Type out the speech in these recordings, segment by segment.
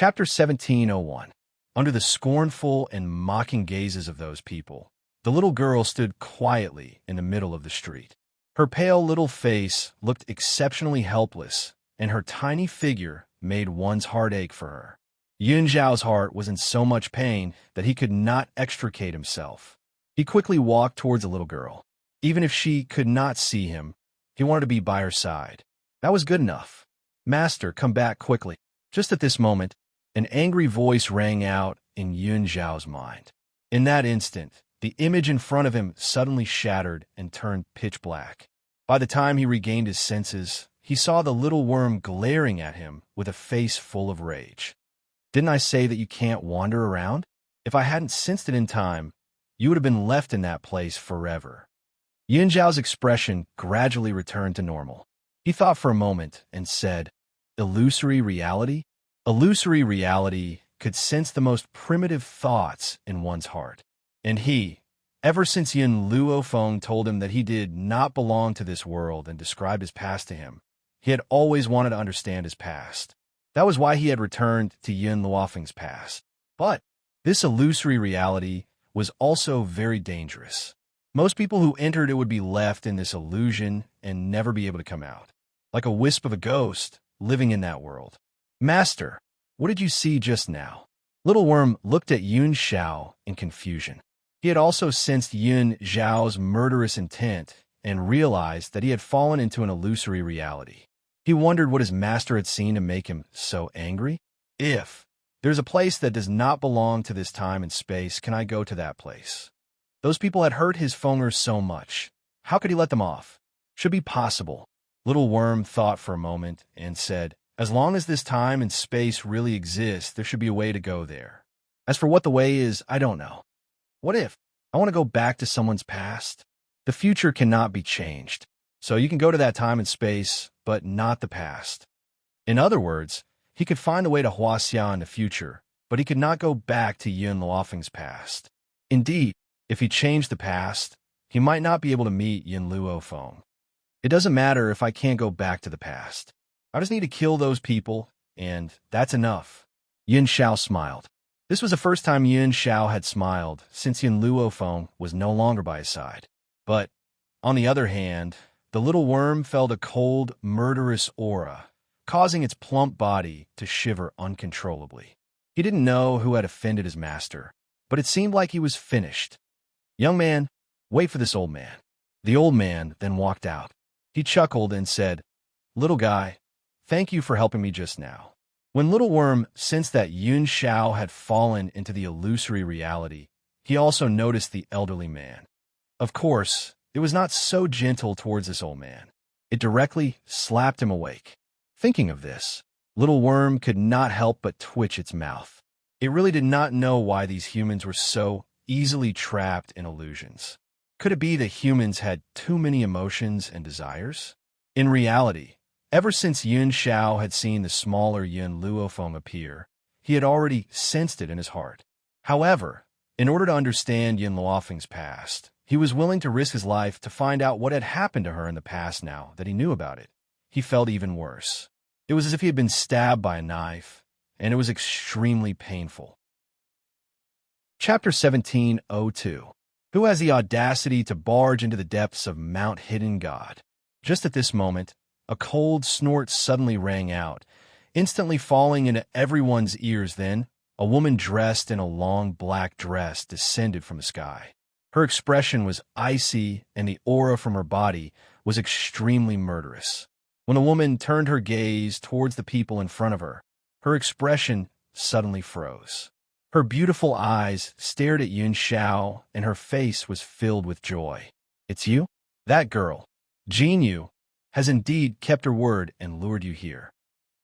Chapter 1701. Under the scornful and mocking gazes of those people, the little girl stood quietly in the middle of the street. Her pale little face looked exceptionally helpless, and her tiny figure made one's heart ache for her. Yun Zhao's heart was in so much pain that he could not extricate himself. He quickly walked towards the little girl. Even if she could not see him, he wanted to be by her side. That was good enough. "Master, come back quickly." Just at this moment, an angry voice rang out in Yun Zhao's mind. In that instant, the image in front of him suddenly shattered and turned pitch black. By the time he regained his senses, he saw the little worm glaring at him with a face full of rage. "Didn't I say that you can't wander around? If I hadn't sensed it in time, you would have been left in that place forever." Yun Zhao's expression gradually returned to normal. He thought for a moment and said, "Illusory reality?" Illusory reality could sense the most primitive thoughts in one's heart. And he, ever since Yin Luofeng told him that he did not belong to this world and described his past to him, he had always wanted to understand his past. That was why he had returned to Yin Luofeng's past. But this illusory reality was also very dangerous. Most people who entered it would be left in this illusion and never be able to come out, like a wisp of a ghost living in that world. "Master, what did you see just now?" Little Worm looked at Yun Zhao in confusion. He had also sensed Yun Zhao's murderous intent and realized that he had fallen into an illusory reality. He wondered what his master had seen to make him so angry. "If there's a place that does not belong to this time and space, can I go to that place?" Those people had hurt his Fenger so much. How could he let them off? Should be possible. Little Worm thought for a moment and said, "As long as this time and space really exist, there should be a way to go there. As for what the way is, I don't know. What if I want to go back to someone's past? The future cannot be changed, so you can go to that time and space, but not the past." In other words, he could find a way to Huaxia in the future, but he could not go back to Yun Luofeng's past. Indeed, if he changed the past, he might not be able to meet Yin Luofeng. "It doesn't matter if I can't go back to the past. I just need to kill those people, and that's enough." Yun Zhao smiled. This was the first time Yun Zhao had smiled since Yin Luofeng was no longer by his side. But, on the other hand, the little worm felt a cold, murderous aura, causing its plump body to shiver uncontrollably. He didn't know who had offended his master, but it seemed like he was finished. "Young man, wait for this old man." The old man then walked out. He chuckled and said, "Little guy, thank you for helping me just now." When Little Worm sensed that Yun Zhao had fallen into the illusory reality, he also noticed the elderly man. Of course, it was not so gentle towards this old man. It directly slapped him awake. Thinking of this, Little Worm could not help but twitch its mouth. It really did not know why these humans were so easily trapped in illusions. Could it be that humans had too many emotions and desires? In reality, ever since Yun Zhao had seen the smaller Yin Luofeng appear, he had already sensed it in his heart. However, in order to understand Yin Luofeng's past, he was willing to risk his life to find out what had happened to her in the past. Now that he knew about it, he felt even worse. It was as if he had been stabbed by a knife, and it was extremely painful. Chapter 1702. Who has the audacity to barge into the depths of Mount Hidden God? Just at this moment, a cold snort suddenly rang out, instantly falling into everyone's ears. Then, a woman dressed in a long black dress descended from the sky. Her expression was icy, and the aura from her body was extremely murderous. When the woman turned her gaze towards the people in front of her, her expression suddenly froze. Her beautiful eyes stared at Yun Zhao, and her face was filled with joy. "It's you? That girl, Jin Yu, has indeed kept her word and lured you here."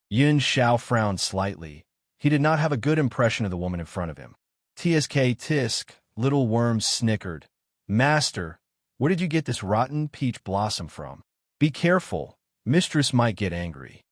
Yun Zhao frowned slightly. He did not have a good impression of the woman in front of him. Tisk, Little Worm snickered. "Master, where did you get this rotten peach blossom from? Be careful, mistress might get angry."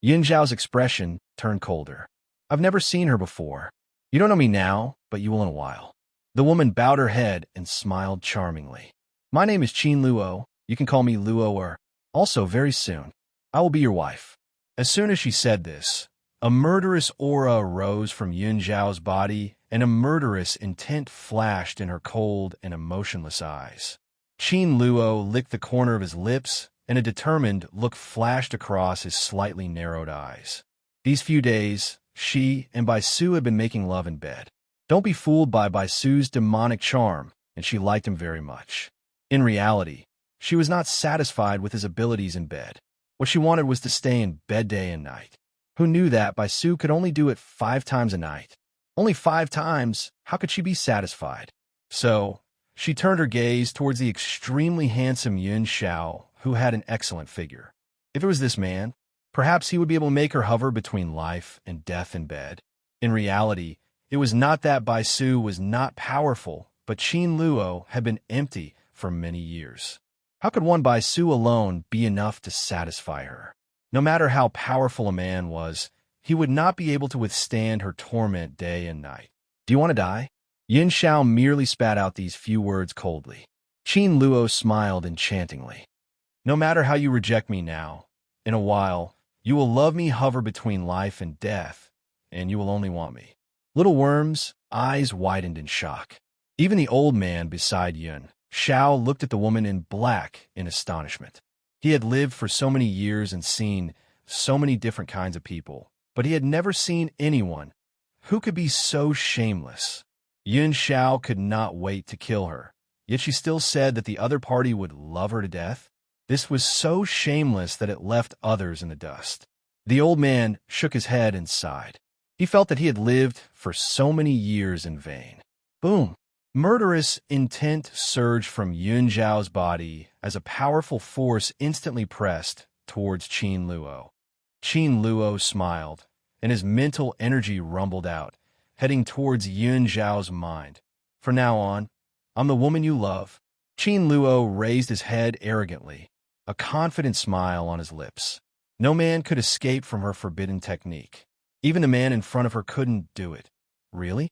Yun Zhao's expression turned colder. "I've never seen her before. You don't know me now, but you will in a while." The woman bowed her head and smiled charmingly. "My name is Qin Luo. You can call me Luo, or also very soon, I will be your wife." As soon as she said this, A murderous aura arose from Yun Zhao's body, and a murderous intent flashed in her cold and emotionless eyes. Qin Luo licked the corner of his lips, and a determined look flashed across his slightly narrowed eyes. These few days, she and Bai Su had been making love in bed. Don't be fooled by Bai Su's demonic charm, and she liked him very much. In reality, she was not satisfied with his abilities in bed. What she wanted was to stay in bed day and night. Who knew that Bai Su could only do it 5 times a night? Only 5 times, how could she be satisfied? So, she turned her gaze towards the extremely handsome Yun Xiao, who had an excellent figure. If it was this man, perhaps he would be able to make her hover between life and death in bed. In reality, it was not that Bai Su was not powerful, but Qin Luo had been empty for many years. How could one Bai Su alone be enough to satisfy her? No matter how powerful a man was, he would not be able to withstand her torment day and night. Do you want to die? Yin Xiao merely spat out these few words coldly. Qin Luo smiled enchantingly. No matter how you reject me now, in a while, you will love me hover between life and death, and you will only want me. Little Worm's eyes widened in shock. Even the old man beside Yun Xiao looked at the woman in black in astonishment. He had lived for so many years and seen so many different kinds of people, but he had never seen anyone who could be so shameless. Yun Xiao could not wait to kill her, yet she still said that the other party would love her to death. This was so shameless that it left others in the dust. The old man shook his head and sighed. He felt that he had lived for so many years in vain. Boom! Murderous intent surged from Yun Zhao's body as a powerful force instantly pressed towards Qin Luo. Qin Luo smiled, and his mental energy rumbled out, heading towards Yun Zhao's mind. From now on, I'm the woman you love. Qin Luo raised his head arrogantly, a confident smile on his lips. No man could escape from her forbidden technique. Even the man in front of her couldn't do it. Really?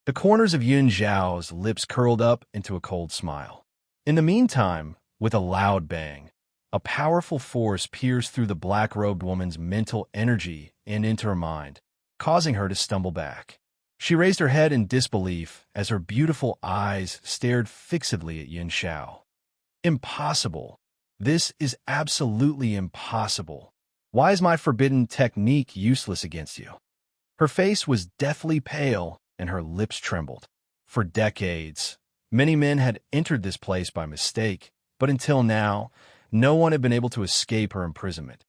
The corners of Yun Zhao's lips curled up into a cold smile. In the meantime, with a loud bang, a powerful force pierced through the black-robed woman's mental energy and into her mind, causing her to stumble back. She raised her head in disbelief as her beautiful eyes stared fixedly at Yun Xiao. Impossible. This is absolutely impossible. Why is my forbidden technique useless against you? Her face was deathly pale, and her lips trembled. For decades, many men had entered this place by mistake, but until now, no one had been able to escape her imprisonment.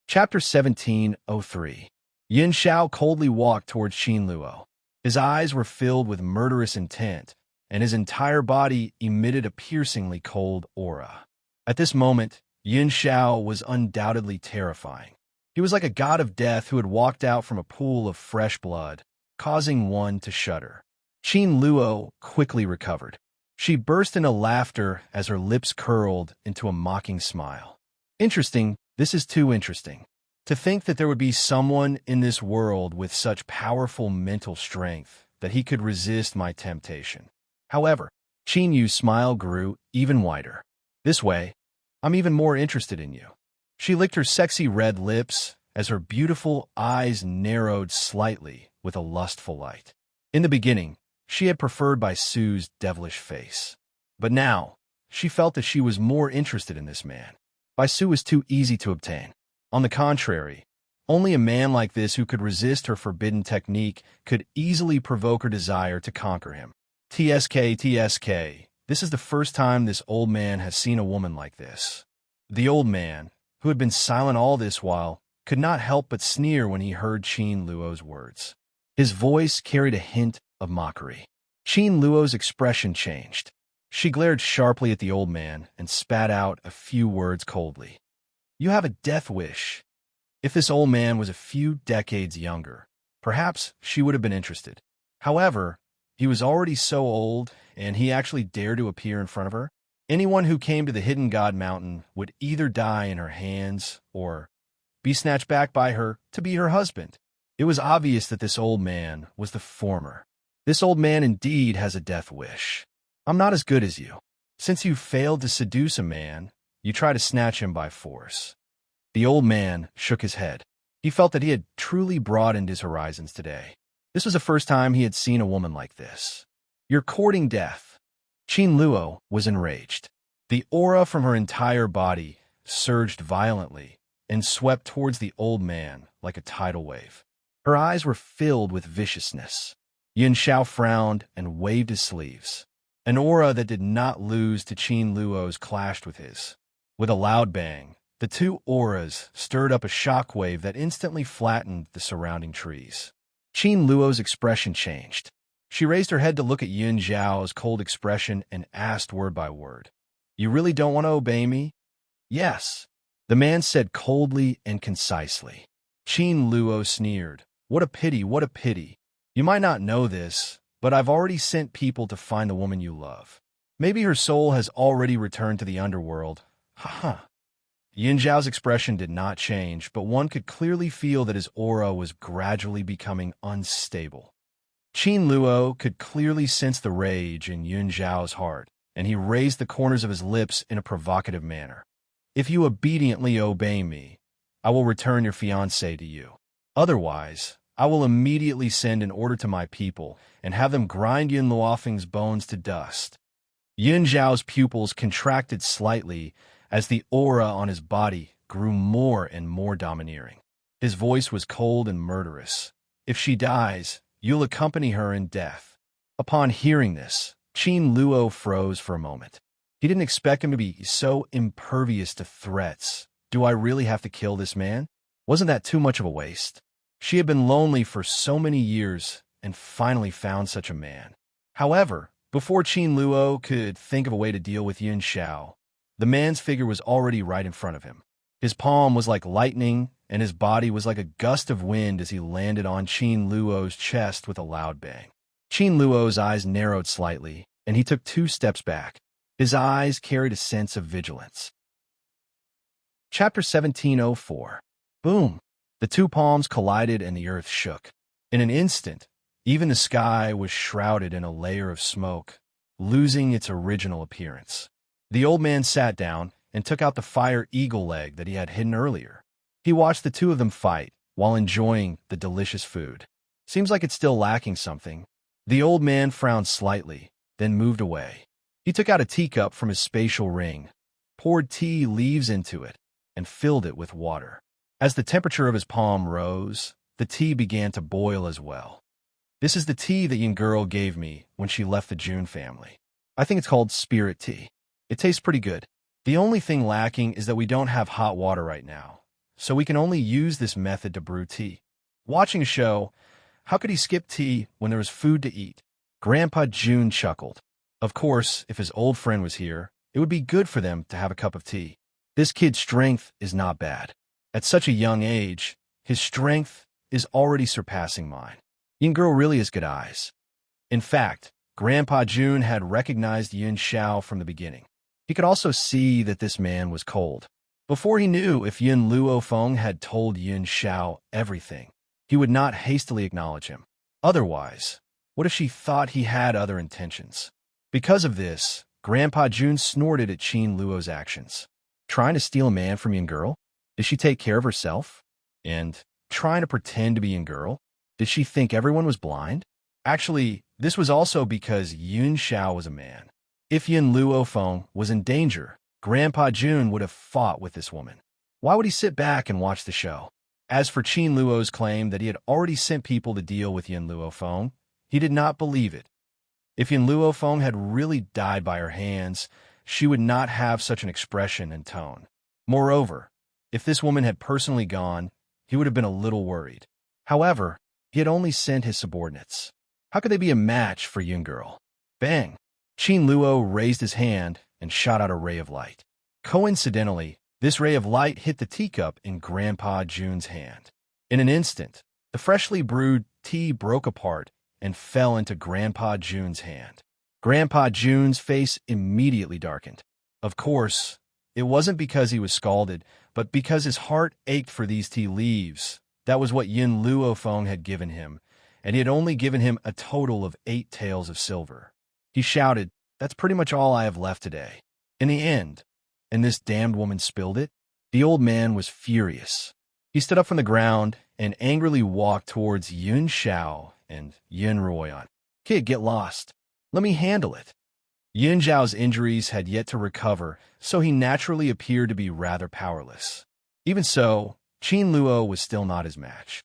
Chapter 1703. Yin Xiao coldly walked towards Qin Luo. His eyes were filled with murderous intent, and his entire body emitted a piercingly cold aura. At this moment, Yin Xiao was undoubtedly terrifying. He was like a god of death who had walked out from a pool of fresh blood, causing one to shudder. Qin Luo quickly recovered. She burst into laughter as her lips curled into a mocking smile. Interesting, this is too interesting. To think that there would be someone in this world with such powerful mental strength that he could resist my temptation. However, Qin Yu's smile grew even wider. This way, I'm even more interested in you. She licked her sexy red lips as her beautiful eyes narrowed slightly with a lustful light. In the beginning, she had preferred Bai Su's devilish face. But now, she felt that she was more interested in this man. Bai Su was too easy to obtain. On the contrary, only a man like this who could resist her forbidden technique could easily provoke her desire to conquer him. TSK, this is the first time this old man has seen a woman like this. The old man, who had been silent all this while, could not help but sneer when he heard Qin Luo's words. His voice carried a hint of mockery. Qin Luo's expression changed. She glared sharply at the old man and spat out a few words coldly. You have a death wish. If this old man was a few decades younger, perhaps she would have been interested. However, he was already so old, and he actually dared to appear in front of her. Anyone who came to the Hidden God Mountain would either die in her hands or be snatched back by her to be her husband. It was obvious that this old man was the former. This old man indeed has a death wish. I'm not as good as you. Since you failed to seduce a man, you try to snatch him by force. The old man shook his head. He felt that he had truly broadened his horizons today. This was the first time he had seen a woman like this. "You're courting death." Qin Luo was enraged. The aura from her entire body surged violently and swept towards the old man like a tidal wave. Her eyes were filled with viciousness. Yun Xiao frowned and waved his sleeves. An aura that did not lose to Qin Luo's clashed with his. With a loud bang, the two auras stirred up a shockwave that instantly flattened the surrounding trees. Qin Luo's expression changed. She raised her head to look at Yun Xiao's cold expression and asked word by word, "You really don't want to obey me?" "Yes," the man said coldly and concisely. Qin Luo sneered. "What a pity, what a pity. You might not know this, but I've already sent people to find the woman you love. Maybe her soul has already returned to the underworld. Ha." Yin Zhao's expression did not change, but one could clearly feel that his aura was gradually becoming unstable. Qin Luo could clearly sense the rage in Yun Zhao's heart, and he raised the corners of his lips in a provocative manner. "If you obediently obey me, I will return your fiancée to you. Otherwise, I will immediately send an order to my people and have them grind Yun Luofeng's bones to dust." Yun Zhao's pupils contracted slightly as the aura on his body grew more and more domineering. His voice was cold and murderous. "If she dies, you'll accompany her in death." Upon hearing this, Qin Luo froze for a moment. He didn't expect him to be so impervious to threats. Do I really have to kill this man? Wasn't that too much of a waste? She had been lonely for so many years and finally found such a man. However, before Qin Luo could think of a way to deal with Yun Xiao, the man's figure was already right in front of him. His palm was like lightning, and his body was like a gust of wind as he landed on Qin Luo's chest with a loud bang. Qin Luo's eyes narrowed slightly, and he took 2 steps back. His eyes carried a sense of vigilance. Chapter 1704. Boom! The 2 palms collided and the earth shook. In an instant, even the sky was shrouded in a layer of smoke, losing its original appearance. The old man sat down and took out the fire eagle leg that he had hidden earlier. He watched the 2 of them fight while enjoying the delicious food. "Seems like it's still lacking something." The old man frowned slightly, then moved away. He took out a teacup from his spatial ring, poured tea leaves into it, and filled it with water. As the temperature of his palm rose, the tea began to boil as well. "This is the tea that young girl gave me when she left the June family. I think it's called spirit tea. It tastes pretty good. The only thing lacking is that we don't have hot water right now, so we can only use this method to brew tea." Watching a show, how could he skip tea when there was food to eat? Grandpa June chuckled. Of course, if his old friend was here, it would be good for them to have a cup of tea. This kid's strength is not bad. At such a young age, his strength is already surpassing mine. Young girl really has good eyes. In fact, Grandpa June had recognized Yun Xiao from the beginning. He could also see that this man was cold. Before he knew if Yun Luofeng had told Yun Xiao everything, he would not hastily acknowledge him. Otherwise, what if she thought he had other intentions? Because of this, Grandpa June snorted at Qin Luo's actions. Trying to steal a man from young girl? Did she take care of herself? And trying to pretend to be young girl? Did she think everyone was blind? Actually, this was also because Yun Xiao was a man. If Yun Luofeng was in danger, Grandpa June would have fought with this woman. Why would he sit back and watch the show? As for Qin Luo's claim that he had already sent people to deal with Yun Luofeng, he did not believe it. If Yun Luofeng had really died by her hands, she would not have such an expression and tone. Moreover, if this woman had personally gone, he would have been a little worried. However, he had only sent his subordinates. How could they be a match for young girl? Bang! Qin Luo raised his hand and shot out a ray of light. Coincidentally, this ray of light hit the teacup in Grandpa June's hand. In an instant, the freshly brewed tea broke apart and fell into Grandpa June's hand. Grandpa June's face immediately darkened. Of course, it wasn't because he was scalded, but because his heart ached for these tea leaves. That was what Yun Luofeng had given him, and he had only given him a total of 8 taels of silver. He shouted, "That's pretty much all I have left today." In the end, and this damned woman spilled it, the old man was furious. He stood up from the ground and angrily walked towards Yun Xiao and Yun Ruoyan. Kid, get lost. Let me handle it. Yun Zhao's injuries had yet to recover, so he naturally appeared to be rather powerless. Even so, Qin Luo was still not his match.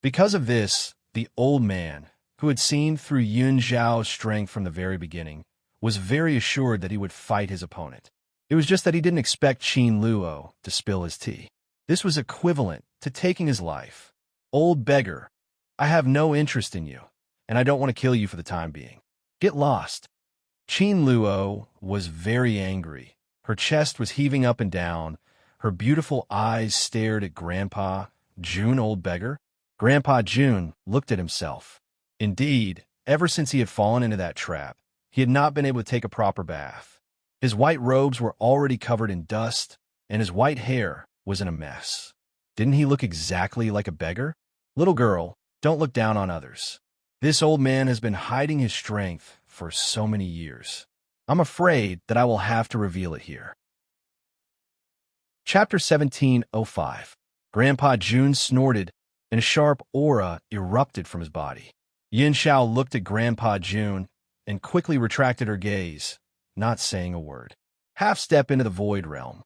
Because of this, the old man, who had seen through Yun Zhao's strength from the very beginning, was very assured that he would fight his opponent. It was just that he didn't expect Qin Luo to spill his tea. This was equivalent to taking his life. Old beggar, I have no interest in you, and I don't want to kill you for the time being. Get lost. Qin Luo was very angry. Her chest was heaving up and down. Her beautiful eyes stared at Grandpa Jun, old beggar. Grandpa Jun looked at himself. Indeed, ever since he had fallen into that trap, he had not been able to take a proper bath. His white robes were already covered in dust, and his white hair was in a mess. Didn't he look exactly like a beggar? Little girl, don't look down on others. This old man has been hiding his strength for so many years. I'm afraid that I will have to reveal it here. Chapter 17:05. Grandpa Jun snorted, and a sharp aura erupted from his body. Yin Xiao looked at Grandpa Jun and quickly retracted her gaze, not saying a word. Half step into the void realm.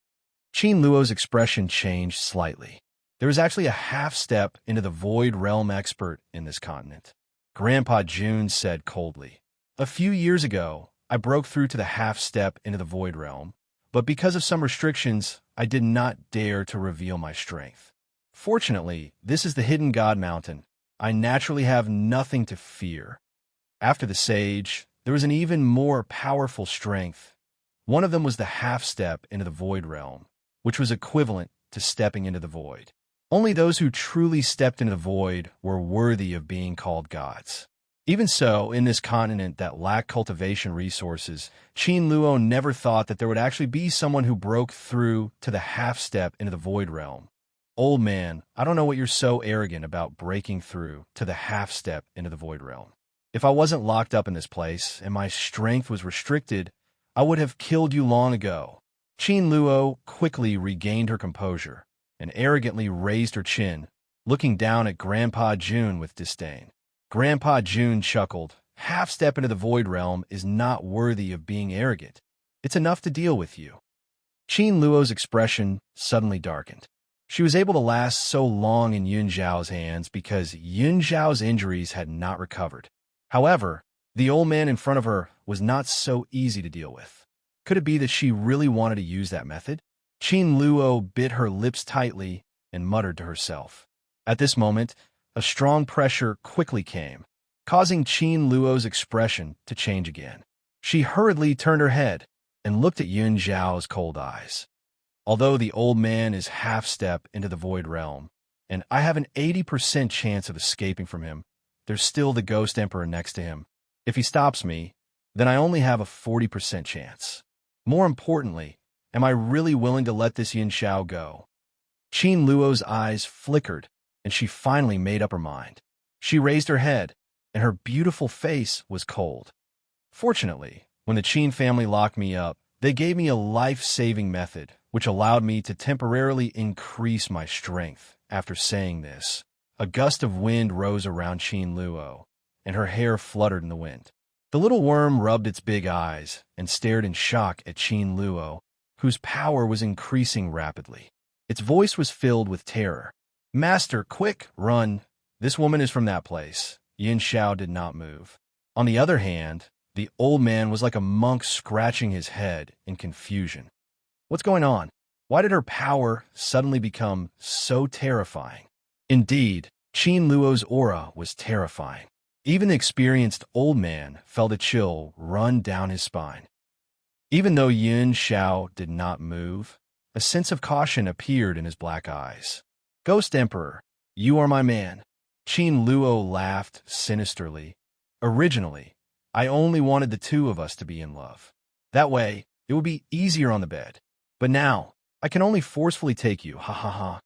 Qin Luo's expression changed slightly. There was actually a half step into the void realm expert in this continent. Grandpa Jun said coldly, "A few years ago, I broke through to the half step into the void realm, but because of some restrictions, I did not dare to reveal my strength. Fortunately, this is the hidden God mountain. I naturally have nothing to fear." After the sage, there was an even more powerful strength. One of them was the half step into the void realm, which was equivalent to stepping into the void. Only those who truly stepped into the void were worthy of being called gods. Even so, in this continent that lacked cultivation resources, Qin Luo never thought that there would actually be someone who broke through to the half step into the void realm. Old man, I don't know what you're so arrogant about breaking through to the half step into the void realm. If I wasn't locked up in this place and my strength was restricted, I would have killed you long ago. Qin Luo quickly regained her composure and arrogantly raised her chin, looking down at Grandpa Jun with disdain. Grandpa Jun chuckled. Half step into the void realm is not worthy of being arrogant. It's enough to deal with you. Qin Luo's expression suddenly darkened. She was able to last so long in Yun Zhao's hands because Yun Zhao's injuries had not recovered. However, the old man in front of her was not so easy to deal with. Could it be that she really wanted to use that method? Qin Luo bit her lips tightly and muttered to herself. At this moment, a strong pressure quickly came, causing Qin Luo's expression to change again. She hurriedly turned her head and looked at Yun Zhao's cold eyes. Although the old man is half step into the void realm, and I have an 80% chance of escaping from him, there's still the Ghost Emperor next to him. If he stops me, then I only have a 40% chance. More importantly, am I really willing to let this Yin Xiao go? Qin Luo's eyes flickered, and she finally made up her mind. She raised her head, and her beautiful face was cold. Fortunately, when the Qin family locked me up, they gave me a life-saving method, which allowed me to temporarily increase my strength. After saying this, a gust of wind rose around Qin Luo, and her hair fluttered in the wind. The little worm rubbed its big eyes and stared in shock at Qin Luo, whose power was increasing rapidly. Its voice was filled with terror. "Master, quick, run! This woman is from that place." Yin Xiao did not move. On the other hand, the old man was like a monk scratching his head in confusion. What's going on? Why did her power suddenly become so terrifying? Indeed, Qin Luo's aura was terrifying. Even the experienced old man felt a chill run down his spine. Even though Yin Xiao did not move, a sense of caution appeared in his black eyes. "Ghost Emperor, you are my man." Qin Luo laughed sinisterly. "Originally, I only wanted the two of us to be in love. That way, it would be easier on the bed. But now, I can only forcefully take you, ha ha ha."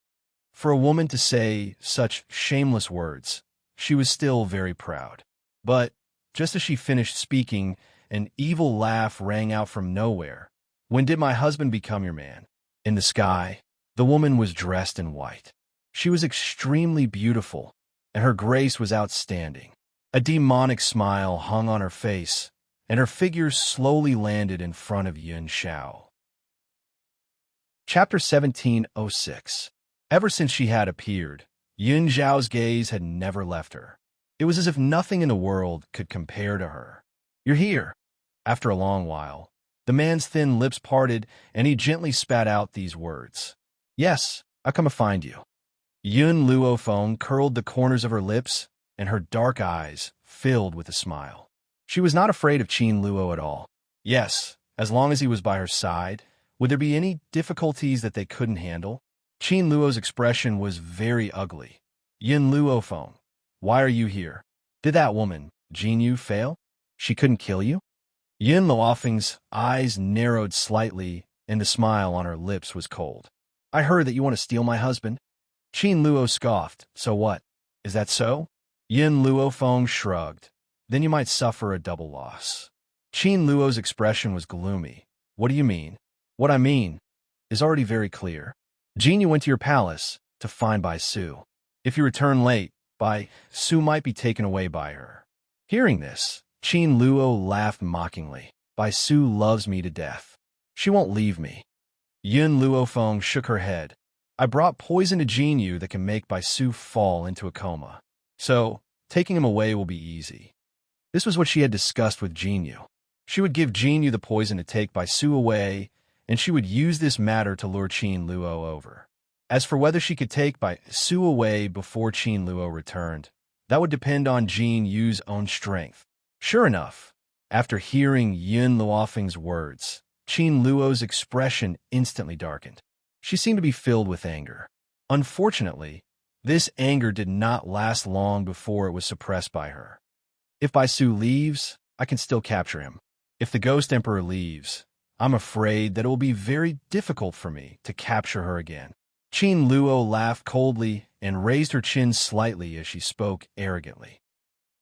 For a woman to say such shameless words, she was still very proud. But, just as she finished speaking, an evil laugh rang out from nowhere. "When did my husband become your man?" In the sky, the woman was dressed in white. She was extremely beautiful, and her grace was outstanding. A demonic smile hung on her face, and her figure slowly landed in front of Yun Xiao. Chapter 1706. Ever since she had appeared, Yun Xiao's gaze had never left her. It was as if nothing in the world could compare to her. "You're here." After a long while, the man's thin lips parted, and he gently spat out these words. "Yes, I come to find you." Yun Luofeng curled the corners of her lips, and her dark eyes filled with a smile. She was not afraid of Qin Luo at all. Yes, as long as he was by her side, would there be any difficulties that they couldn't handle? Qin Luo's expression was very ugly. "Yun Luofeng, why are you here? Did that woman, Jin Yu, fail? She couldn't kill you?" Yun Luofeng's eyes narrowed slightly, and the smile on her lips was cold. "I heard that you want to steal my husband." Qin Luo scoffed. "So what? Is that so?" Yun Luofeng shrugged. "Then you might suffer a double loss." Qin Luo's expression was gloomy. "What do you mean?" "What I mean is already very clear. Jin Yu went to your palace to find Bai Su. If you return late, Bai Su might be taken away by her." Hearing this, Qin Luo laughed mockingly. "Bai Su loves me to death. She won't leave me." Yun Luofeng shook her head. "I brought poison to Jin Yu that can make Bai Su fall into a coma. So, taking him away will be easy." This was what she had discussed with Jin Yu. She would give Jin Yu the poison to take Bai Su away, and she would use this matter to lure Qin Luo over. As for whether she could take Bai Su away before Qin Luo returned, that would depend on Jin Yu's own strength. Sure enough, after hearing Yun Luofeng's words, Qin Luo's expression instantly darkened. She seemed to be filled with anger. Unfortunately, this anger did not last long before it was suppressed by her. "If Bai Su leaves, I can still capture him. If the Ghost Emperor leaves, I'm afraid that it will be very difficult for me to capture her again." Qin Luo laughed coldly and raised her chin slightly as she spoke arrogantly.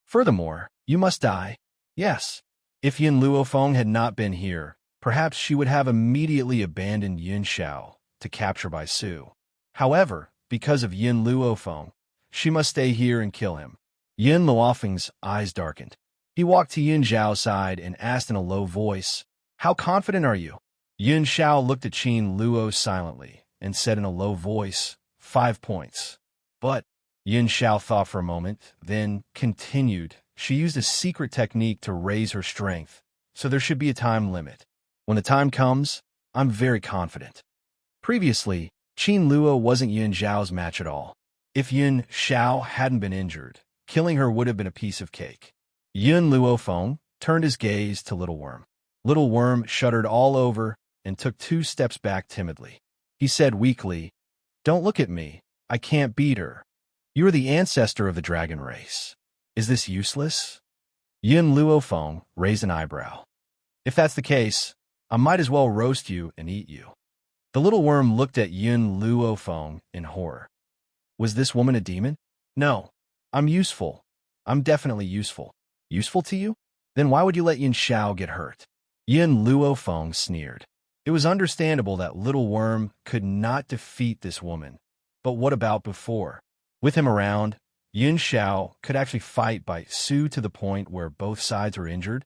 "Furthermore, you must die. Yes, if Yun Luofeng had not been here, perhaps she would have immediately abandoned Yun Xiao to capture Bai Su. However, because of Yun Luofeng, she must stay here and kill him." Yun Luofeng's eyes darkened. He walked to Yun Xiao's side and asked in a low voice, "How confident are you?" Yun Xiao looked at Qin Luo silently and said in a low voice, 5 points. "But," Yun Xiao thought for a moment, then continued, "she used a secret technique to raise her strength, so there should be a time limit. When the time comes, I'm very confident." Previously, Qin Luo wasn't Yun Xiao's match at all. If Yun Xiao hadn't been injured, killing her would have been a piece of cake. Yun Luofeng turned his gaze to Little Worm. Little Worm shuddered all over and took 2 steps back timidly. He said weakly, "Don't look at me. I can't beat her. You are the ancestor of the dragon race. Is this useless?" Yun Luofeng raised an eyebrow. "If that's the case, I might as well roast you and eat you." The little worm looked at Yun Luofeng in horror. Was this woman a demon? "No, I'm useful. I'm definitely useful." "Useful to you? Then why would you let Yun Xiao get hurt?" Yun Luofeng sneered. It was understandable that Little Worm could not defeat this woman, but what about before? With him around, Yun Xiao could actually fight Bai Su to the point where both sides were injured.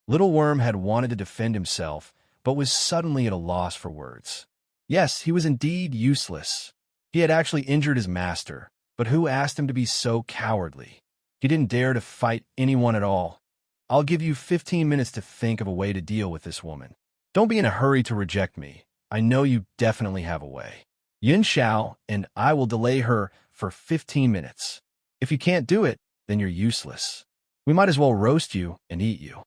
Little Worm had wanted to defend himself, but was suddenly at a loss for words. Yes, he was indeed useless. He had actually injured his master, but who asked him to be so cowardly? He didn't dare to fight anyone at all. "I'll give you 15 minutes to think of a way to deal with this woman. Don't be in a hurry to reject me. I know you definitely have a way. Yun Xiao and I will delay her for 15 minutes. If you can't do it, then you're useless. We might as well roast you and eat you."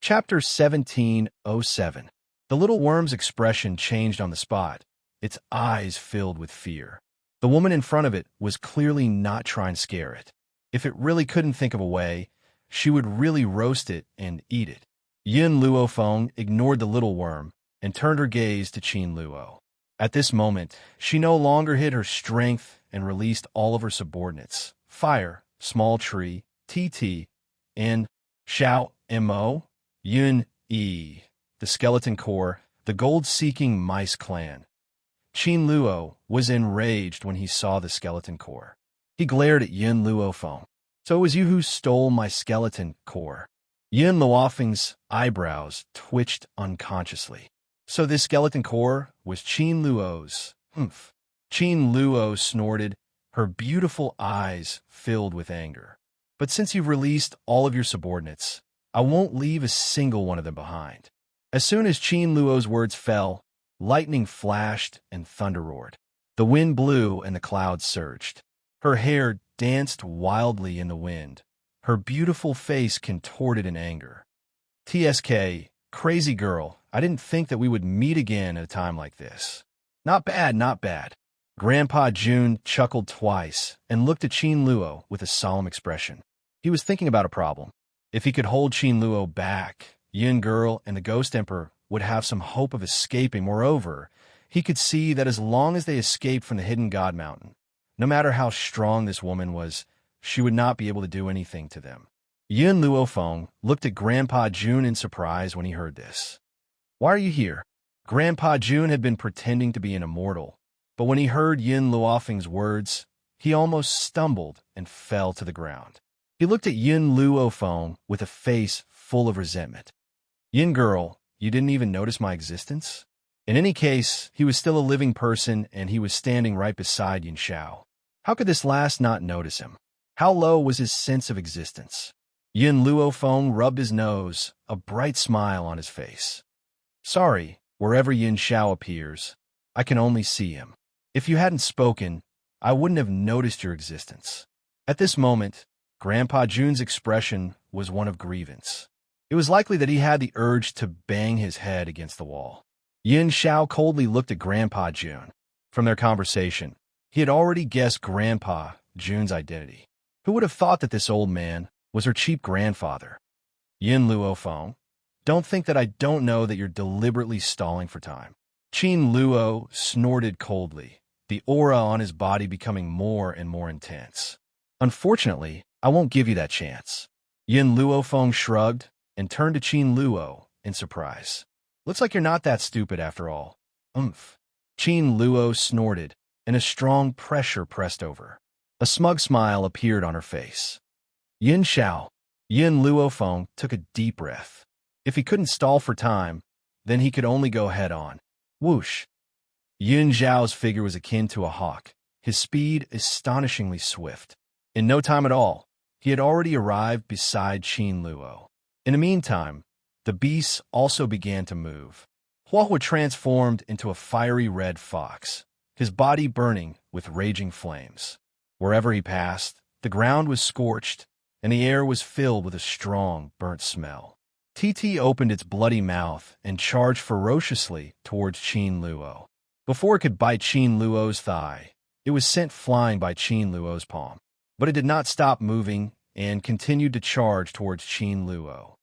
Chapter 1707. The little worm's expression changed on the spot, its eyes filled with fear. The woman in front of it was clearly not trying to scare it. If it really couldn't think of a way, she would really roast it and eat it. Yun Luofeng ignored the little worm and turned her gaze to Qin Luo. At this moment, she no longer hid her strength and released all of her subordinates: Fire, Small Tree, TT, and Xiao Mo, Yun E, the Skeleton Corps, the gold-seeking Mice Clan. Qin Luo was enraged when he saw the skeleton core. He glared at Yin Luofeng. So it was you who stole my skeleton core. Yin Luofeng's eyebrows twitched unconsciously. So this skeleton core was Qin Luo's. Humph. Qin Luo snorted, her beautiful eyes filled with anger. But since you've released all of your subordinates, I won't leave a single one of them behind. As soon as Qin Luo's words fell, lightning flashed and thunder roared. The wind blew and the clouds surged. Her hair danced wildly in the wind. Her beautiful face contorted in anger. TSK, crazy girl, I didn't think that we would meet again at a time like this. Not bad, not bad. Grandpa Jun chuckled twice and looked at Qin Luo with a solemn expression. He was thinking about a problem. If he could hold Qin Luo back, Yin Girl and the Ghost Emperor would have some hope of escaping. Moreover, he could see that as long as they escaped from the hidden God Mountain, no matter how strong this woman was, she would not be able to do anything to them. Yin Luofeng looked at Grandpa Jun in surprise when he heard this. Why are you here? Grandpa Jun had been pretending to be an immortal, but when he heard Yin Luofeng's words, he almost stumbled and fell to the ground. He looked at Yin Luofeng with a face full of resentment. Yin Girl, you didn't even notice my existence? In any case, he was still a living person and he was standing right beside Yin Xiao. How could this last not notice him? How low was his sense of existence? Yin Luofeng rubbed his nose, a bright smile on his face. Sorry, wherever Yin Xiao appears, I can only see him. If you hadn't spoken, I wouldn't have noticed your existence. At this moment, Grandpa Jun's expression was one of grievance. It was likely that he had the urge to bang his head against the wall. Yin Xiao coldly looked at Grandpa Jun. From their conversation, he had already guessed Grandpa Jun's identity. Who would have thought that this old man was her cheap grandfather? Yin Luofeng, don't think that I don't know that you're deliberately stalling for time. Qin Luo snorted coldly, the aura on his body becoming more and more intense. Unfortunately, I won't give you that chance. Yin Luofeng shrugged and turned to Qin Luo in surprise. Looks like you're not that stupid after all. Umph. Qin Luo snorted, and a strong pressure pressed over. A smug smile appeared on her face. Yin Xiao. Yin Luofeng took a deep breath. If he couldn't stall for time, then he could only go head-on. Whoosh. Yin Xiao's figure was akin to a hawk, his speed astonishingly swift. In no time at all, he had already arrived beside Qin Luo. In the meantime, the beasts also began to move. Huahua transformed into a fiery red fox, his body burning with raging flames. Wherever he passed, the ground was scorched, and the air was filled with a strong, burnt smell. TT opened its bloody mouth and charged ferociously towards Qin Luo. Before it could bite Qin Luo's thigh, it was sent flying by Qin Luo's palm. But it did not stop moving and continued to charge towards Qin Luo.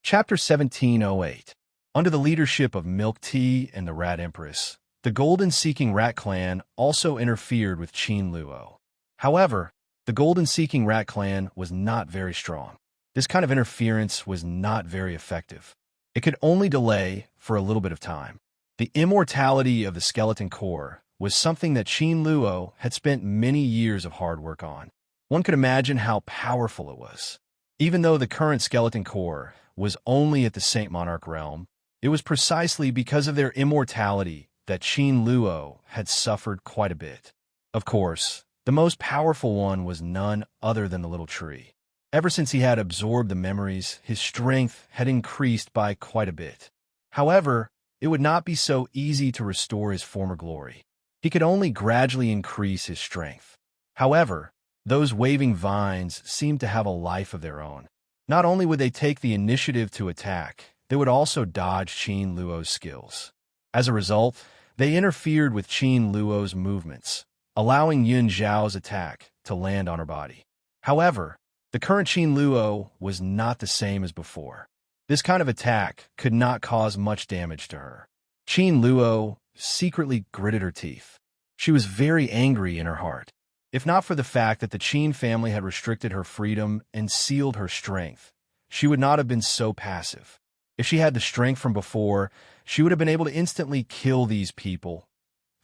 Chapter 1708. Under the leadership of Milk Tea and the Rat Empress, the Golden-Seeking Rat Clan also interfered with Qin Luo. However, the Golden-Seeking Rat Clan was not very strong. This kind of interference was not very effective. It could only delay for a little bit of time. The immortality of the skeleton core was something that Qin Luo had spent many years of hard work on. One could imagine how powerful it was. Even though the current skeleton core was only at the Saint Monarch realm, it was precisely because of their immortality that Qin Luo had suffered quite a bit. Of course, the most powerful one was none other than the little tree. Ever since he had absorbed the memories, his strength had increased by quite a bit. However, it would not be so easy to restore his former glory. He could only gradually increase his strength. However, those waving vines seemed to have a life of their own. Not only would they take the initiative to attack, they would also dodge Qin Luo's skills. As a result, they interfered with Qin Luo's movements, allowing Yin Xiao's attack to land on her body. However, the current Qin Luo was not the same as before. This kind of attack could not cause much damage to her. Qin Luo secretly gritted her teeth. She was very angry in her heart. If not for the fact that the Qin family had restricted her freedom and sealed her strength, she would not have been so passive. If she had the strength from before, she would have been able to instantly kill these people.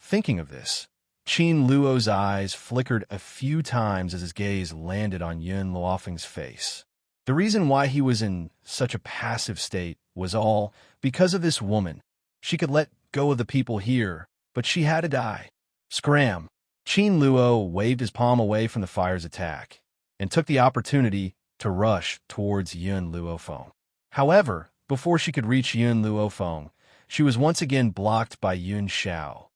Thinking of this, Qin Luo's eyes flickered a few times as his gaze landed on Yun Luofeng's face. The reason why he was in such a passive state was all because of this woman. She could let go of the people here, but she had to die. Scram! Qin Luo waved his palm away from the fire's attack and took the opportunity to rush towards Yun Luofeng. However, before she could reach Yun Luofeng, she was once again blocked by Yun Xiao.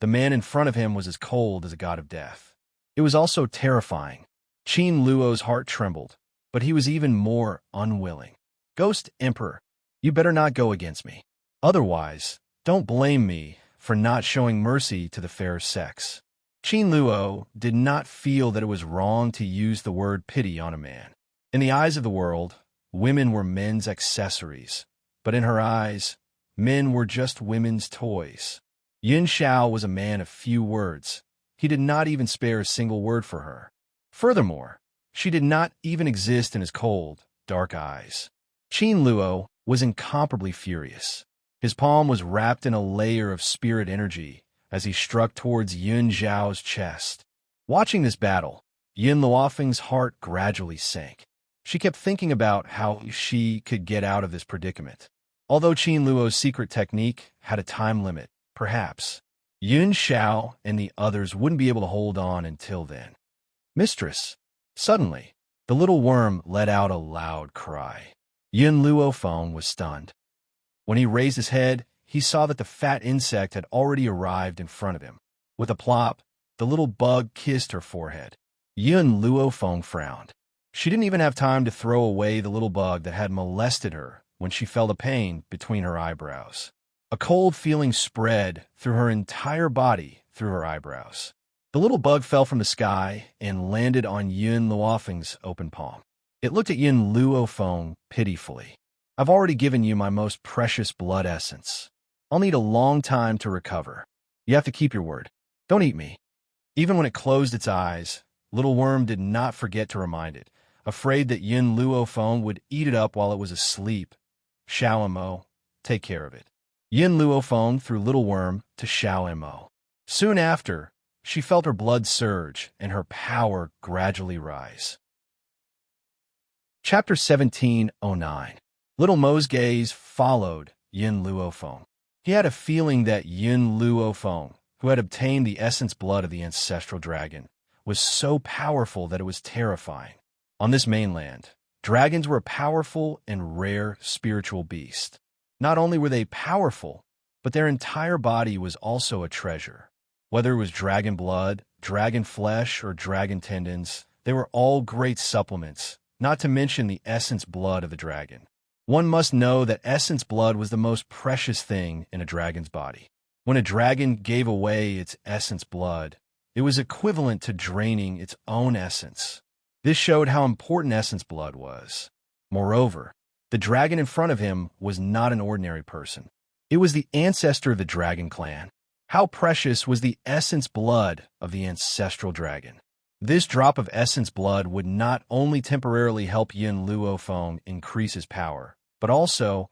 The man in front of him was as cold as a god of death. It was also terrifying. Qin Luo's heart trembled, but he was even more unwilling. Ghost Emperor, you better not go against me. Otherwise, don't blame me for not showing mercy to the fair sex. Qin Luo did not feel that it was wrong to use the word pity on a man. In the eyes of the world, women were men's accessories, but in her eyes, men were just women's toys. Yun Xiao was a man of few words. He did not even spare a single word for her. Furthermore, she did not even exist in his cold, dark eyes. Qin Luo was incomparably furious. His palm was wrapped in a layer of spirit energy as he struck towards Yun Xiao's chest. Watching this battle, Yun Luofeng's heart gradually sank. She kept thinking about how she could get out of this predicament. Although Qin Luo's secret technique had a time limit, perhaps Yun Xiao and the others wouldn't be able to hold on until then. Mistress! Suddenly, the little worm let out a loud cry. Yun Luofeng was stunned. When he raised his head, he saw that the fat insect had already arrived in front of him. With a plop, the little bug kissed her forehead. Yun Luofeng frowned. She didn't even have time to throw away the little bug that had molested her when she felt a pain between her eyebrows. A cold feeling spread through her entire body through her eyebrows. The little bug fell from the sky and landed on Yun Luofeng's open palm. It looked at Yun Luofeng pitifully. I've already given you my most precious blood essence. I'll need a long time to recover. You have to keep your word. Don't eat me. Even when it closed its eyes, Little Worm did not forget to remind it, afraid that Yun Luofeng would eat it up while it was asleep. Xiao Mo, take care of it. Yun Luofeng threw Little Worm to Xiao Mo. Soon after, she felt her blood surge and her power gradually rise. Chapter 1709. Little Mo's gaze followed Yun Luofeng. He had a feeling that Yun Luofeng, who had obtained the essence blood of the ancestral dragon, was so powerful that it was terrifying. On this mainland, dragons were a powerful and rare spiritual beast. Not only were they powerful, but their entire body was also a treasure. Whether it was dragon blood, dragon flesh, or dragon tendons, they were all great supplements, not to mention the essence blood of the dragon. One must know that essence blood was the most precious thing in a dragon's body. When a dragon gave away its essence blood, it was equivalent to draining its own essence. This showed how important essence blood was. Moreover, the dragon in front of him was not an ordinary person. It was the ancestor of the dragon clan. How precious was the essence blood of the ancestral dragon? This drop of essence blood would not only temporarily help Yun Luofeng increase his power, but also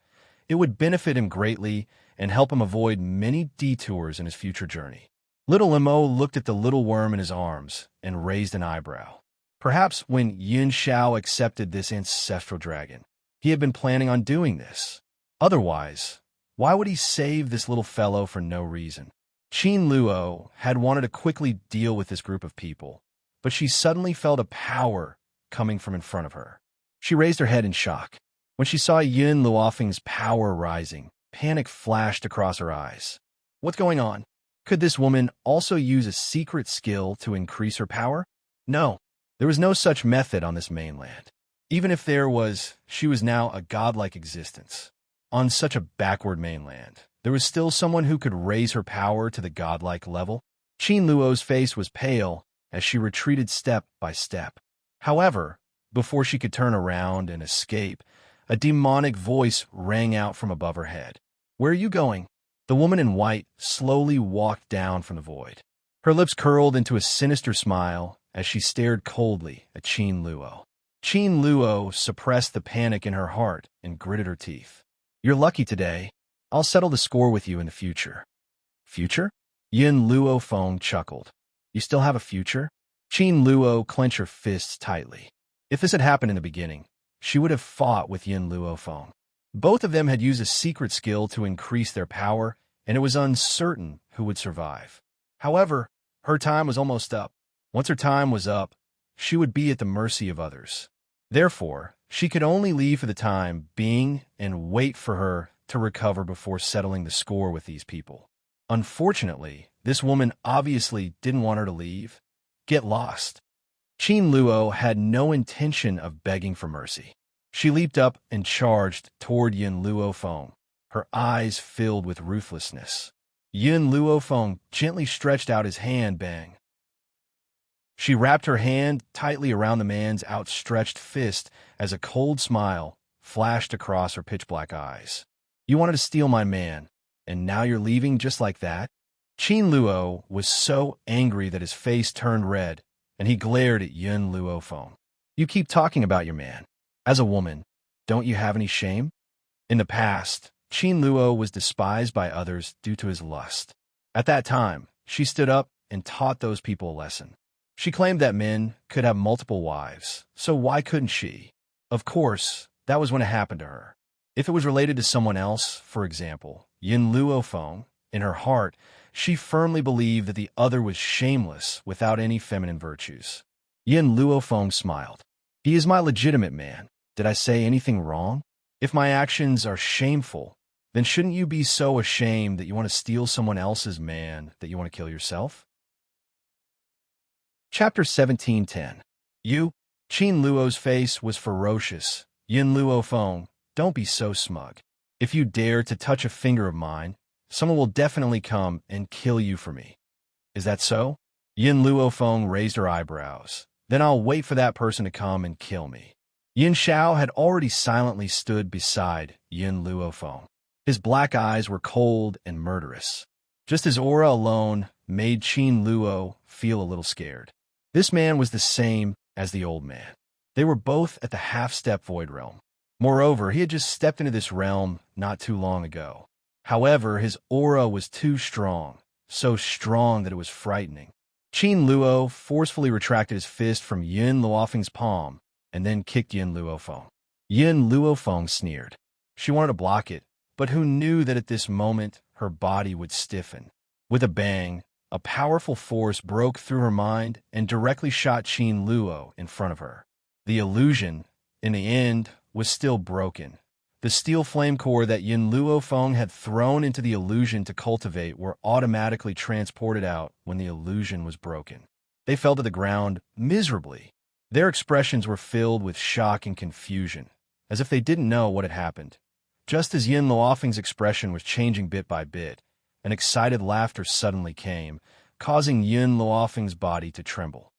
it would benefit him greatly and help him avoid many detours in his future journey. Little Mo looked at the little worm in his arms and raised an eyebrow. Perhaps when Yun Xiao accepted this ancestral dragon, he had been planning on doing this. Otherwise, why would he save this little fellow for no reason? Qin Luo had wanted to quickly deal with this group of people, but she suddenly felt a power coming from in front of her. She raised her head in shock. When she saw Yun Luofeng's power rising, panic flashed across her eyes. What's going on? Could this woman also use a secret skill to increase her power? No, there was no such method on this mainland. Even if there was, she was now a godlike existence. On such a backward mainland, there was still someone who could raise her power to the godlike level. Qin Luo's face was pale as she retreated step by step. However, before she could turn around and escape, a demonic voice rang out from above her head. Where are you going? The woman in white slowly walked down from the void. Her lips curled into a sinister smile as she stared coldly at Qin Luo. Qin Luo suppressed the panic in her heart and gritted her teeth. You're lucky today. I'll settle the score with you in the future. Future? Yin Luo Feng chuckled. You still have a future? Qin Luo clenched her fists tightly. If this had happened in the beginning, she would have fought with Yin Luo Feng. Both of them had used a secret skill to increase their power, and it was uncertain who would survive. However, her time was almost up. Once her time was up, she would be at the mercy of others. Therefore, she could only leave for the time being and wait for her to recover before settling the score with these people. Unfortunately, this woman obviously didn't want her to leave. Get lost. Qin Luo had no intention of begging for mercy. She leaped up and charged toward Yin Luo Feng, her eyes filled with ruthlessness. Yin Luo Feng gently stretched out his hand, bang. She wrapped her hand tightly around the man's outstretched fist as a cold smile flashed across her pitch-black eyes. You wanted to steal my man, and now you're leaving just like that? Qin Luo was so angry that his face turned red, and he glared at Yin Luo Feng. You keep talking about your man. As a woman, don't you have any shame? In the past, Qin Luo was despised by others due to his lust. At that time, she stood up and taught those people a lesson. She claimed that men could have multiple wives, so why couldn't she? Of course, that was when it happened to her. If it was related to someone else, for example, Yin Luo Feng, in her heart, she firmly believed that the other was shameless without any feminine virtues. Yin Luo Feng smiled. He is my legitimate man. Did I say anything wrong? If my actions are shameful, then shouldn't you be so ashamed that you want to steal someone else's man that you want to kill yourself? Chapter 17:10. You? Qin Luo's face was ferocious. Yin Luo Feng, don't be so smug. If you dare to touch a finger of mine, someone will definitely come and kill you for me. Is that so? Yin Luo Feng raised her eyebrows. Then I'll wait for that person to come and kill me. Yin Xiao had already silently stood beside Yin Luo Feng. His black eyes were cold and murderous. Just his aura alone made Qin Luo feel a little scared. This man was the same as the old man. They were both at the half-step void realm. Moreover, he had just stepped into this realm not too long ago. However, his aura was too strong, so strong that it was frightening. Qin Luo forcefully retracted his fist from Yin Luofeng's palm and then kicked Yin Luo Feng. Yin Luo Feng sneered. She wanted to block it, but who knew that at this moment her body would stiffen? With a bang, a powerful force broke through her mind and directly shot Qin Luo in front of her. The illusion, in the end, was still broken. The steel flame core that Yin Luo Feng had thrown into the illusion to cultivate were automatically transported out when the illusion was broken. They fell to the ground miserably. Their expressions were filled with shock and confusion, as if they didn't know what had happened. Just as Yin Luofeng's expression was changing bit by bit, an excited laughter suddenly came, causing Yin Luofeng's body to tremble.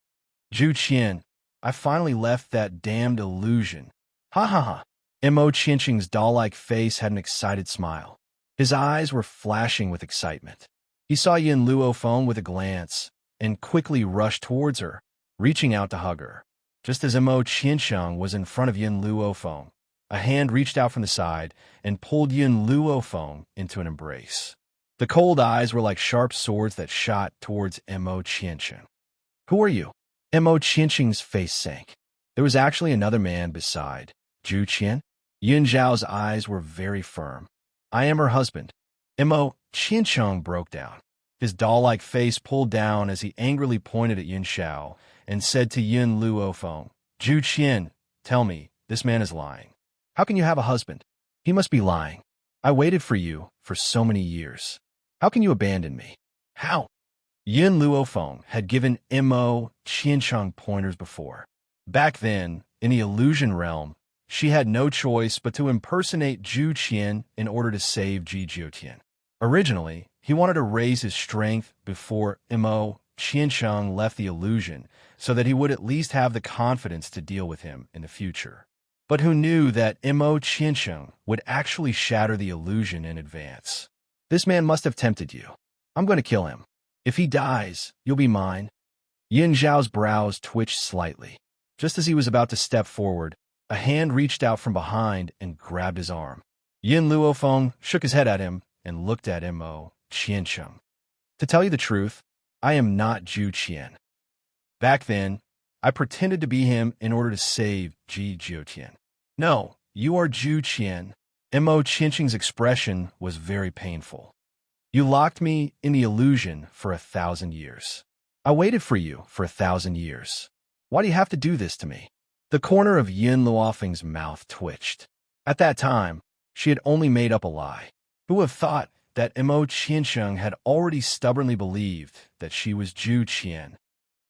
Zhu Qian, I finally left that damned illusion. Ha ha ha. Mo Qianqing's doll-like face had an excited smile. His eyes were flashing with excitement. He saw Yin Luo Feng with a glance and quickly rushed towards her, reaching out to hug her. Just as Mo Qianqing was in front of Yin Luo Feng, a hand reached out from the side and pulled Yin Luo Feng into an embrace. The cold eyes were like sharp swords that shot towards Mo Qianqing. Who are you? Mo Qianqing's face sank. There was actually another man beside. Zhu Qian? Yin Zhao's eyes were very firm. I am her husband. Mo Qianqing broke down. His doll-like face pulled down as he angrily pointed at Yin Xiao and said to Yin Luo Feng, Zhu Qian, tell me, this man is lying. How can you have a husband? He must be lying. I waited for you for so many years. How can you abandon me? How? Yin Luo Feng had given Mo Qianqing pointers before. Back then, in the illusion realm, she had no choice but to impersonate Zhu Qian in order to save Ji Jiutian. Originally, he wanted to raise his strength before Mo Qianqing left the illusion so that he would at least have the confidence to deal with him in the future. But who knew that Mo Qianqing would actually shatter the illusion in advance? This man must have tempted you. I'm going to kill him. If he dies, you'll be mine. Yin Zhao's brows twitched slightly. Just as he was about to step forward, a hand reached out from behind and grabbed his arm. Yin Luofeng shook his head at him and looked at Mo Qiansheng. To tell you the truth, I am not Zhu Qian. Back then, I pretended to be him in order to save Ji Jiutian. No, you are Zhu Qian. Mo Qiansheng's expression was very painful. You locked me in the illusion for 1,000 years. I waited for you for 1,000 years. Why do you have to do this to me? The corner of Yin Luofeng's mouth twitched. At that time, she had only made up a lie. Who would have thought that Mo Qiansheng had already stubbornly believed that she was Zhu Qian?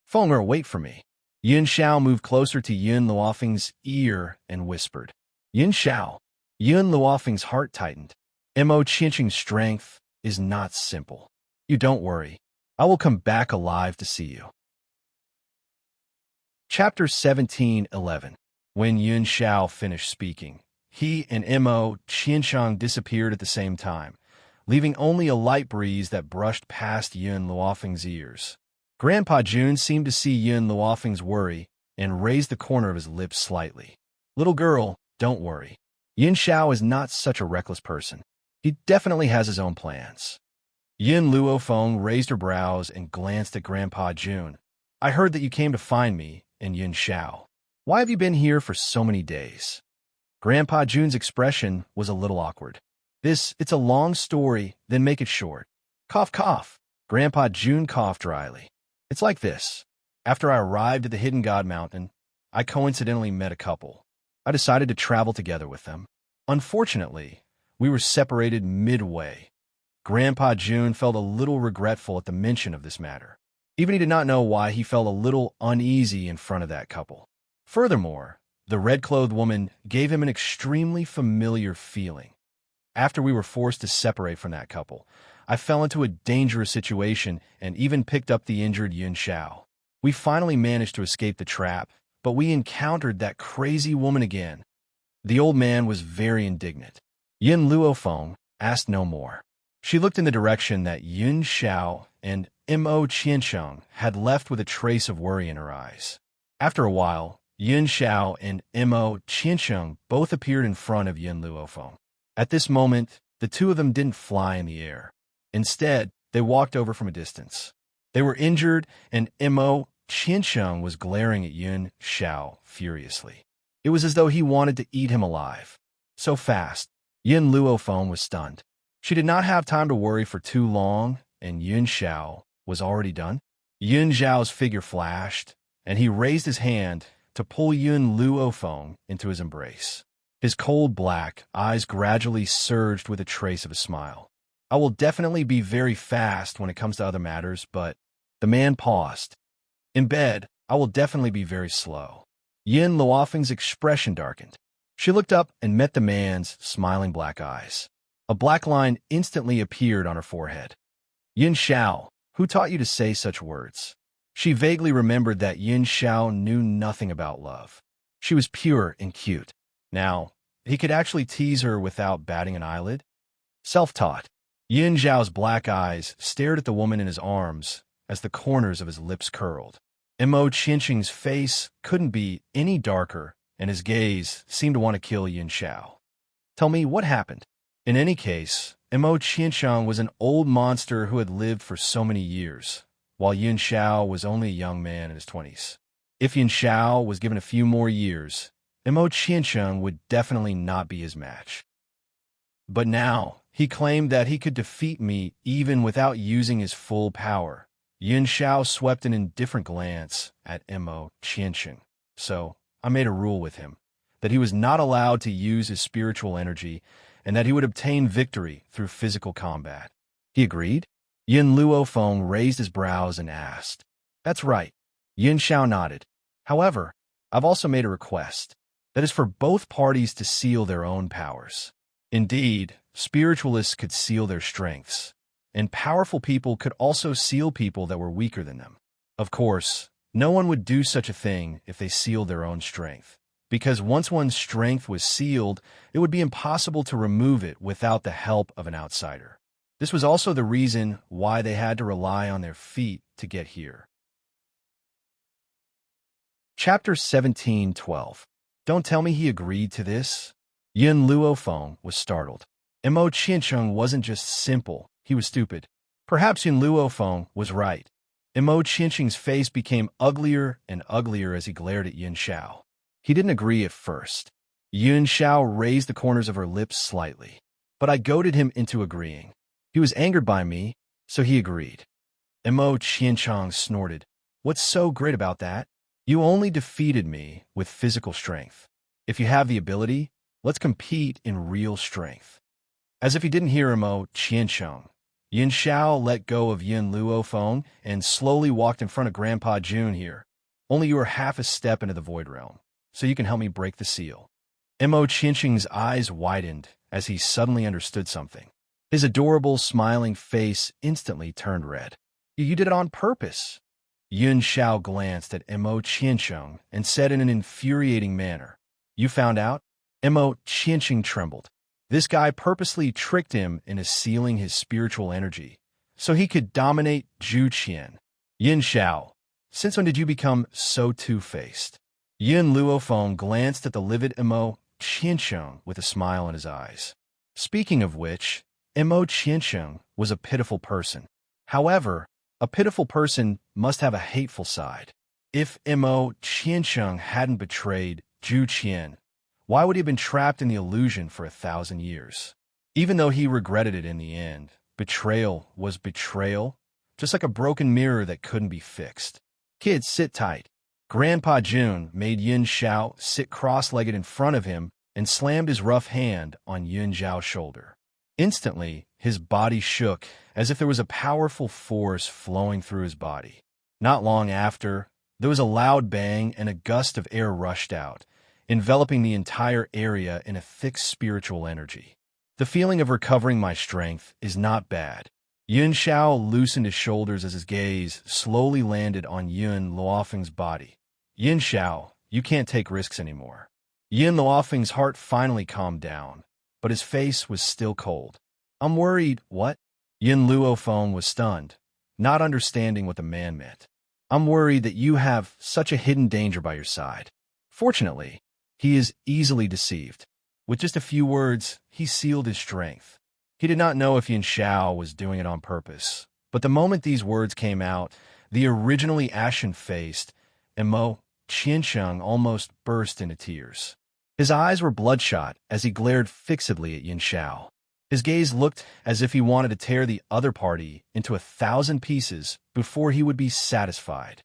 Fenger, wait for me. Yin Xiao moved closer to Yin Luofeng's ear and whispered. Yin Xiao. Yin Luofeng's heart tightened. Mo Qiansheng's strength is not simple. You don't worry. I will come back alive to see you. Chapter 17:11. When Yin Xiao finished speaking, he and Mo Qiansheng disappeared at the same time, leaving only a light breeze that brushed past Yin Luofeng's ears. Grandpa Jun seemed to see Yin Luofeng's worry and raised the corner of his lips slightly. Little girl, don't worry. Yin Xiao is not such a reckless person. He definitely has his own plans. Yin Luofeng raised her brows and glanced at Grandpa Jun. I heard that you came to find me and Yin Xiao. Why have you been here for so many days? Grandpa Jun's expression was a little awkward. It's a long story, then make it short. Cough, cough. Grandpa Jun coughed dryly. It's like this. After I arrived at the Hidden God Mountain, I coincidentally met a couple. I decided to travel together with them. Unfortunately, we were separated midway. Grandpa Jun felt a little regretful at the mention of this matter. Even he did not know why he felt a little uneasy in front of that couple. Furthermore, the red-clothed woman gave him an extremely familiar feeling. After we were forced to separate from that couple, I fell into a dangerous situation and even picked up the injured Yin Xiao. We finally managed to escape the trap, but we encountered that crazy woman again. The old man was very indignant. Yin Luofeng asked no more. She looked in the direction that Yin Xiao and Mo Qiansheng had left with a trace of worry in her eyes. After a while, Yin Xiao and Mo Qiansheng both appeared in front of Yin Luofeng. At this moment, the two of them didn't fly in the air. Instead, they walked over from a distance. They were injured, and Mo Qiansheng was glaring at Yin Xiao furiously. It was as though he wanted to eat him alive. So fast, Yin Luofeng was stunned. She did not have time to worry for too long, and Yin Xiao was already done. Yin Xiao's figure flashed, and he raised his hand to pull Yin Luofeng into his embrace. His cold black eyes gradually surged with a trace of a smile. I will definitely be very fast when it comes to other matters, but the man paused. In bed, I will definitely be very slow. Yin Luofeng's expression darkened. She looked up and met the man's smiling black eyes. A black line instantly appeared on her forehead. Yin Xiao, who taught you to say such words? She vaguely remembered that Yin Xiao knew nothing about love. She was pure and cute. Now, he could actually tease her without batting an eyelid? Self-taught. Yin Xiao's black eyes stared at the woman in his arms as the corners of his lips curled. Mo Qiansheng's face couldn't be any darker, and his gaze seemed to want to kill Yin Xiao. Tell me, what happened? In any case, Mo Qiansheng was an old monster who had lived for so many years, while Yin Xiao was only a young man in his 20s. If Yin Xiao was given a few more years, Mo Qiansheng would definitely not be his match. But now, he claimed that he could defeat me even without using his full power. Yin Xiao swept an indifferent glance at Mo Qiansheng. So, I made a rule with him, that he was not allowed to use his spiritual energy and that he would obtain victory through physical combat. He agreed? Yin Luofeng raised his brows and asked. That's right. Yin Xiao nodded. However, I've also made a request. That is for both parties to seal their own powers. Indeed, spiritualists could seal their strengths, and powerful people could also seal people that were weaker than them. Of course, no one would do such a thing if they sealed their own strength, because once one's strength was sealed, it would be impossible to remove it without the help of an outsider. This was also the reason why they had to rely on their feet to get here. Chapter 17:12. Don't tell me he agreed to this. Yin Luofeng was startled. Mo Qiancheng wasn't just simple, he was stupid. Perhaps Yin Luofeng was right. Mo Qiancheng's face became uglier and uglier as he glared at Yin Xiao. He didn't agree at first. Yin Xiao raised the corners of her lips slightly. But I goaded him into agreeing. He was angered by me, so he agreed. Mo Qiancheng snorted. What's so great about that? You only defeated me with physical strength. If you have the ability, let's compete in real strength. As if he didn't hear Mo Qiancheng, Yin Xiao let go of Yin Luofeng and slowly walked in front of Grandpa June here. Only you are half a step into the Void Realm, so you can help me break the seal. Mo Qiancheng's eyes widened as he suddenly understood something. His adorable, smiling face instantly turned red. You did it on purpose. Yin Xiao glanced at Mo Qiancheng and said in an infuriating manner, You found out? Mo Qiancheng trembled. This guy purposely tricked him into sealing his spiritual energy, so he could dominate Zhu Qian. Yin Xiao, since when did you become so two-faced? Yin Luofeng glanced at the livid Mo Qiancheng with a smile in his eyes. Speaking of which, Mo Qiancheng was a pitiful person. However, a pitiful person must have a hateful side. If Mo Qiancheng hadn't betrayed Zhu Qian, why would he have been trapped in the illusion for 1,000 years? Even though he regretted it in the end, betrayal was betrayal, just like a broken mirror that couldn't be fixed. Kids, sit tight. Grandpa June made Yin Xiao sit cross-legged in front of him and slammed his rough hand on Yin Xiao's shoulder. Instantly, his body shook as if there was a powerful force flowing through his body. Not long after, there was a loud bang and a gust of air rushed out, enveloping the entire area in a thick spiritual energy. The feeling of recovering my strength is not bad. Yin Xiao loosened his shoulders as his gaze slowly landed on Yin Luofeng's body. Yin Xiao, you can't take risks anymore. Yin Luofeng's heart finally calmed down, but his face was still cold. I'm worried, what? Yin Luofeng was stunned, not understanding what the man meant. I'm worried that you have such a hidden danger by your side. Fortunately, he is easily deceived. With just a few words, he sealed his strength. He did not know if Yin Xiao was doing it on purpose, but the moment these words came out, the originally ashen-faced Mo Qiancheng almost burst into tears. His eyes were bloodshot as he glared fixedly at Yin Xiao. His gaze looked as if he wanted to tear the other party into 1,000 pieces before he would be satisfied.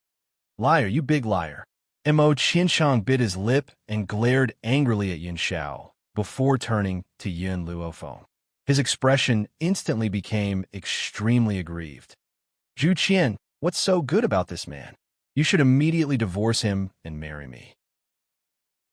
Liar, you big liar. Mo Qiancheng bit his lip and glared angrily at Yin Xiao before turning to Yin Luofeng. His expression instantly became extremely aggrieved. Zhu Qian, what's so good about this man? You should immediately divorce him and marry me.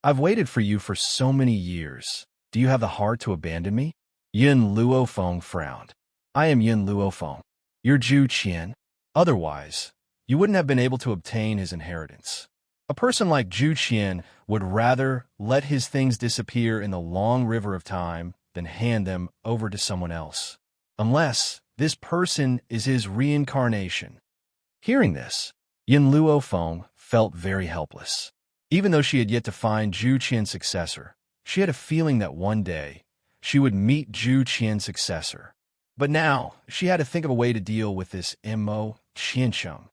I've waited for you for so many years. Do you have the heart to abandon me? Yin Luofeng frowned. I am Yin Luofeng. You're Zhu Qian. Otherwise, you wouldn't have been able to obtain his inheritance. A person like Zhu Qian would rather let his things disappear in the long river of time than hand them over to someone else. Unless this person is his reincarnation. Hearing this, Yin Luofeng felt very helpless. Even though she had yet to find Zhu Qian's successor, she had a feeling that one day she would meet Zhu Qian's successor. But now, she had to think of a way to deal with this Mo Qiancheng.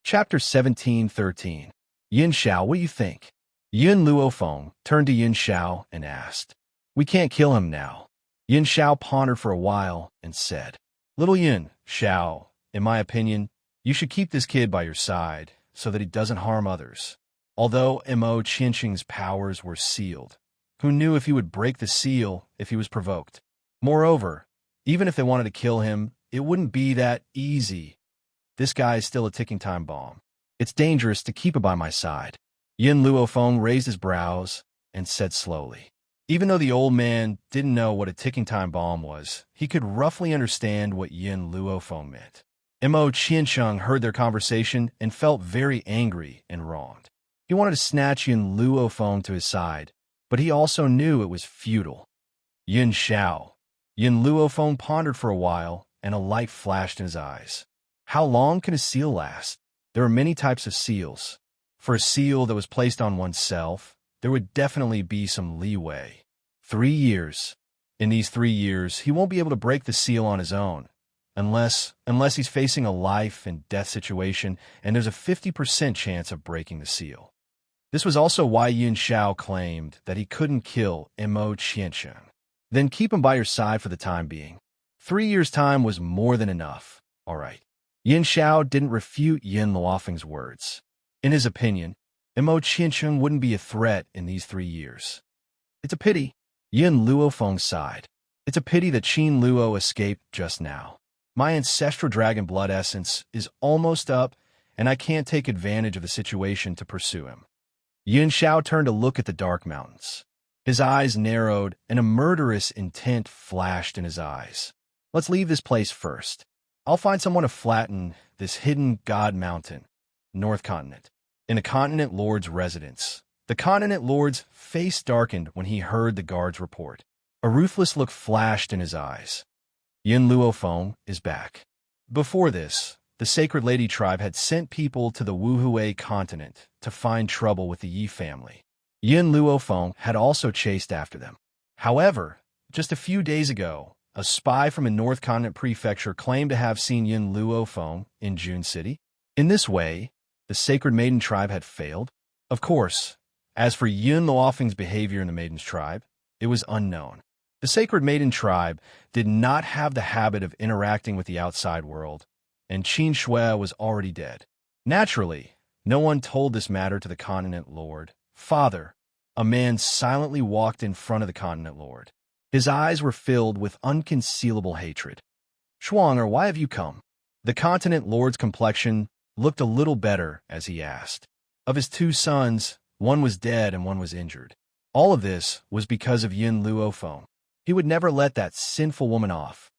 Chapter 17:13. Yin Xiao, what do you think? Yin Luofeng turned to Yin Xiao and asked. We can't kill him now. Yin Xiao pondered for a while and said, Little Yin Xiao, in my opinion, you should keep this kid by your side so that he doesn't harm others. Although Mo Qiancheng's powers were sealed, who knew if he would break the seal if he was provoked? Moreover, even if they wanted to kill him, it wouldn't be that easy. This guy is still a ticking time bomb. It's dangerous to keep him by my side. Yin Luofeng raised his brows and said slowly. Even though the old man didn't know what a ticking time bomb was, he could roughly understand what Yin Luofeng meant. Mo Qiancheng heard their conversation and felt very angry and wronged. He wanted to snatch Yin Luofeng to his side, but he also knew it was futile. Yin Xiao. Yin Luofeng pondered for a while, and a light flashed in his eyes. How long can a seal last? There are many types of seals. For a seal that was placed on oneself, there would definitely be some leeway. 3 years. In these 3 years, he won't be able to break the seal on his own, unless he's facing a life and death situation, and there's a 50% chance of breaking the seal. This was also why Yin Xiao claimed that he couldn't kill Mo Qiansheng. Then keep him by your side for the time being. 3 years' time was more than enough. All right. Yin Xiao didn't refute Yin Luofeng's words. In his opinion, Mo Qiansheng wouldn't be a threat in these 3 years. It's a pity. Yin Luofeng sighed. It's a pity that Qin Luo escaped just now. My ancestral dragon blood essence is almost up, and I can't take advantage of the situation to pursue him. Yin Xiao turned to look at the dark mountains. His eyes narrowed, and a murderous intent flashed in his eyes. Let's leave this place first. I'll find someone to flatten this hidden god mountain, North Continent, in the Continent Lord's residence. The Continent Lord's face darkened when he heard the guard's report. A ruthless look flashed in his eyes. Yin Luofeng is back. Before this, the Sacred Lady tribe had sent people to the Wuhui continent to find trouble with the Yi family. Yin Luofeng had also chased after them. However, just a few days ago, a spy from a North Continent prefecture claimed to have seen Yin Luofeng in June City. In this way, the Sacred Maiden tribe had failed. Of course, as for Yin Luofeng's behavior in the Maiden's tribe, it was unknown. The Sacred Maiden tribe did not have the habit of interacting with the outside world, and Qin Shui was already dead. Naturally, no one told this matter to the Continent Lord. Father, a man silently walked in front of the Continent Lord. His eyes were filled with unconcealable hatred. Shuang'er, why have you come? The Continent Lord's complexion looked a little better as he asked. Of his 2 sons, one was dead and one was injured. All of this was because of Yin Luofeng. He would never let that sinful woman off.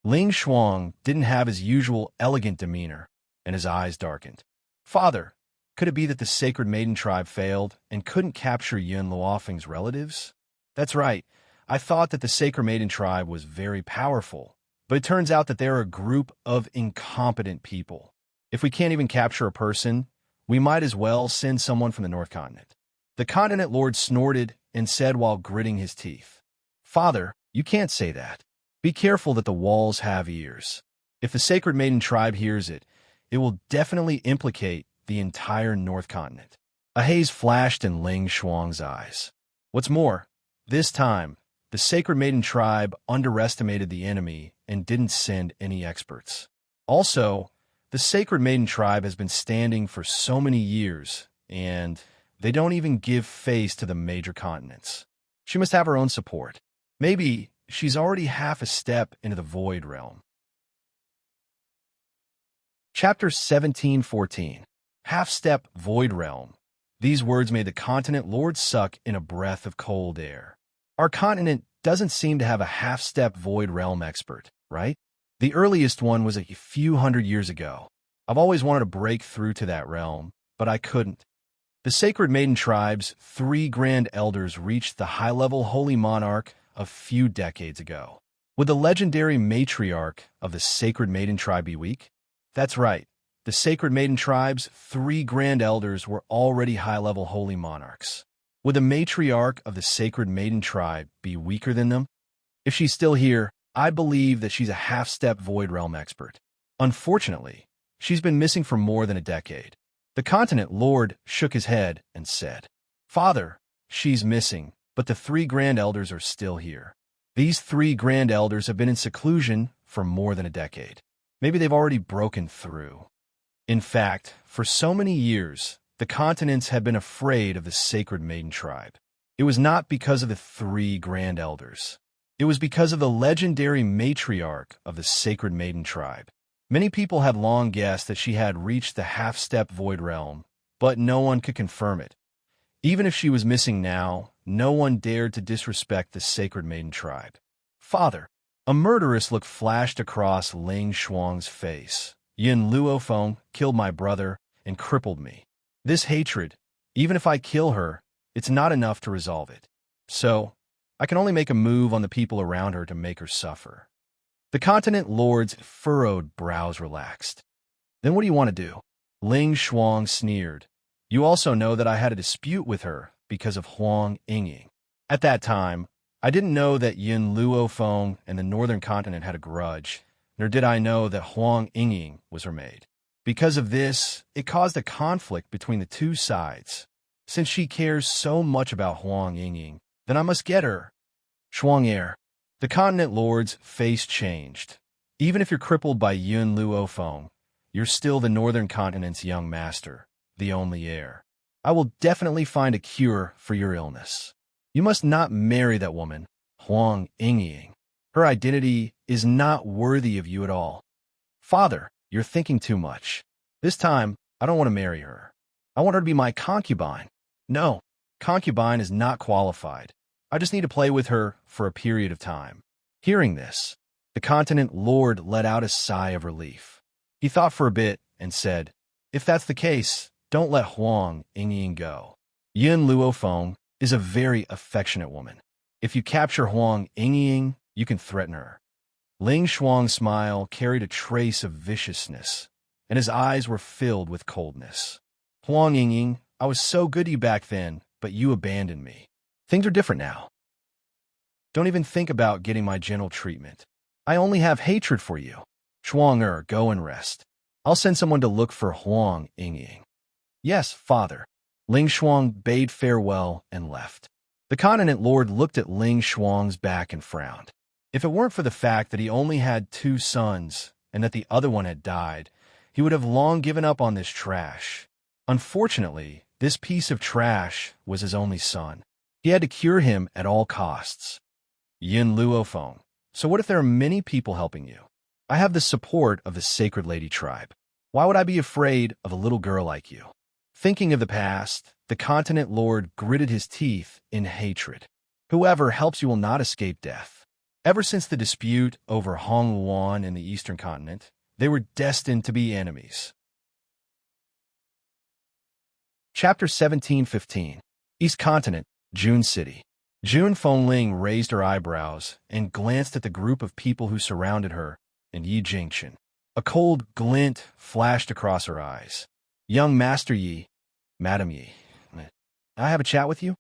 Ling Shuang didn't have his usual elegant demeanor, and his eyes darkened. Father, could it be that the Sacred Maiden tribe failed and couldn't capture Yin Luofeng's relatives? That's right. I thought that the Sacred Maiden tribe was very powerful, but it turns out that they're a group of incompetent people. If we can't even capture a person, we might as well send someone from the North Continent. The Continent Lord snorted and said while gritting his teeth, Father, you can't say that. Be careful that the walls have ears. If the Sacred Maiden tribe hears it, it will definitely implicate the entire North Continent. A haze flashed in Ling Shuang's eyes. What's more, this time, the Sacred Maiden tribe underestimated the enemy and didn't send any experts. Also, the Sacred Maiden tribe has been standing for so many years, and they don't even give face to the major continents. She must have her own support. Maybe she's already half a step into the Void Realm. Chapter 17:14. Half-step Void Realm. These words made the Continent Lord suck in a breath of cold air. Our continent doesn't seem to have a half-step Void Realm expert, right? The earliest one was a few hundred years ago. I've always wanted to break through to that realm, but I couldn't. The Sacred Maiden tribe's 3 grand elders reached the high-level Holy Monarch a few decades ago. Would the legendary matriarch of the Sacred Maiden tribe be weak? That's right. The Sacred Maiden tribe's 3 grand elders were already high-level Holy Monarchs. Would the matriarch of the Sacred Maiden tribe be weaker than them? If she's still here, I believe that she's a half-step Void Realm expert. Unfortunately, she's been missing for more than a decade. The Continent Lord shook his head and said, Father, she's missing, but the 3 grand elders are still here. These 3 grand elders have been in seclusion for more than a decade. Maybe they've already broken through. In fact, for so many years, the continents had been afraid of the Sacred Maiden tribe. It was not because of the 3 grand elders. It was because of the legendary matriarch of the Sacred Maiden tribe. Many people had long guessed that she had reached the half-step Void Realm, but no one could confirm it. Even if she was missing now, no one dared to disrespect the Sacred Maiden tribe. Father, a murderous look flashed across Ling Shuang's face. Yin Luofeng killed my brother and crippled me. This hatred, even if I kill her, it's not enough to resolve it. So, I can only make a move on the people around her to make her suffer. The Continent Lord's furrowed brows relaxed. Then what do you want to do? Ling Shuang sneered. You also know that I had a dispute with her because of Huang Yingying. At that time, I didn't know that Yin Luofeng and the northern continent had a grudge, nor did I know that Huang Yingying was her maid. Because of this, it caused a conflict between the two sides. Since she cares so much about Huang Yingying, then I must get her. Shuang'er. The continent lord's face changed. Even if you're crippled by Yun Luofeng, you're still the northern continent's young master, the only heir. I will definitely find a cure for your illness. You must not marry that woman, Huang Yingying. Her identity is not worthy of you at all. Father, you're thinking too much. This time, I don't want to marry her. I want her to be my concubine. No, concubine is not qualified. I just need to play with her for a period of time. Hearing this, the continent lord let out a sigh of relief. He thought for a bit and said, if that's the case, don't let Huang Yingying go. Yin Luofeng is a very affectionate woman. If you capture Huang Yingying, you can threaten her. Ling Shuang's smile carried a trace of viciousness, and his eyes were filled with coldness. Huang Yingying, I was so good to you back then, but you abandoned me. Things are different now. Don't even think about getting my gentle treatment. I only have hatred for you. Shuang'er, go and rest. I'll send someone to look for Huang Yingying. Yes, father. Ling Shuang bade farewell and left. The continent lord looked at Ling Shuang's back and frowned. If it weren't for the fact that he only had 2 sons and that the other one had died, he would have long given up on this trash. Unfortunately, this piece of trash was his only son. He had to cure him at all costs. Yin Luofeng. So what if there are many people helping you? I have the support of the Sacred Lady tribe. Why would I be afraid of a little girl like you? Thinking of the past, the continent lord gritted his teeth in hatred. Whoever helps you will not escape death. Ever since the dispute over Hong Luan in the eastern continent, they were destined to be enemies. Chapter 17:15. East Continent, June City. June Fengling raised her eyebrows and glanced at the group of people who surrounded her and Yi Jingchen. A cold glint flashed across her eyes. Young Master Yi, Madam Yi, I have a chat with you?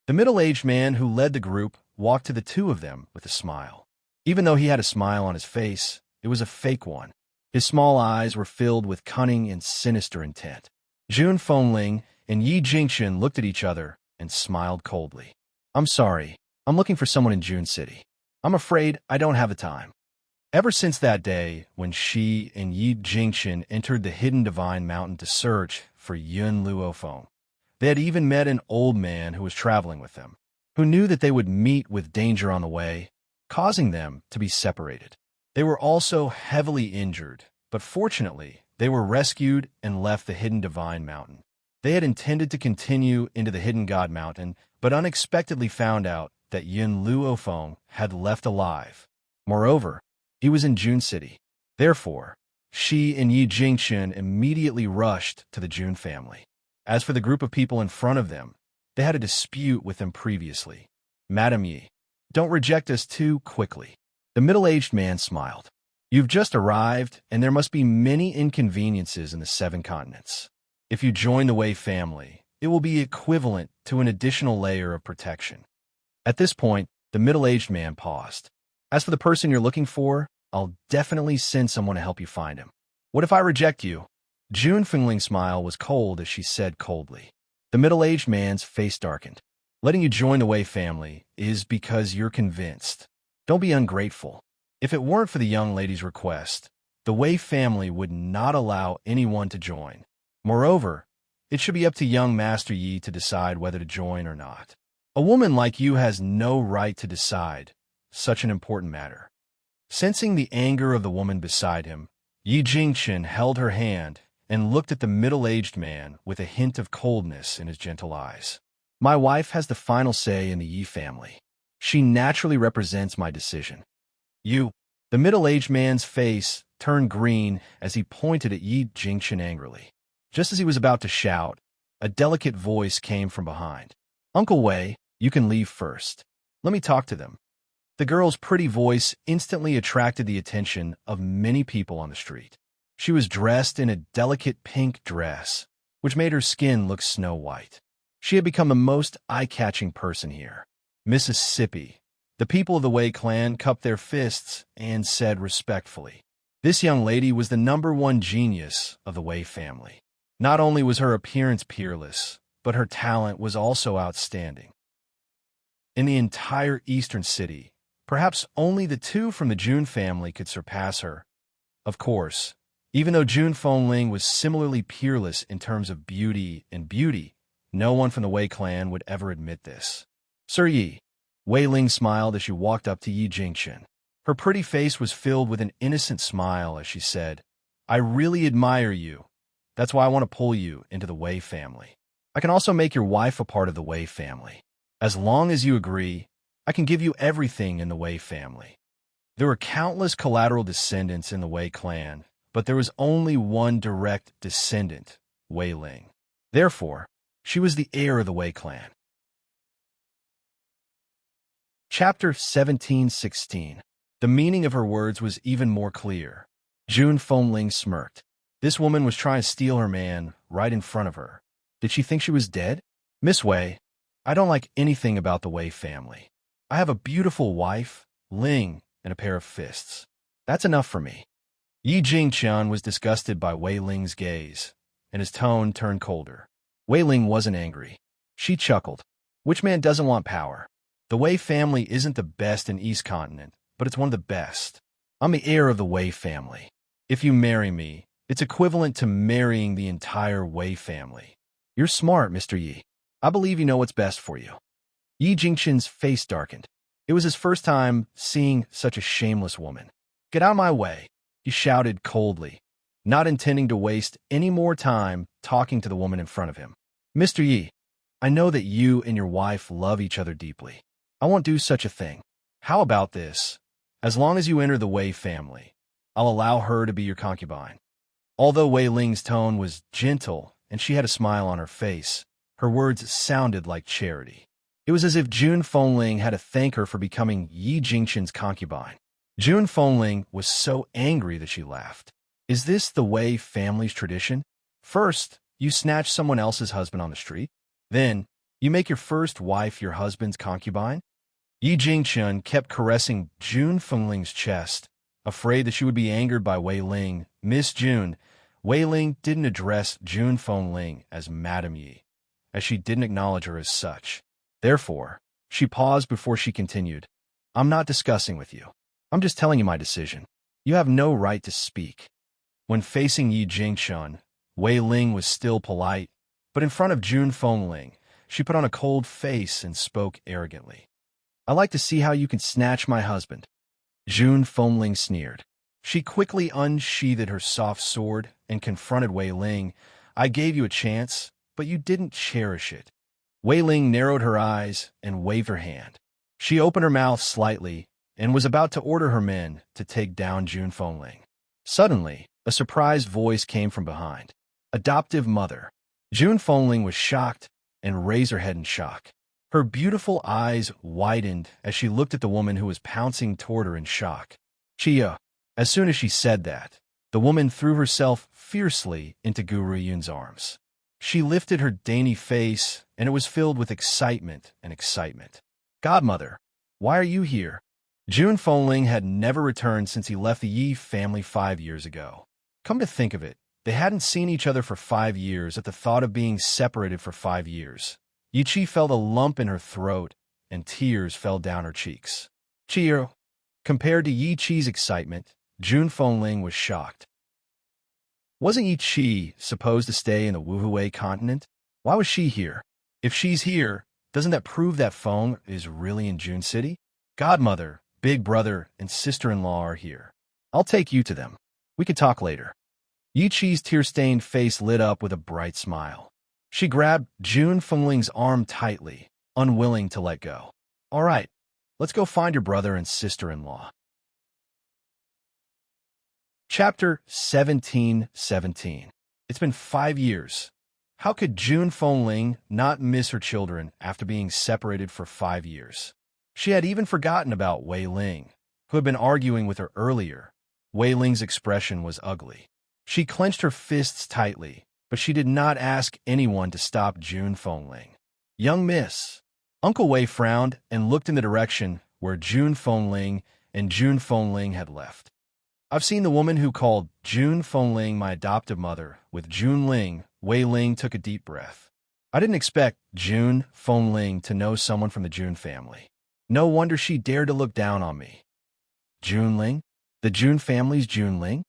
The middle-aged man who led the group walked to the two of them with a smile. Even though he had a smile on his face, it was a fake one. His small eyes were filled with cunning and sinister intent. June Fengling and Yi Jingchen looked at each other and smiled coldly. I'm sorry, I'm looking for someone in June City. I'm afraid I don't have the time. Ever since that day, when she and Yi Jingchen entered the hidden divine mountain to search for Yun Luofeng, they had even met an old man who was traveling with them, who knew that they would meet with danger on the way, causing them to be separated. They were also heavily injured, but fortunately, they were rescued and left the hidden divine mountain. They had intended to continue into the hidden god mountain, but unexpectedly found out that Yun Luofeng had left alive. Moreover, he was in June City. Therefore, she and Yi Jingchen immediately rushed to the June family. As for the group of people in front of them, they had a dispute with them previously. Madam Yi, don't reject us too quickly. The middle-aged man smiled. You've just arrived, and there must be many inconveniences in the 7 continents. If you join the Wei family, it will be equivalent to an additional layer of protection. At this point, the middle-aged man paused. As for the person you're looking for, I'll definitely send someone to help you find him. What if I reject you? June Fengling's smile was cold as she said coldly. The middle-aged man's face darkened. Letting you join the Wei family is because you're convinced. Don't be ungrateful. If it weren't for the young lady's request, the Wei family would not allow anyone to join. Moreover, it should be up to young Master Yi to decide whether to join or not. A woman like you has no right to decide such an important matter. Sensing the anger of the woman beside him, Yi Jingchen held her hand and looked at the middle-aged man with a hint of coldness in his gentle eyes. My wife has the final say in the Yi family. She naturally represents my decision. You, the middle-aged man's face turned green as he pointed at Yi Jingchen angrily. Just as he was about to shout, a delicate voice came from behind. Uncle Wei, you can leave first. Let me talk to them. The girl's pretty voice instantly attracted the attention of many people on the street. She was dressed in a delicate pink dress, which made her skin look snow white. She had become the most eye-catching person here. Mississippi. The people of the Wei clan cupped their fists and said respectfully, "This young lady was the #1 genius of the Wei family. Not only was her appearance peerless, but her talent was also outstanding." In the entire eastern city, perhaps only the two from the Jun family could surpass her. Of course, even though Jun Fengling was similarly peerless in terms of beauty, no one from the Wei clan would ever admit this. "Sir Yi," Wei Ling smiled as she walked up to Yi Jingchen. Her pretty face was filled with an innocent smile as she said, "I really admire you. That's why I want to pull you into the Wei family. I can also make your wife a part of the Wei family. As long as you agree, I can give you everything in the Wei family." There were countless collateral descendants in the Wei clan, but there was only one direct descendant, Wei Ling. Therefore, she was the heir of the Wei clan. Chapter 17:16. The meaning of her words was even more clear. Jun Fengling smirked. This woman was trying to steal her man right in front of her. Did she think she was dead? "Miss Wei, I don't like anything about the Wei family. I have a beautiful wife, Ling, and a pair of fists. That's enough for me." Yi Jingchen was disgusted by Wei Ling's gaze, and his tone turned colder. Wei Ling wasn't angry. She chuckled. "Which man doesn't want power? The Wei family isn't the best in East Continent, but it's one of the best. I'm the heir of the Wei family. If you marry me, it's equivalent to marrying the entire Wei family. You're smart, Mr. Yi. I believe you know what's best for you." Yi Jingchen's face darkened. It was his first time seeing such a shameless woman. "Get out of my way," he shouted coldly, not intending to waste any more time talking to the woman in front of him. "Mr. Yi, I know that you and your wife love each other deeply. I won't do such a thing. How about this? As long as you enter the Wei family, I'll allow her to be your concubine." Although Wei Ling's tone was gentle and she had a smile on her face, her words sounded like charity. It was as if Jun Fengling had to thank her for becoming Yi Jingchen's concubine. Jun Fengling was so angry that she laughed. "Is this the Wei family's tradition? First, you snatch someone else's husband on the street. Then, you make your first wife your husband's concubine?" Yi Jingchen kept caressing Jun Fengling's chest, afraid that she would be angered by Wei Ling. "Miss Jun," Wei Ling didn't address Jun Fengling as Madam Yi, as she didn't acknowledge her as such. Therefore, she paused before she continued, "I'm not discussing with you. I'm just telling you my decision. You have no right to speak." When facing Yi Jingchen, Wei Ling was still polite, but in front of Jun Fengling, she put on a cold face and spoke arrogantly. "I like to see how you can snatch my husband." Jun Fengling sneered. She quickly unsheathed her soft sword and confronted Wei Ling. "I gave you a chance, but you didn't cherish it." Wei Ling narrowed her eyes and waved her hand. She opened her mouth slightly and was about to order her men to take down Jun Fengling. Suddenly, a surprised voice came from behind. "Adoptive mother." Jun Fengling was shocked and raised her head in shock. Her beautiful eyes widened as she looked at the woman who was pouncing toward her in shock. "Chia." As soon as she said that, the woman threw herself fiercely into Guru Yun's arms. She lifted her dainty face, and it was filled with excitement. "Godmother, why are you here?" Jun Fengling had never returned since he left the Yi family 5 years ago. Come to think of it, they hadn't seen each other for 5 years. At the thought of being separated for 5 years, Yi Chi felt a lump in her throat, and tears fell down her cheeks. "Chio." Compared to Yi Chi's excitement, Jun Fengling was shocked. Wasn't Yi Chi supposed to stay in the Wuhui continent? Why was she here? If she's here, doesn't that prove that Feng is really in Jun City? "Godmother, big brother, and sister-in-law are here. I'll take you to them. We can talk later." Yi Chi's tear-stained face lit up with a bright smile. She grabbed Jun Fengling's arm tightly, unwilling to let go. "All right, let's go find your brother and sister-in-law." Chapter 17:17. It's been 5 years. How could Jun Fengling not miss her children after being separated for 5 years? She had even forgotten about Wei Ling, who had been arguing with her earlier. Wei Ling's expression was ugly. She clenched her fists tightly, but she did not ask anyone to stop Jun Fengling. Young miss. Uncle Wei frowned and looked in the direction where June Fengling and June Fengling had left. I've seen the woman who called June Fengling my adoptive mother with June Ling. Wei Ling took a deep breath. I didn't expect June Fengling to know someone from the June family. No wonder she dared to look down on me. June Ling? The June family's June Ling?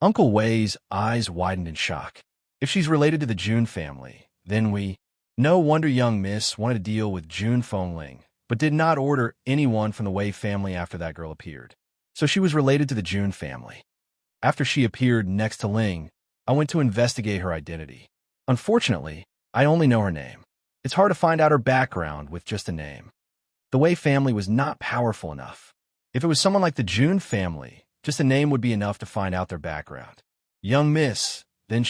Uncle Wei's eyes widened in shock. If she's related to the June family, then we... No wonder young miss wanted to deal with June Fengling, but did not order anyone from the Wei family after that girl appeared. So she was related to the June family. After she appeared next to Ling, I went to investigate her identity. Unfortunately, I only know her name. It's hard to find out her background with just a name. The Wei family was not powerful enough. If it was someone like the June family, just a name would be enough to find out their background. Young miss, then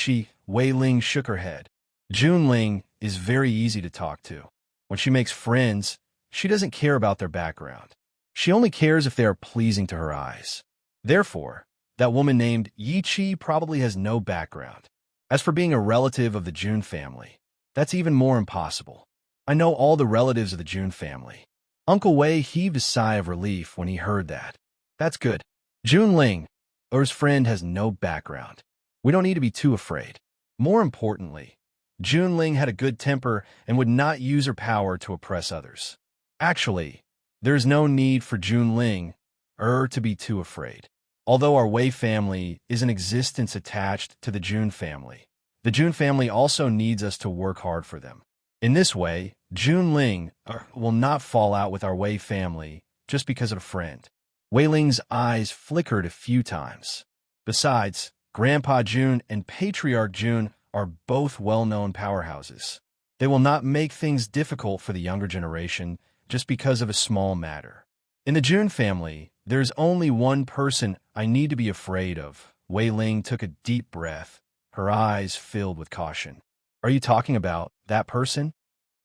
Wei Ling shook her head. June Ling is very easy to talk to. When she makes friends, she doesn't care about their background. She only cares if they are pleasing to her eyes. Therefore, that woman named Yi Chi probably has no background. As for being a relative of the June family, that's even more impossible. I know all the relatives of the June family. Uncle Wei heaved a sigh of relief when he heard that. That's good. June Ling, or his friend, has no background. We don't need to be too afraid. More importantly, June Ling had a good temper and would not use her power to oppress others. Actually, there is no need for June Ling to be too afraid. Although our Wei family is an existence attached to the June family also needs us to work hard for them. In this way, June Ling will not fall out with our Wei family just because of a friend. Wei Ling's eyes flickered a few times. Besides, Grandpa June and Patriarch June are both well-known powerhouses. They will not make things difficult for the younger generation just because of a small matter. In the June family, there's only one person I need to be afraid of. Wei Ling took a deep breath, her eyes filled with caution. Are you talking about that person?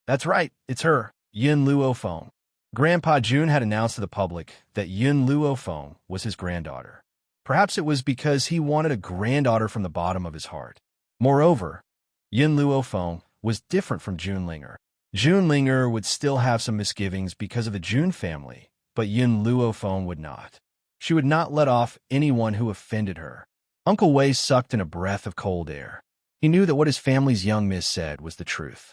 That's right, it's her, Yin Luofeng. Grandpa June had announced to the public that Yin Luofeng was his granddaughter. Perhaps it was because he wanted a granddaughter from the bottom of his heart. Moreover, Yin Luofeng was different from June Linger. June Linger would still have some misgivings because of the June family, but Yin Luofeng would not. She would not let off anyone who offended her. Uncle Wei sucked in a breath of cold air. He knew that what his family's young miss said was the truth.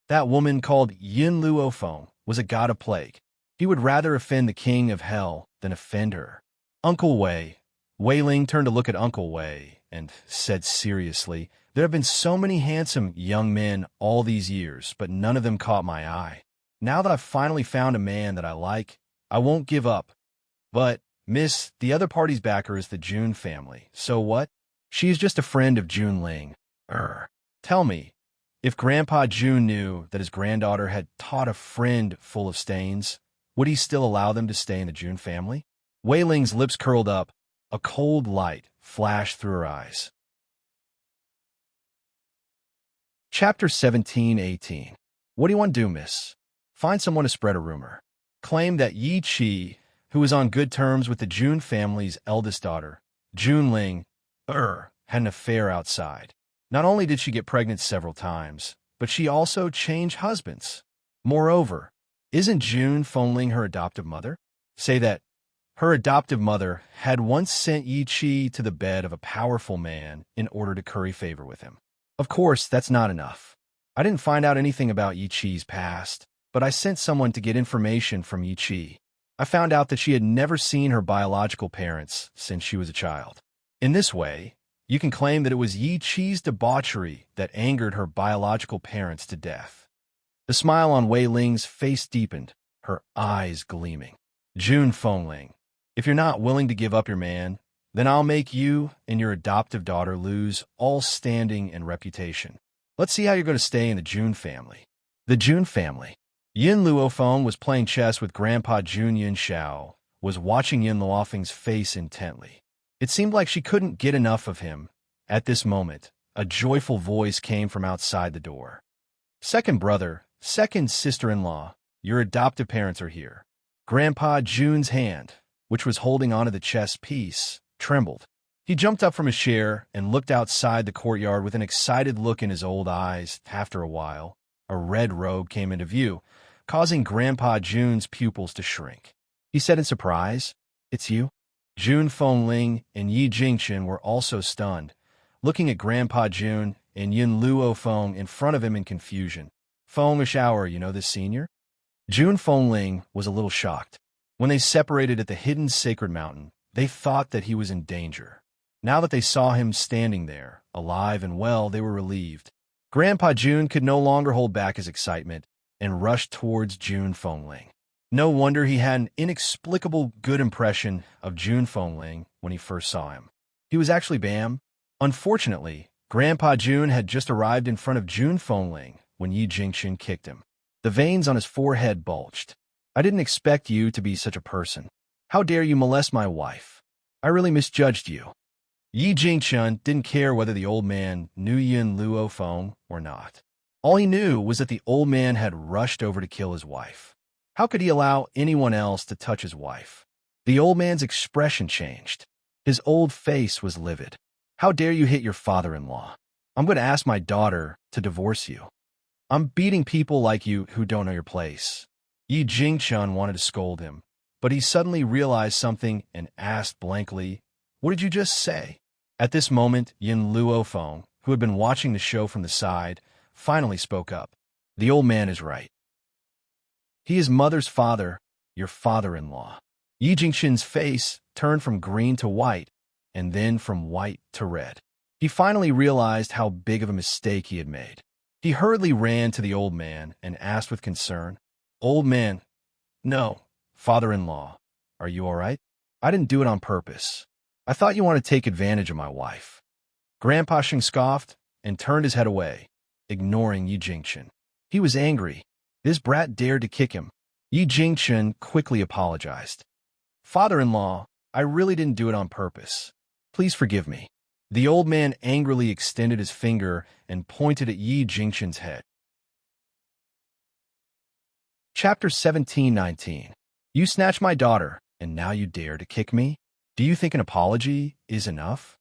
That woman called Yin Luofeng was a god of plague. He would rather offend the king of hell than offend her. Uncle Wei. Wei Ling turned to look at Uncle Wei and said seriously, there have been so many handsome young men all these years, but none of them caught my eye. Now that I've finally found a man that I like, I won't give up. But, miss, the other party's backer is the June family. So what? She is just a friend of June Ling. Tell me, if Grandpa June knew that his granddaughter had taught a friend full of stains, would he still allow them to stay in the June family? Wei Ling's lips curled up. A cold light flashed through her eyes. Chapter 17-18. What do you want to do, miss? Find someone to spread a rumor. Claim that Yi Chi, who was on good terms with the June family's eldest daughter, June Ling, had an affair outside. Not only did she get pregnant several times, but she also changed husbands. Moreover, isn't June Fengling her adoptive mother? Say that her adoptive mother had once sent Yi Chi to the bed of a powerful man in order to curry favor with him. Of course, that's not enough. I didn't find out anything about Yi Chi's past, but I sent someone to get information from Yi Chi. I found out that she had never seen her biological parents since she was a child. In this way, you can claim that it was Yi Chi's debauchery that angered her biological parents to death. The smile on Wei Ling's face deepened, her eyes gleaming. June Fengling, if you're not willing to give up your man, then I'll make you and your adoptive daughter lose all standing and reputation. Let's see how you're going to stay in the June family. The June family. Yin Luofeng was playing chess with Grandpa June. Yin Xiao was watching Yin Luofeng's face intently. It seemed like she couldn't get enough of him. At this moment, a joyful voice came from outside the door. Second brother, second sister-in-law, your adoptive parents are here. Grandpa June's hand, which was holding onto the chess piece, trembled. He jumped up from his chair and looked outside the courtyard with an excited look in his old eyes. After a while, a red robe came into view, causing Grandpa June's pupils to shrink. He said in surprise, "It's you?" June Fengling and Yi Jingchen were also stunned, looking at Grandpa June and Yin Luo Feng in front of him in confusion. "Feng Shower, you know this senior?" June Fengling was a little shocked. When they separated at the hidden sacred mountain, they thought that he was in danger. Now that they saw him standing there, alive and well, they were relieved. Grandpa June could no longer hold back his excitement and rushed towards June Fengling. No wonder he had an inexplicable good impression of June Fengling when he first saw him. He was actually Bam. Unfortunately, Grandpa June had just arrived in front of June Fengling when Yi Jingchen kicked him. The veins on his forehead bulged. "I didn't expect you to be such a person. How dare you molest my wife? I really misjudged you." Yi Jingchen didn't care whether the old man knew Yin Luo Feng or not. All he knew was that the old man had rushed over to kill his wife. How could he allow anyone else to touch his wife? The old man's expression changed. His old face was livid. "How dare you hit your father-in-law? I'm going to ask my daughter to divorce you. I'm beating people like you who don't know your place." Yi Jingchen wanted to scold him, but he suddenly realized something and asked blankly, "What did you just say?" At this moment, Yin Luo Feng, who had been watching the show from the side, finally spoke up. "The old man is right. He is mother's father, your father-in-law." Yi Jingchen's face turned from green to white, and then from white to red. He finally realized how big of a mistake he had made. He hurriedly ran to the old man and asked with concern, "Old man, no, father-in-law, are you all right? I didn't do it on purpose. I thought you wanted to take advantage of my wife." Grandpa Shing scoffed and turned his head away, ignoring Yi Jingchen. He was angry. This brat dared to kick him. Yi Jingchen quickly apologized. "Father-in-law, I really didn't do it on purpose. Please forgive me." The old man angrily extended his finger and pointed at Yi Jingchen's head. Chapter 17-19. You snatched my daughter, and now you dare to kick me? Do you think an apology is enough?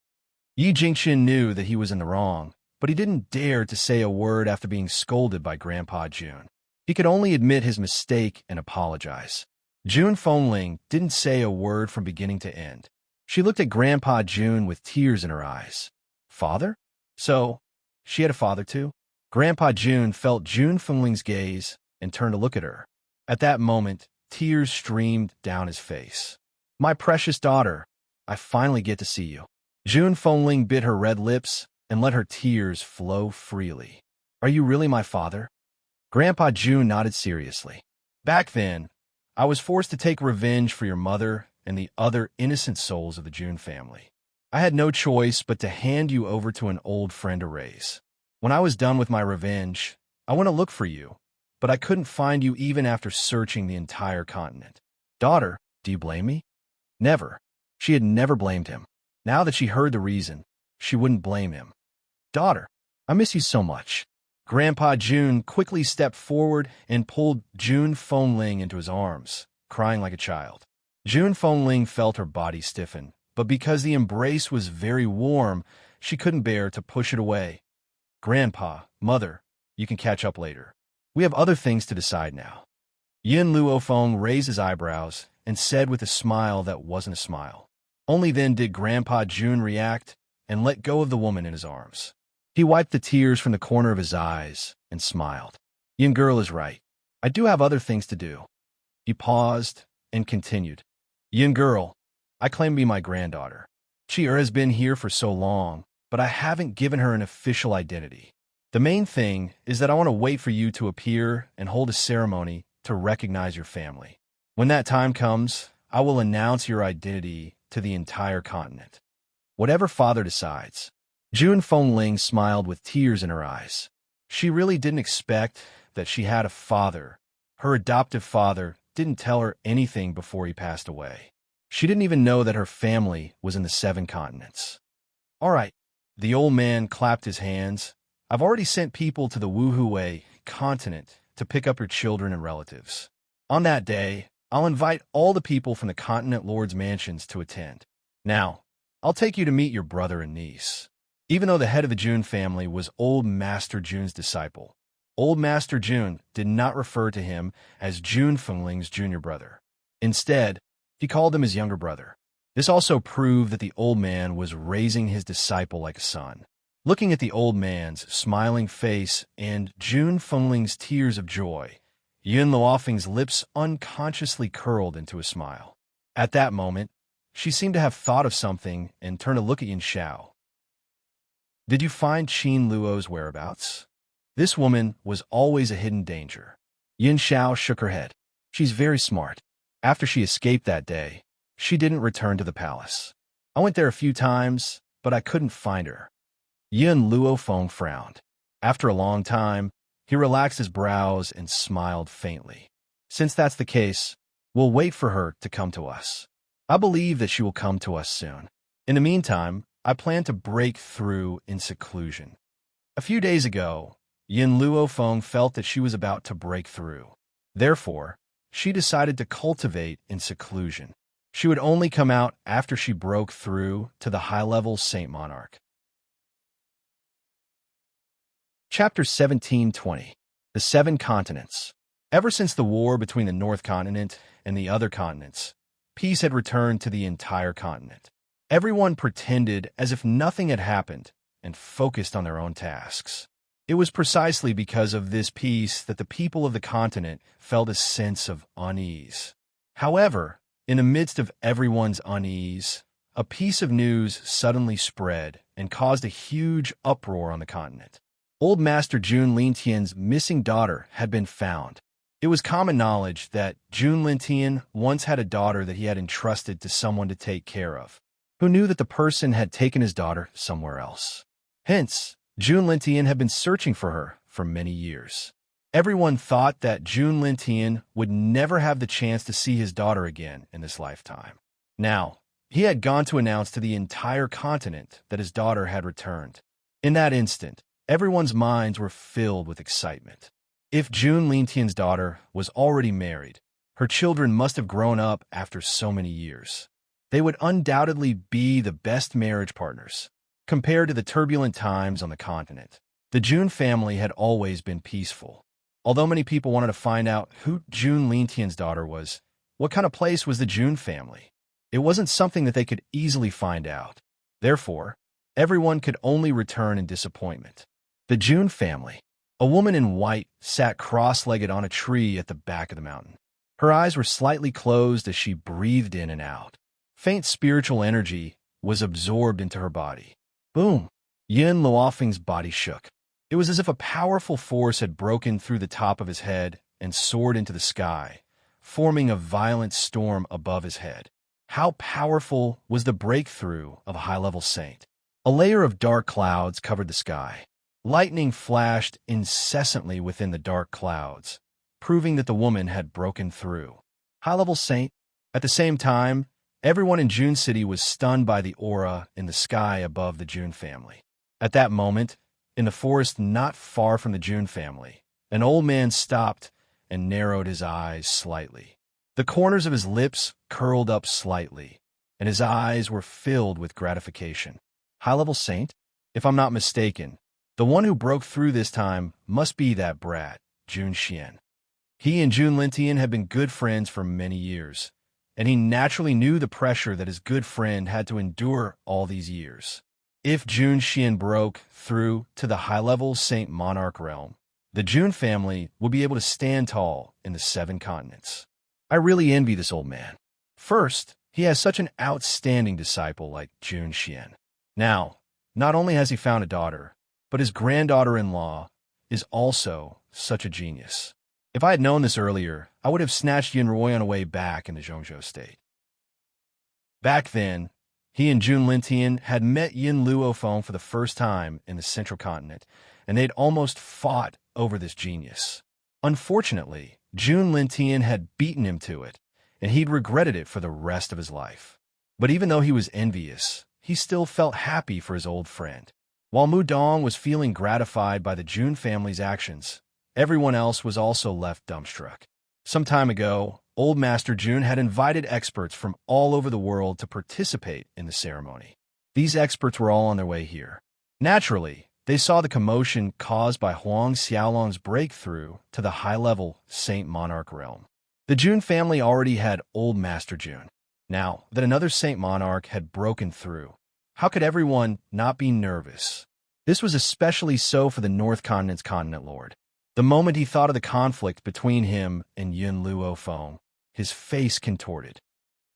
Yi Jingchen knew that he was in the wrong, but he didn't dare to say a word after being scolded by Grandpa June. He could only admit his mistake and apologize. June Fengling didn't say a word from beginning to end. She looked at Grandpa June with tears in her eyes. Father? So, she had a father too? Grandpa June felt June Fengling's gaze and turned to look at her. At that moment, tears streamed down his face. "My precious daughter, I finally get to see you." June Fengling bit her red lips and let her tears flow freely. "Are you really my father?" Grandpa June nodded seriously. "Back then, I was forced to take revenge for your mother and the other innocent souls of the June family. I had no choice but to hand you over to an old friend to raise. When I was done with my revenge, I went to look for you, but I couldn't find you even after searching the entire continent. Daughter, do you blame me?" Never. She had never blamed him. Now that she heard the reason, she wouldn't blame him. "Daughter, I miss you so much." Grandpa June quickly stepped forward and pulled June Fengling into his arms, crying like a child. June Fengling felt her body stiffen, but because the embrace was very warm, she couldn't bear to push it away. "Grandpa, Mother, you can catch up later. We have other things to decide now." Yin Luo Feng raised his eyebrows and said with a smile that wasn't a smile. Only then did Grandpa June react and let go of the woman in his arms. He wiped the tears from the corner of his eyes and smiled. "Yin girl is right. I do have other things to do." He paused and continued. "Yin girl, I claim to be my granddaughter. She has been here for so long, but I haven't given her an official identity. The main thing is that I want to wait for you to appear and hold a ceremony to recognize your family. When that time comes, I will announce your identity to the entire continent. Whatever father decides." June Fengling smiled with tears in her eyes. She really didn't expect that she had a father. Her adoptive father didn't tell her anything before he passed away. She didn't even know that her family was in the 7 continents. "All right." The old man clapped his hands. "I've already sent people to the Wuhui continent to pick up your children and relatives. On that day, I'll invite all the people from the continent lord's mansions to attend. Now, I'll take you to meet your brother and niece." Even though the head of the June family was old Master June's disciple, Old Master Jun did not refer to him as Jun Fengling's junior brother. Instead, he called him his younger brother. This also proved that the old man was raising his disciple like a son. Looking at the old man's smiling face and Jun Fengling's tears of joy, Yun Luofeng's lips unconsciously curled into a smile. At that moment, she seemed to have thought of something and turned to look at Yin Xiao. "Did you find Qin Luo's whereabouts?" This woman was always a hidden danger. Yin Xiao shook her head. "She's very smart. After she escaped that day, she didn't return to the palace. I went there a few times, but I couldn't find her." Yin Luofeng frowned. After a long time, he relaxed his brows and smiled faintly. "Since that's the case, we'll wait for her to come to us. I believe that she will come to us soon. In the meantime, I plan to break through in seclusion." A few days ago, Yin Luofeng felt that she was about to break through. Therefore, she decided to cultivate in seclusion. She would only come out after she broke through to the high-level Saint Monarch. Chapter 1720. The Seven Continents. Ever since the war between the North Continent and the other continents, peace had returned to the entire continent. Everyone pretended as if nothing had happened and focused on their own tasks. It was precisely because of this peace that the people of the continent felt a sense of unease. However, in the midst of everyone's unease, a piece of news suddenly spread and caused a huge uproar on the continent. Old Master Jun Lintian's missing daughter had been found. It was common knowledge that Jun Lintian once had a daughter that he had entrusted to someone to take care of, who knew that the person had taken his daughter somewhere else. Hence, Jun Lintian had been searching for her for many years. Everyone thought that Jun Lintian would never have the chance to see his daughter again in this lifetime. Now, he had gone to announce to the entire continent that his daughter had returned. In that instant, everyone's minds were filled with excitement. If Jun Lintian's daughter was already married, her children must have grown up after so many years. They would undoubtedly be the best marriage partners. Compared to the turbulent times on the continent, the Jun family had always been peaceful. Although many people wanted to find out who Jun Lintian's daughter was, what kind of place was the Jun family? It wasn't something that they could easily find out. Therefore, everyone could only return in disappointment. The Jun family. A woman in white sat cross-legged on a tree at the back of the mountain. Her eyes were slightly closed as she breathed in and out. Faint spiritual energy was absorbed into her body. Boom! Yin Luofeng's body shook. It was as if a powerful force had broken through the top of his head and soared into the sky, forming a violent storm above his head. How powerful was the breakthrough of a high-level saint? A layer of dark clouds covered the sky. Lightning flashed incessantly within the dark clouds, proving that the woman had broken through. High-level saint. At the same time, everyone in Jun City was stunned by the aura in the sky above the Jun family. At that moment, in the forest not far from the Jun family, an old man stopped and narrowed his eyes slightly. The corners of his lips curled up slightly, and his eyes were filled with gratification. High-level saint? If I'm not mistaken, the one who broke through this time must be that brat, Jun Xian. He and Jun Lintian had been good friends for many years, and he naturally knew the pressure that his good friend had to endure all these years. If Jun Xian broke through to the high-level Saint Monarch realm, the Jun family would be able to stand tall in the seven continents. I really envy this old man. First, he has such an outstanding disciple like Jun Xian. Now, not only has he found a daughter, but his granddaughter-in-law is also such a genius. If I had known this earlier, I would have snatched Yin Ruoyan away back in the Zhongzhou state. Back then, he and Jun Lintian had met Yin Luofeng for the first time in the central continent, and they'd almost fought over this genius. Unfortunately, Jun Lintian had beaten him to it, and he'd regretted it for the rest of his life. But even though he was envious, he still felt happy for his old friend. While Mu Dong was feeling gratified by the Jun family's actions, everyone else was also left dumbstruck. Some time ago, Old Master Jun had invited experts from all over the world to participate in the ceremony. These experts were all on their way here. Naturally, They saw the commotion caused by Huang Xiaolong's breakthrough to the high-level Saint Monarch realm. The Jun family already had old Master Jun. Now that another Saint Monarch had broken through, how could everyone not be nervous? This was especially so for the North Continent's Continent Lord. The moment he thought of the conflict between him and Yun Luofeng, his face contorted.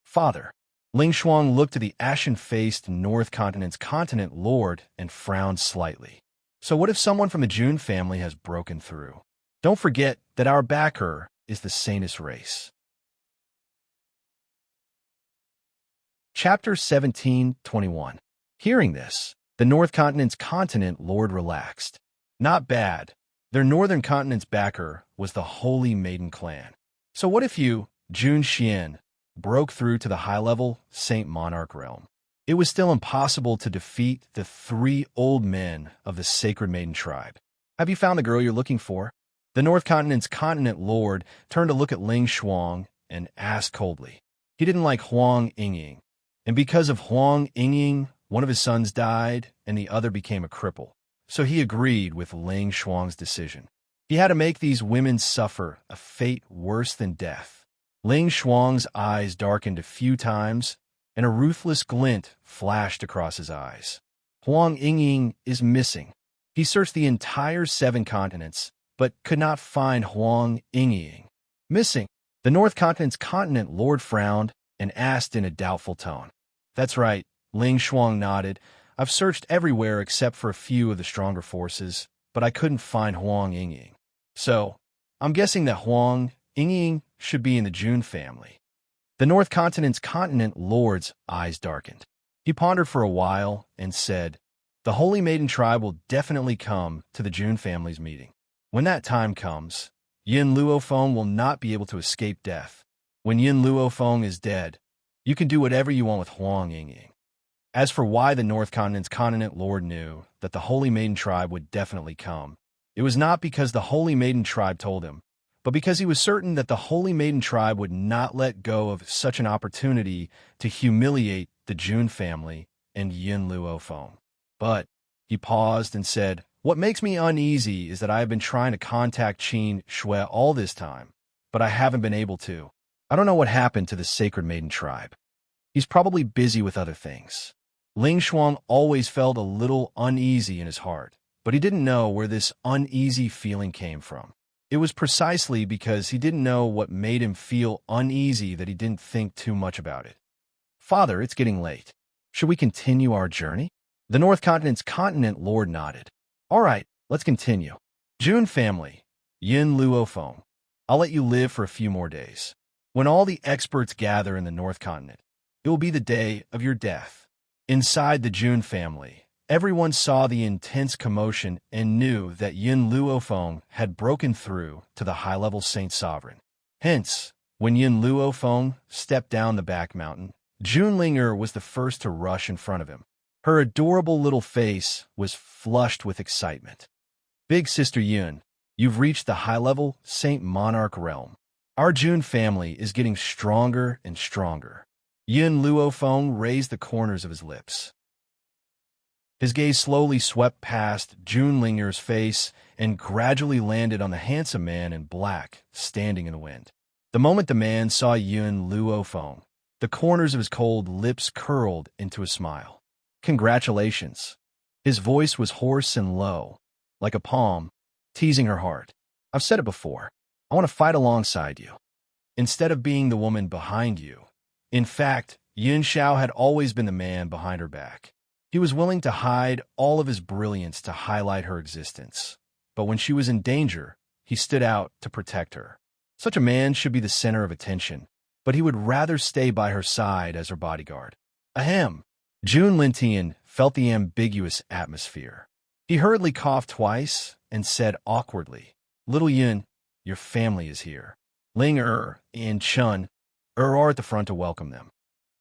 Father. Ling Shuang looked at the ashen-faced North Continent's Continent Lord and frowned slightly. So what if someone from the Jun family has broken through? Don't forget that our backer is the Saintus race. Chapter 17:21. Hearing this, the North Continent's Continent Lord relaxed. Not bad. Their Northern Continent's backer was the Holy Maiden clan. So what if you, Jun Xian, broke through to the high-level Saint Monarch realm? It was still impossible to defeat the 3 old men of the Sacred Maiden tribe. Have you found the girl you're looking for? The North Continent's Continent Lord turned to look at Ling Shuang and asked coldly. He didn't like Huang Yingying, and because of Huang Yingying, one of his sons died and the other became a cripple. So he agreed with Ling Shuang's decision. He had to make these women suffer a fate worse than death. Ling Shuang's eyes darkened a few times, and a ruthless glint flashed across his eyes. Huang Yingying is missing. He searched the entire 7 continents, but could not find Huang Yingying. Missing. The North Continent's Continent Lord frowned and asked in a doubtful tone. That's right, Ling Shuang nodded. I've searched everywhere except for a few of the stronger forces, but I couldn't find Huang Yingying. So, I'm guessing that Huang Yingying should be in the Jun family. The North Continent's Continent Lord's eyes darkened. He pondered for a while and said, the Holy Maiden tribe will definitely come to the Jun family's meeting. When that time comes, Yun Luofeng will not be able to escape death. When Yun Luofeng is dead, you can do whatever you want with Huang Yingying. As for why the North Continent's Continent Lord knew that the Holy Maiden tribe would definitely come, it was not because the Holy Maiden tribe told him, but because he was certain that the Holy Maiden tribe would not let go of such an opportunity to humiliate the Jun family and Yun Luofeng. But he paused and said, what makes me uneasy is that I have been trying to contact Qin Shui all this time, but I haven't been able to. I don't know what happened to the Sacred Maiden tribe. He's probably busy with other things. Ling Shuang always felt a little uneasy in his heart, but he didn't know where this uneasy feeling came from. It was precisely because he didn't know what made him feel uneasy that he didn't think too much about it. Father, it's getting late. Should we continue our journey? The North Continent's Continent Lord nodded. All right, let's continue. Jun family, Yun Luofeng, I'll let you live for a few more days. When all the experts gather in the North Continent, it will be the day of your death. Inside the Jun family, everyone saw the intense commotion and knew that Yun Luofeng had broken through to the high-level Saint Sovereign. Hence, when Yun Luofeng stepped down the back mountain, Jun Linger was the first to rush in front of him. Her adorable little face was flushed with excitement. Big Sister Yun, you've reached the high-level Saint Monarch realm. Our Jun family is getting stronger and stronger. Yun Luofeng raised the corners of his lips. His gaze slowly swept past Jun Linger's face and gradually landed on the handsome man in black, standing in the wind. The moment the man saw Yun Luofeng, the corners of his cold lips curled into a smile. Congratulations. His voice was hoarse and low, like a palm, teasing her heart. I've said it before. I want to fight alongside you, instead of being the woman behind you. In fact, Yin Xiao had always been the man behind her back. He was willing to hide all of his brilliance to highlight her existence. But when she was in danger, he stood out to protect her. Such a man should be the center of attention, but he would rather stay by her side as her bodyguard. Ahem. Jun Lintian felt the ambiguous atmosphere. He hurriedly coughed twice and said awkwardly, Little Yun, your family is here. Ling and Chun are at the front to welcome them.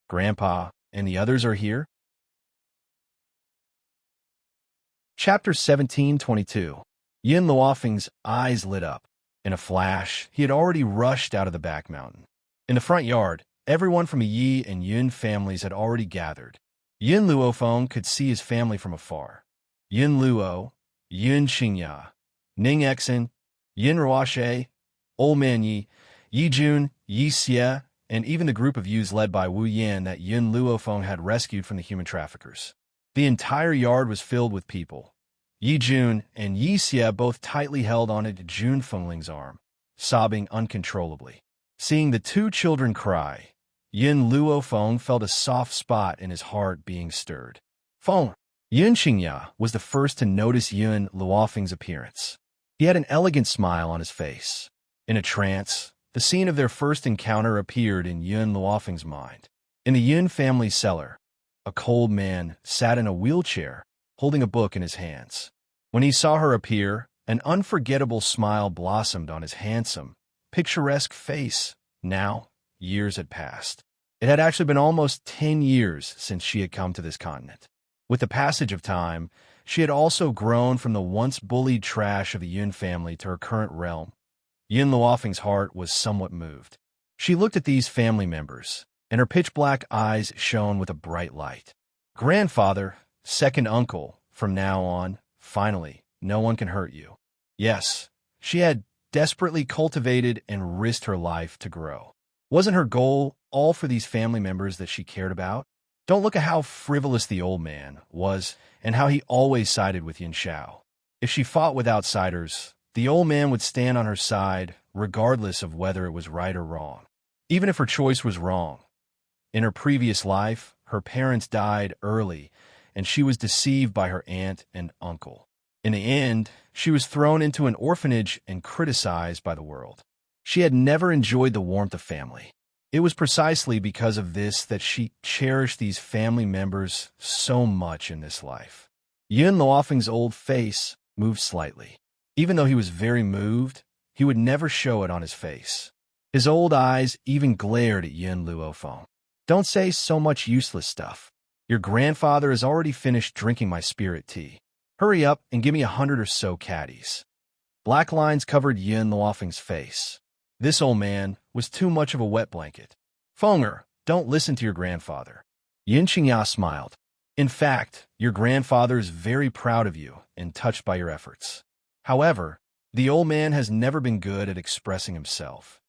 Grandpa and the others are here? Chapter 17:22. Yin Luofeng's eyes lit up. In a flash, he had already rushed out of the back mountain. In the front yard, everyone from the Yi and Yun families had already gathered. Yin Luofeng could see his family from afar. Yin Luo, Yun Xingya, Ning Exen, Yin Ruashe, Ol Man Yi, Yi Jun, Yi Xie, and even the group of youths led by Wu Yan that Yun Luofeng had rescued from the human traffickers. The entire yard was filled with people. Yi Jun and Yi Xie both tightly held onto Jun Fengling's arm, sobbing uncontrollably. Seeing the two children cry, Yun Luofeng felt a soft spot in his heart being stirred. Feng! Yun Xingya was the first to notice Yun Luofeng's appearance. He had an elegant smile on his face. In a trance, the scene of their first encounter appeared in Yun Luofeng's mind. In the Yun family cellar, a cold man sat in a wheelchair, holding a book in his hands. When he saw her appear, an unforgettable smile blossomed on his handsome, picturesque face. Now, years had passed. It had actually been almost 10 years since she had come to this continent. With the passage of time, she had also grown from the once bullied trash of the Yun family to her current realm. Yun Luofeng's heart was somewhat moved. She looked at these family members, and her pitch-black eyes shone with a bright light. Grandfather, second uncle, from now on, finally, no one can hurt you. Yes, she had desperately cultivated and risked her life to grow. Wasn't her goal all for these family members that she cared about? Don't look at how frivolous the old man was and how he always sided with Yin Xiao. If she fought with outsiders, the old man would stand on her side regardless of whether it was right or wrong. Even if her choice was wrong. In her previous life, her parents died early and she was deceived by her aunt and uncle. In the end, she was thrown into an orphanage and criticized by the world. She had never enjoyed the warmth of family. It was precisely because of this that she cherished these family members so much in this life. Yun Luofeng's old face moved slightly. Even though he was very moved, he would never show it on his face. His old eyes even glared at Yun Luofeng. Don't say so much useless stuff. Your grandfather has already finished drinking my spirit tea. Hurry up and give me 100 or so caddies. Black lines covered Yun Luofeng's face. This old man was too much of a wet blanket. Fenger, don't listen to your grandfather. Yin Xingya smiled. In fact, your grandfather is very proud of you and touched by your efforts. However, the old man has never been good at expressing himself.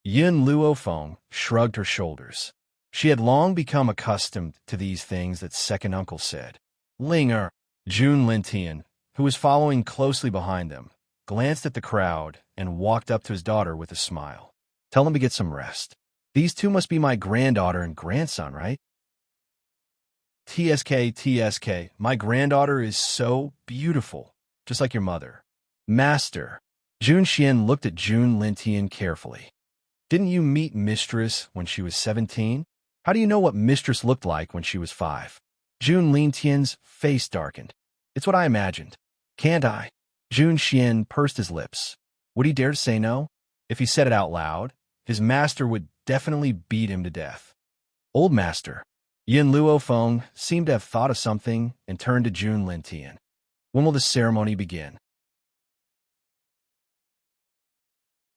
Yun Luofeng shrugged her shoulders. She had long become accustomed to these things that second uncle said. Linger, Jun Lintian, who was following closely behind them, glanced at the crowd and walked up to his daughter with a smile. Tell him to get some rest. These two must be my granddaughter and grandson, right? TSK, my granddaughter is so beautiful, just like your mother. Master. Jun Xian looked at Jun Lintian carefully. Didn't you meet Mistress when she was 17? How do you know what Mistress looked like when she was 5? Jun Lintian's face darkened. It's what I imagined. Can't I? Jun Xian pursed his lips. Would he dare to say no? If he said it out loud, his master would definitely beat him to death. Old master. Yin Luofeng seemed to have thought of something and turned to Jun Lintian. When will the ceremony begin?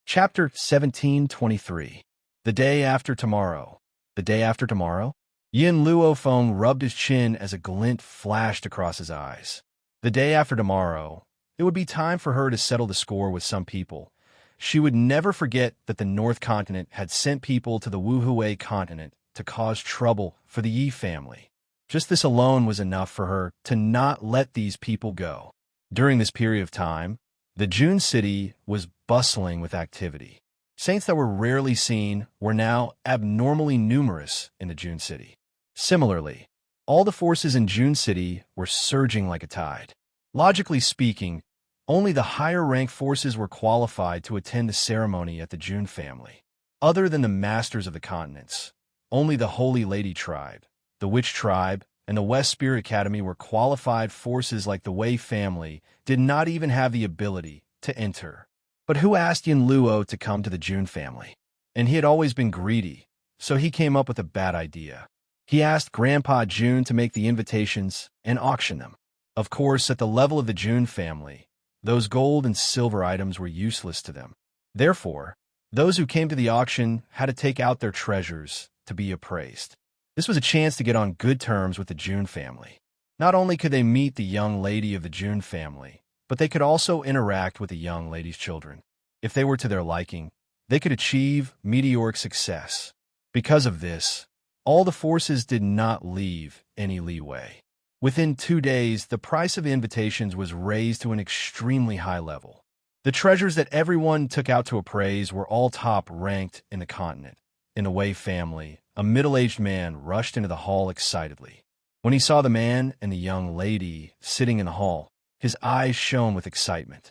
Chapter 1723. The day after tomorrow. The day after tomorrow? Yin Luofeng rubbed his chin as a glint flashed across his eyes. The day after tomorrow. It would be time for her to settle the score with some people. She would never forget that the North Continent had sent people to the Wuhui continent to cause trouble for the Yi family. Just this alone was enough for her to not let these people go. During this period of time, the Jun city was bustling with activity. Saints that were rarely seen were now abnormally numerous in the Jun city. Similarly, all the forces in Jun city were surging like a tide. Logically speaking, only the higher-ranked forces were qualified to attend the ceremony at the Jun family. Other than the masters of the continents, only the Holy Lady tribe, the Witch tribe, and the West Spirit Academy were qualified forces like the Wei family did not even have the ability to enter. But who asked Yin Luo to come to the Jun family? And he had always been greedy, so he came up with a bad idea. He asked Grandpa Jun to make the invitations and auction them. Of course, at the level of the Jun family, those gold and silver items were useless to them. Therefore, those who came to the auction had to take out their treasures to be appraised. This was a chance to get on good terms with the Jun family. Not only could they meet the young lady of the Jun family, but they could also interact with the young lady's children. If they were to their liking, they could achieve meteoric success. Because of this, all the forces did not leave any leeway. Within 2 days, the price of invitations was raised to an extremely high level. The treasures that everyone took out to appraise were all top-ranked in the continent. In the Wei family, a middle-aged man rushed into the hall excitedly. When he saw the man and the young lady sitting in the hall, his eyes shone with excitement.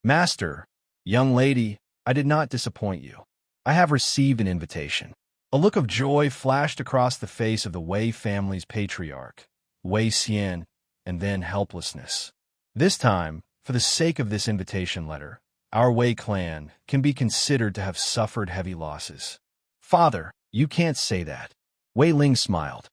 "Master, young lady, I did not disappoint you. I have received an invitation." A look of joy flashed across the face of the Wei family's patriarch, Wei Xian, and then helplessness. This time, for the sake of this invitation letter, our Wei clan can be considered to have suffered heavy losses. "Father, you can't say that." Wei Ling smiled.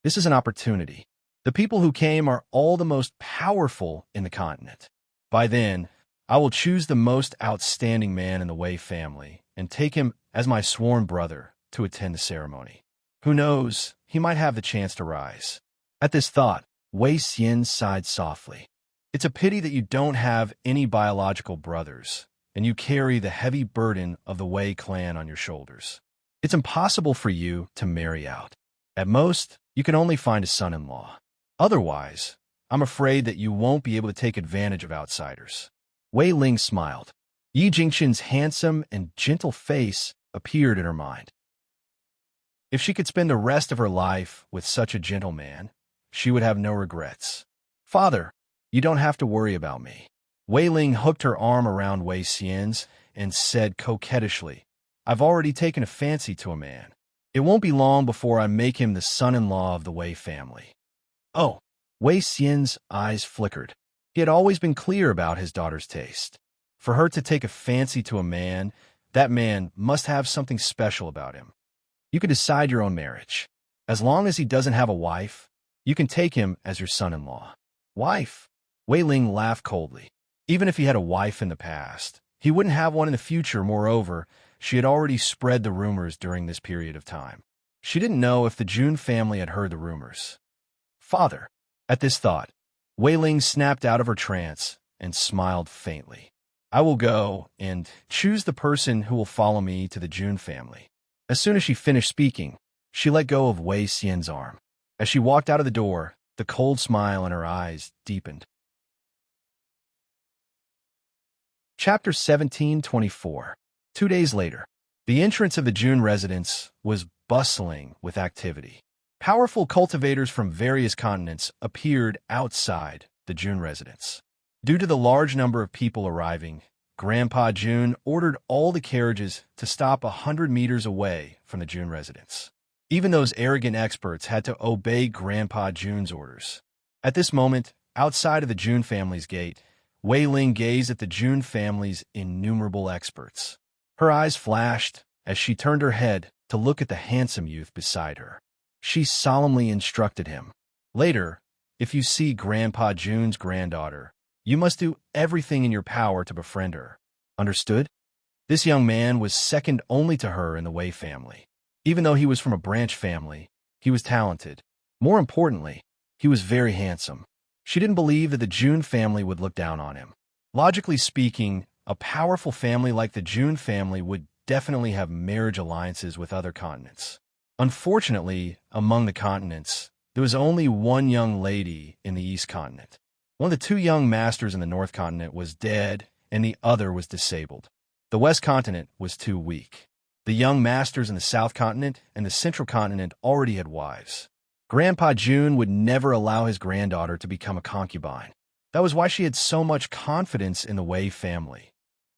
"This is an opportunity. The people who came are all the most powerful in the continent. By then, I will choose the most outstanding man in the Wei family and take him as my sworn brother to attend the ceremony. Who knows, he might have the chance to rise." At this thought, Wei Xian sighed softly. "It's a pity that you don't have any biological brothers, and you carry the heavy burden of the Wei clan on your shoulders. It's impossible for you to marry out. At most, you can only find a son-in-law. Otherwise, I'm afraid that you won't be able to take advantage of outsiders." Wei Ling smiled. Yi Jingqian's handsome and gentle face appeared in her mind. If she could spend the rest of her life with such a gentle man, she would have no regrets. "Father, you don't have to worry about me." Wei Ling hooked her arm around Wei Xian's and said coquettishly, "I've already taken a fancy to a man. It won't be long before I make him the son-in-law of the Wei family." "Oh," Wei Xian's eyes flickered. He had always been clear about his daughter's taste. For her to take a fancy to a man, that man must have something special about him. "You can decide your own marriage. As long as he doesn't have a wife, you can take him as your son-in-law." "Wife?" Wei Ling laughed coldly. Even if he had a wife in the past, he wouldn't have one in the future. Moreover, she had already spread the rumors during this period of time. She didn't know if the Jun family had heard the rumors. "Father." At this thought, Wei Ling snapped out of her trance and smiled faintly. "I will go and choose the person who will follow me to the Jun family." As soon as she finished speaking, she let go of Wei Xian's arm. As she walked out of the door, the cold smile in her eyes deepened. Chapter 17:24. 2 days later, the entrance of the Jun residence was bustling with activity. Powerful cultivators from various continents appeared outside the Jun residence. Due to the large number of people arriving, Grandpa Jun ordered all the carriages to stop 100 meters away from the Jun residence. Even those arrogant experts had to obey Grandpa Jun's orders. At this moment, outside of the Jun family's gate, Wei Ling gazed at the Jun family's innumerable experts. Her eyes flashed as she turned her head to look at the handsome youth beside her. She solemnly instructed him, "Later, if you see Grandpa Jun's granddaughter, you must do everything in your power to befriend her. Understood?" This young man was second only to her in the Wei family. Even though he was from a branch family, he was talented. More importantly, he was very handsome. She didn't believe that the Jun family would look down on him. Logically speaking, a powerful family like the Jun family would definitely have marriage alliances with other continents. Unfortunately, among the continents, there was only one young lady in the East continent. One of the 2 young masters in the North continent was dead, and the other was disabled. The West continent was too weak. The young masters in the South continent and the Central continent already had wives. Grandpa Jun would never allow his granddaughter to become a concubine. That was why she had so much confidence in the Wei family.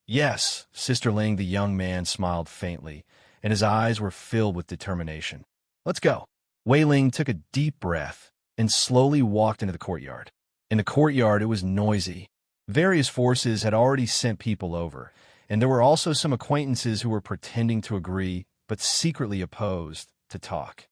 "Yes, Sister Ling," the young man smiled faintly, and his eyes were filled with determination. "Let's go." Wei Ling took a deep breath and slowly walked into the courtyard. In the courtyard, it was noisy. Various forces had already sent people over, and there were also some acquaintances who were pretending to agree, but secretly opposed, to talk.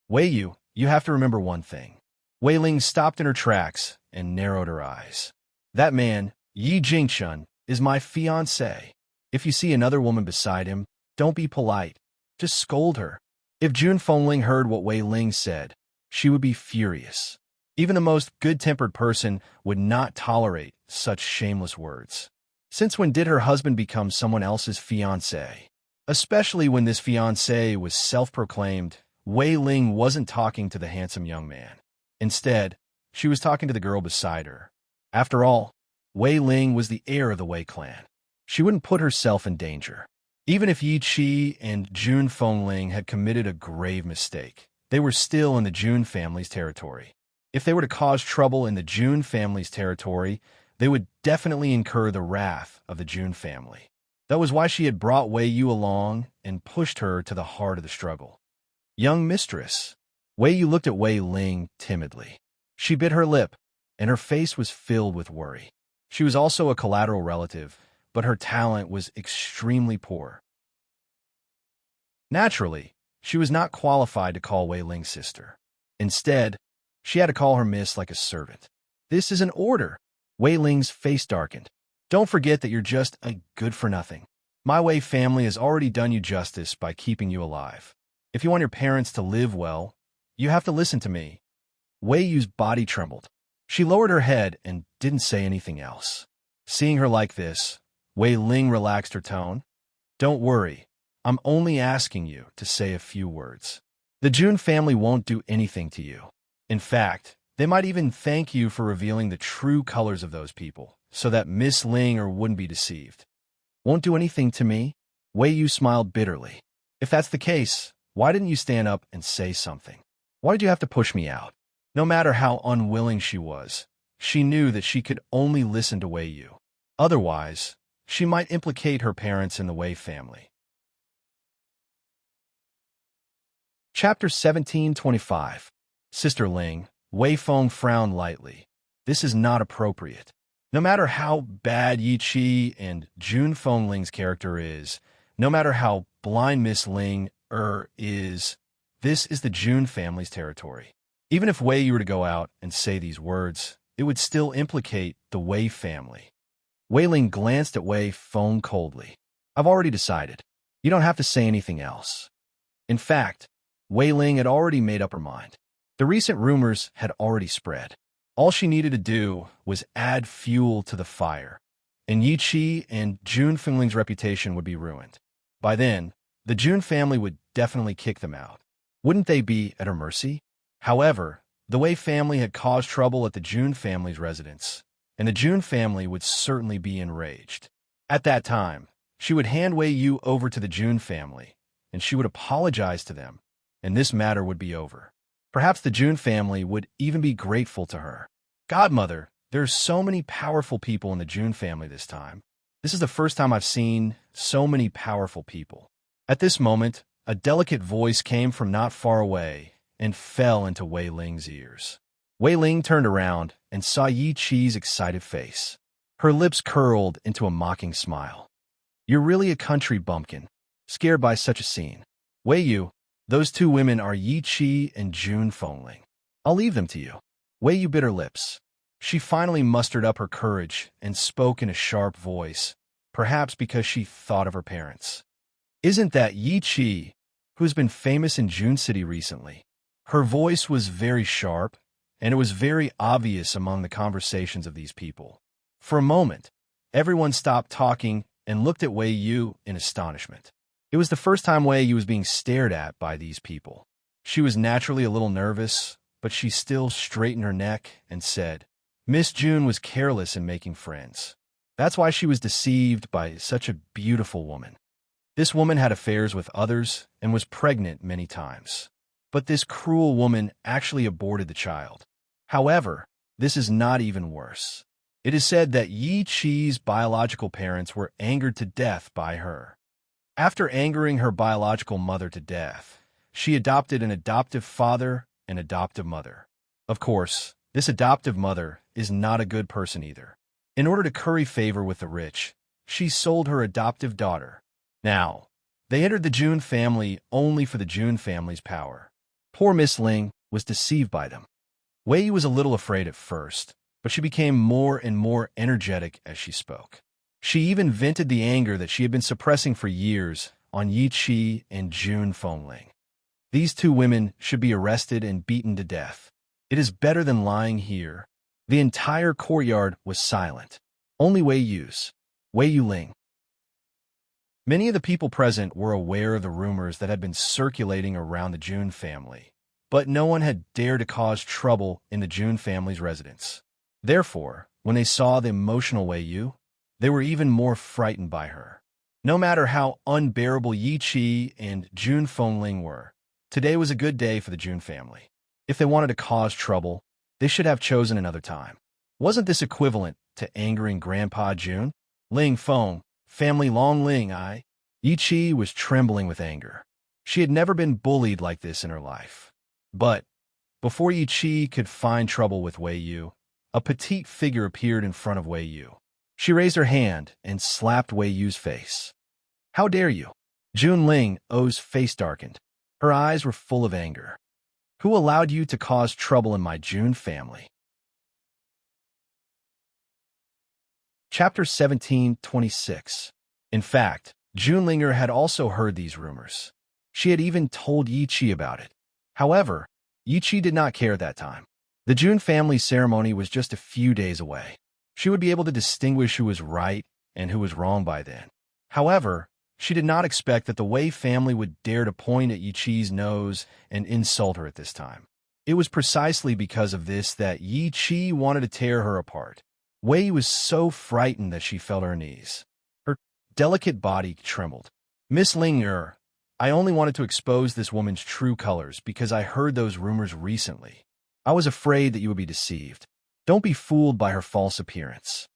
"Wei Yu, you have to remember one thing." Wei Ling stopped in her tracks and narrowed her eyes. "That man, Yi Jingqian, is my fiancé. If you see another woman beside him, don't be polite. Just scold her." If Jun Fengling heard what Wei Ling said, she would be furious. Even the most good-tempered person would not tolerate such shameless words. Since when did her husband become someone else's fiancé? Especially when this fiancé was self-proclaimed, Wei Ling wasn't talking to the handsome young man. Instead, she was talking to the girl beside her. After all, Wei Ling was the heir of the Wei clan. She wouldn't put herself in danger. Even if Yi Qi and Jun Fengling had committed a grave mistake, they were still in the Jun family's territory. If they were to cause trouble in the Jun family's territory, they would definitely incur the wrath of the Jun family. That was why she had brought Wei Yu along and pushed her to the heart of the struggle. Young mistress. Wei Yu looked at Wei Ling timidly. She bit her lip, and her face was filled with worry. She was also a collateral relative, but her talent was extremely poor. Naturally, she was not qualified to call Wei Ling's sister. Instead, she had to call her miss like a servant. This is an order. Wei Ling's face darkened. Don't forget that you're just a good-for-nothing. My Wei family has already done you justice by keeping you alive. If you want your parents to live well, you have to listen to me. Wei Yu's body trembled. She lowered her head and didn't say anything else. Seeing her like this, Wei Ling relaxed her tone. Don't worry, I'm only asking you to say a few words. The Jun family won't do anything to you. In fact, they might even thank you for revealing the true colors of those people, so that Miss Ling wouldn't be deceived. Won't do anything to me? Wei Yu smiled bitterly. If that's the case, why didn't you stand up and say something? Why did you have to push me out? No matter how unwilling she was, she knew that she could only listen to Wei Yu. Otherwise, she might implicate her parents in the Wei family. Chapter 1725. Sister Ling, Wei Feng frowned lightly. This is not appropriate. No matter how bad Yi Qi and Jun Fengling's character is, no matter how blind Miss Ling is, this is the Jun family's territory. Even if Wei were to go out and say these words, it would still implicate the Wei family. Wei Ling glanced at Wei Feng coldly. I've already decided. You don't have to say anything else. In fact, Wei Ling had already made up her mind. The recent rumors had already spread. All she needed to do was add fuel to the fire, and Yi Qi and Jun Fengling's reputation would be ruined. By then, the Jun family would definitely kick them out. Wouldn't they be at her mercy? However, the Wei family had caused trouble at the Jun family's residence, and the Jun family would certainly be enraged. At that time, she would hand Wei Yu over to the Jun family, and she would apologize to them, and this matter would be over. Perhaps the Jun family would even be grateful to her. Godmother, there are so many powerful people in the Jun family this time. This is the first time I've seen so many powerful people. At this moment, a delicate voice came from not far away and fell into Wei Ling's ears. Wei Ling turned around and saw Yi Qi's excited face. Her lips curled into a mocking smile. You're really a country bumpkin, scared by such a scene. Wei Yu, those two women are Yi Qi and Jun Fengling. I'll leave them to you. Wei Yu bit her lips. She finally mustered up her courage and spoke in a sharp voice, perhaps because she thought of her parents. Isn't that Yi Qi, who's been famous in Jun City recently? Her voice was very sharp, and it was very obvious among the conversations of these people. For a moment, everyone stopped talking and looked at Wei Yu in astonishment. It was the first time Wei Yu was being stared at by these people. She was naturally a little nervous, but she still straightened her neck and said, Miss Jun was careless in making friends. That's why she was deceived by such a beautiful woman. This woman had affairs with others and was pregnant many times. But this cruel woman actually aborted the child. However, this is not even worse. It is said that Yi Qi's biological parents were angered to death by her. After angering her biological mother to death, she adopted an adoptive father and adoptive mother. Of course, this adoptive mother is not a good person either. In order to curry favor with the rich, she sold her adoptive daughter. Now, they entered the Jun family only for the Jun family's power. Poor Miss Ling was deceived by them. Wei Yu was a little afraid at first, but she became more and more energetic as she spoke. She even vented the anger that she had been suppressing for years on Yi Qi and Jun Fengling. These two women should be arrested and beaten to death. It is better than lying here. The entire courtyard was silent. Only Wei Yuling. Many of the people present were aware of the rumors that had been circulating around the Jun family, but no one had dared to cause trouble in the Jun family's residence. Therefore, when they saw the emotional Wei Yu, they were even more frightened by her. No matter how unbearable Yi Qi and Jun Fengling were, today was a good day for the Jun family. If they wanted to cause trouble, they should have chosen another time. Wasn't this equivalent to angering Grandpa Jun? Ling Feng, family Long Ling I. Yi Qi was trembling with anger. She had never been bullied like this in her life. But before Yi Qi could find trouble with Wei Yu, a petite figure appeared in front of Wei Yu. She raised her hand and slapped Wei Yu's face. How dare you? Jun Ling O's face darkened. Her eyes were full of anger. Who allowed you to cause trouble in my Jun family? Chapter 17:26. In fact, Junlinger had also heard these rumors. She had even told Yi Qi about it. However, Yi Qi did not care at that time. The Jun family ceremony was just a few days away. She would be able to distinguish who was right and who was wrong by then. However, she did not expect that the Wei family would dare to point at Yi Qi's nose and insult her at this time. It was precisely because of this that Yi Qi wanted to tear her apart. Wei was so frightened that she fell to her knees. Her delicate body trembled. Miss Ling I only wanted to expose this woman's true colors because I heard those rumors recently. I was afraid that you would be deceived. Don't be fooled by her false appearance.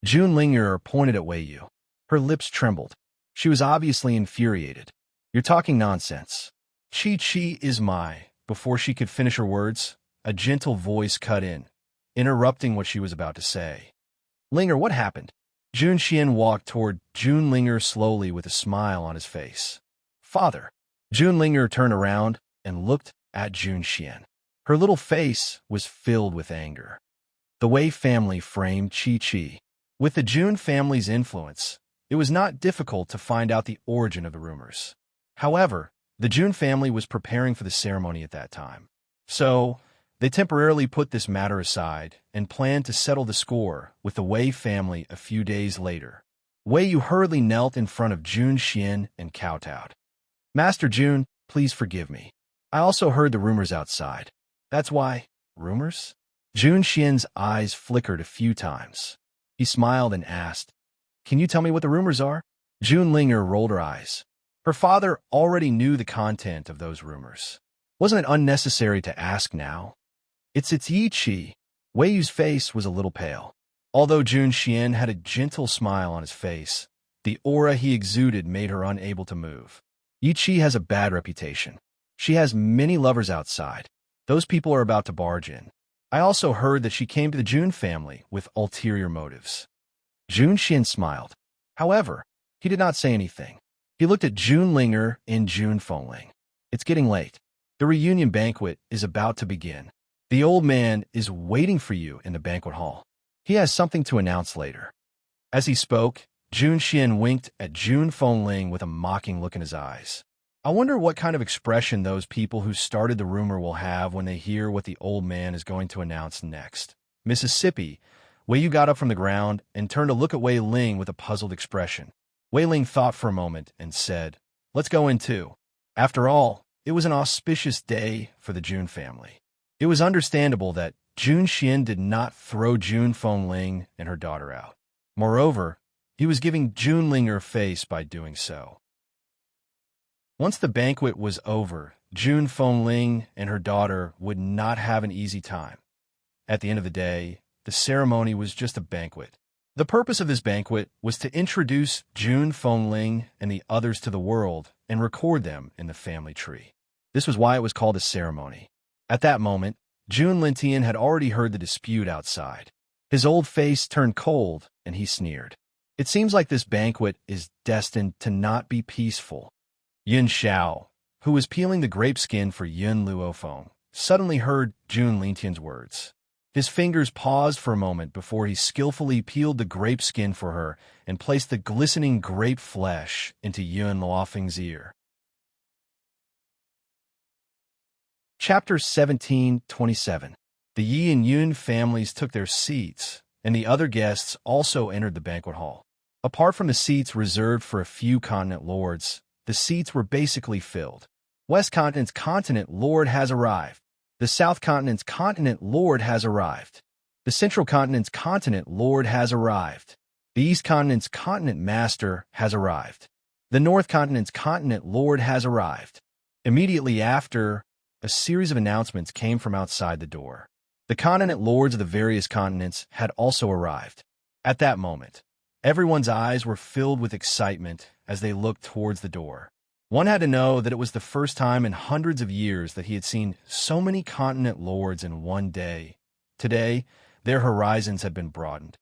Jun Linger pointed at Wei Yu. Her lips trembled. She was obviously infuriated. You're talking nonsense. Qi is my. Before she could finish her words, a gentle voice cut in, interrupting what she was about to say. Linger, what happened? Jun Xian walked toward Jun Linger slowly with a smile on his face. Father. Jun Linger turned around and looked at Jun Xian. Her little face was filled with anger. The Wei family framed Qi. With the Jun family's influence, it was not difficult to find out the origin of the rumors. However, the Jun family was preparing for the ceremony at that time. So, they temporarily put this matter aside and planned to settle the score with the Wei family a few days later. Wei Yu hurriedly knelt in front of Jun Xian and kowtowed. Master Jun, please forgive me. I also heard the rumors outside. That's why... Rumors? Jun Xian's eyes flickered a few times. He smiled and asked, Can you tell me what the rumors are? Jun Linger rolled her eyes. Her father already knew the content of those rumors. Wasn't it unnecessary to ask now? It's Yi Qi. Wei Yu's face was a little pale. Although Jun Xian had a gentle smile on his face, the aura he exuded made her unable to move. Yi Qi has a bad reputation. She has many lovers outside. Those people are about to barge in. I also heard that she came to the Jun family with ulterior motives. Jun Xian smiled. However, he did not say anything. He looked at Jun Linger and Jun Fengling. It's getting late. The reunion banquet is about to begin. The old man is waiting for you in the banquet hall. He has something to announce later. As he spoke, Jun Xian winked at Jun Fengling with a mocking look in his eyes. I wonder what kind of expression those people who started the rumor will have when they hear what the old man is going to announce next. Mississippi, Wei Yu got up from the ground and turned to look at Wei Ling with a puzzled expression. Wei Ling thought for a moment and said, Let's go in too. After all, it was an auspicious day for the Jun family. It was understandable that Jun Xian did not throw Jun Fengling and her daughter out. Moreover, he was giving Jun Ling her face by doing so. Once the banquet was over, Jun Fengling and her daughter would not have an easy time. At the end of the day, the ceremony was just a banquet. The purpose of this banquet was to introduce Jun Fengling and the others to the world and record them in the family tree. This was why it was called a ceremony. At that moment, Jun Lintian had already heard the dispute outside. His old face turned cold, and he sneered. It seems like this banquet is destined to not be peaceful. Yun Xiao, who was peeling the grape skin for Yun Luofeng, suddenly heard Jun Lintian's words. His fingers paused for a moment before he skillfully peeled the grape skin for her and placed the glistening grape flesh into Yun Luofeng's ear. Chapter 17:27. The Yi and Yun families took their seats, and the other guests also entered the banquet hall. Apart from the seats reserved for a few continent lords, the seats were basically filled. West Continent's continent lord has arrived. The South Continent's continent lord has arrived. The Central Continent's continent lord has arrived. The East Continent's continent master has arrived. The North Continent's continent lord has arrived. Immediately after, a series of announcements came from outside the door. The continent lords of the various continents had also arrived. At that moment, everyone's eyes were filled with excitement as they looked towards the door. One had to know that it was the first time in hundreds of years that he had seen so many continent lords in one day. Today, their horizons had been broadened.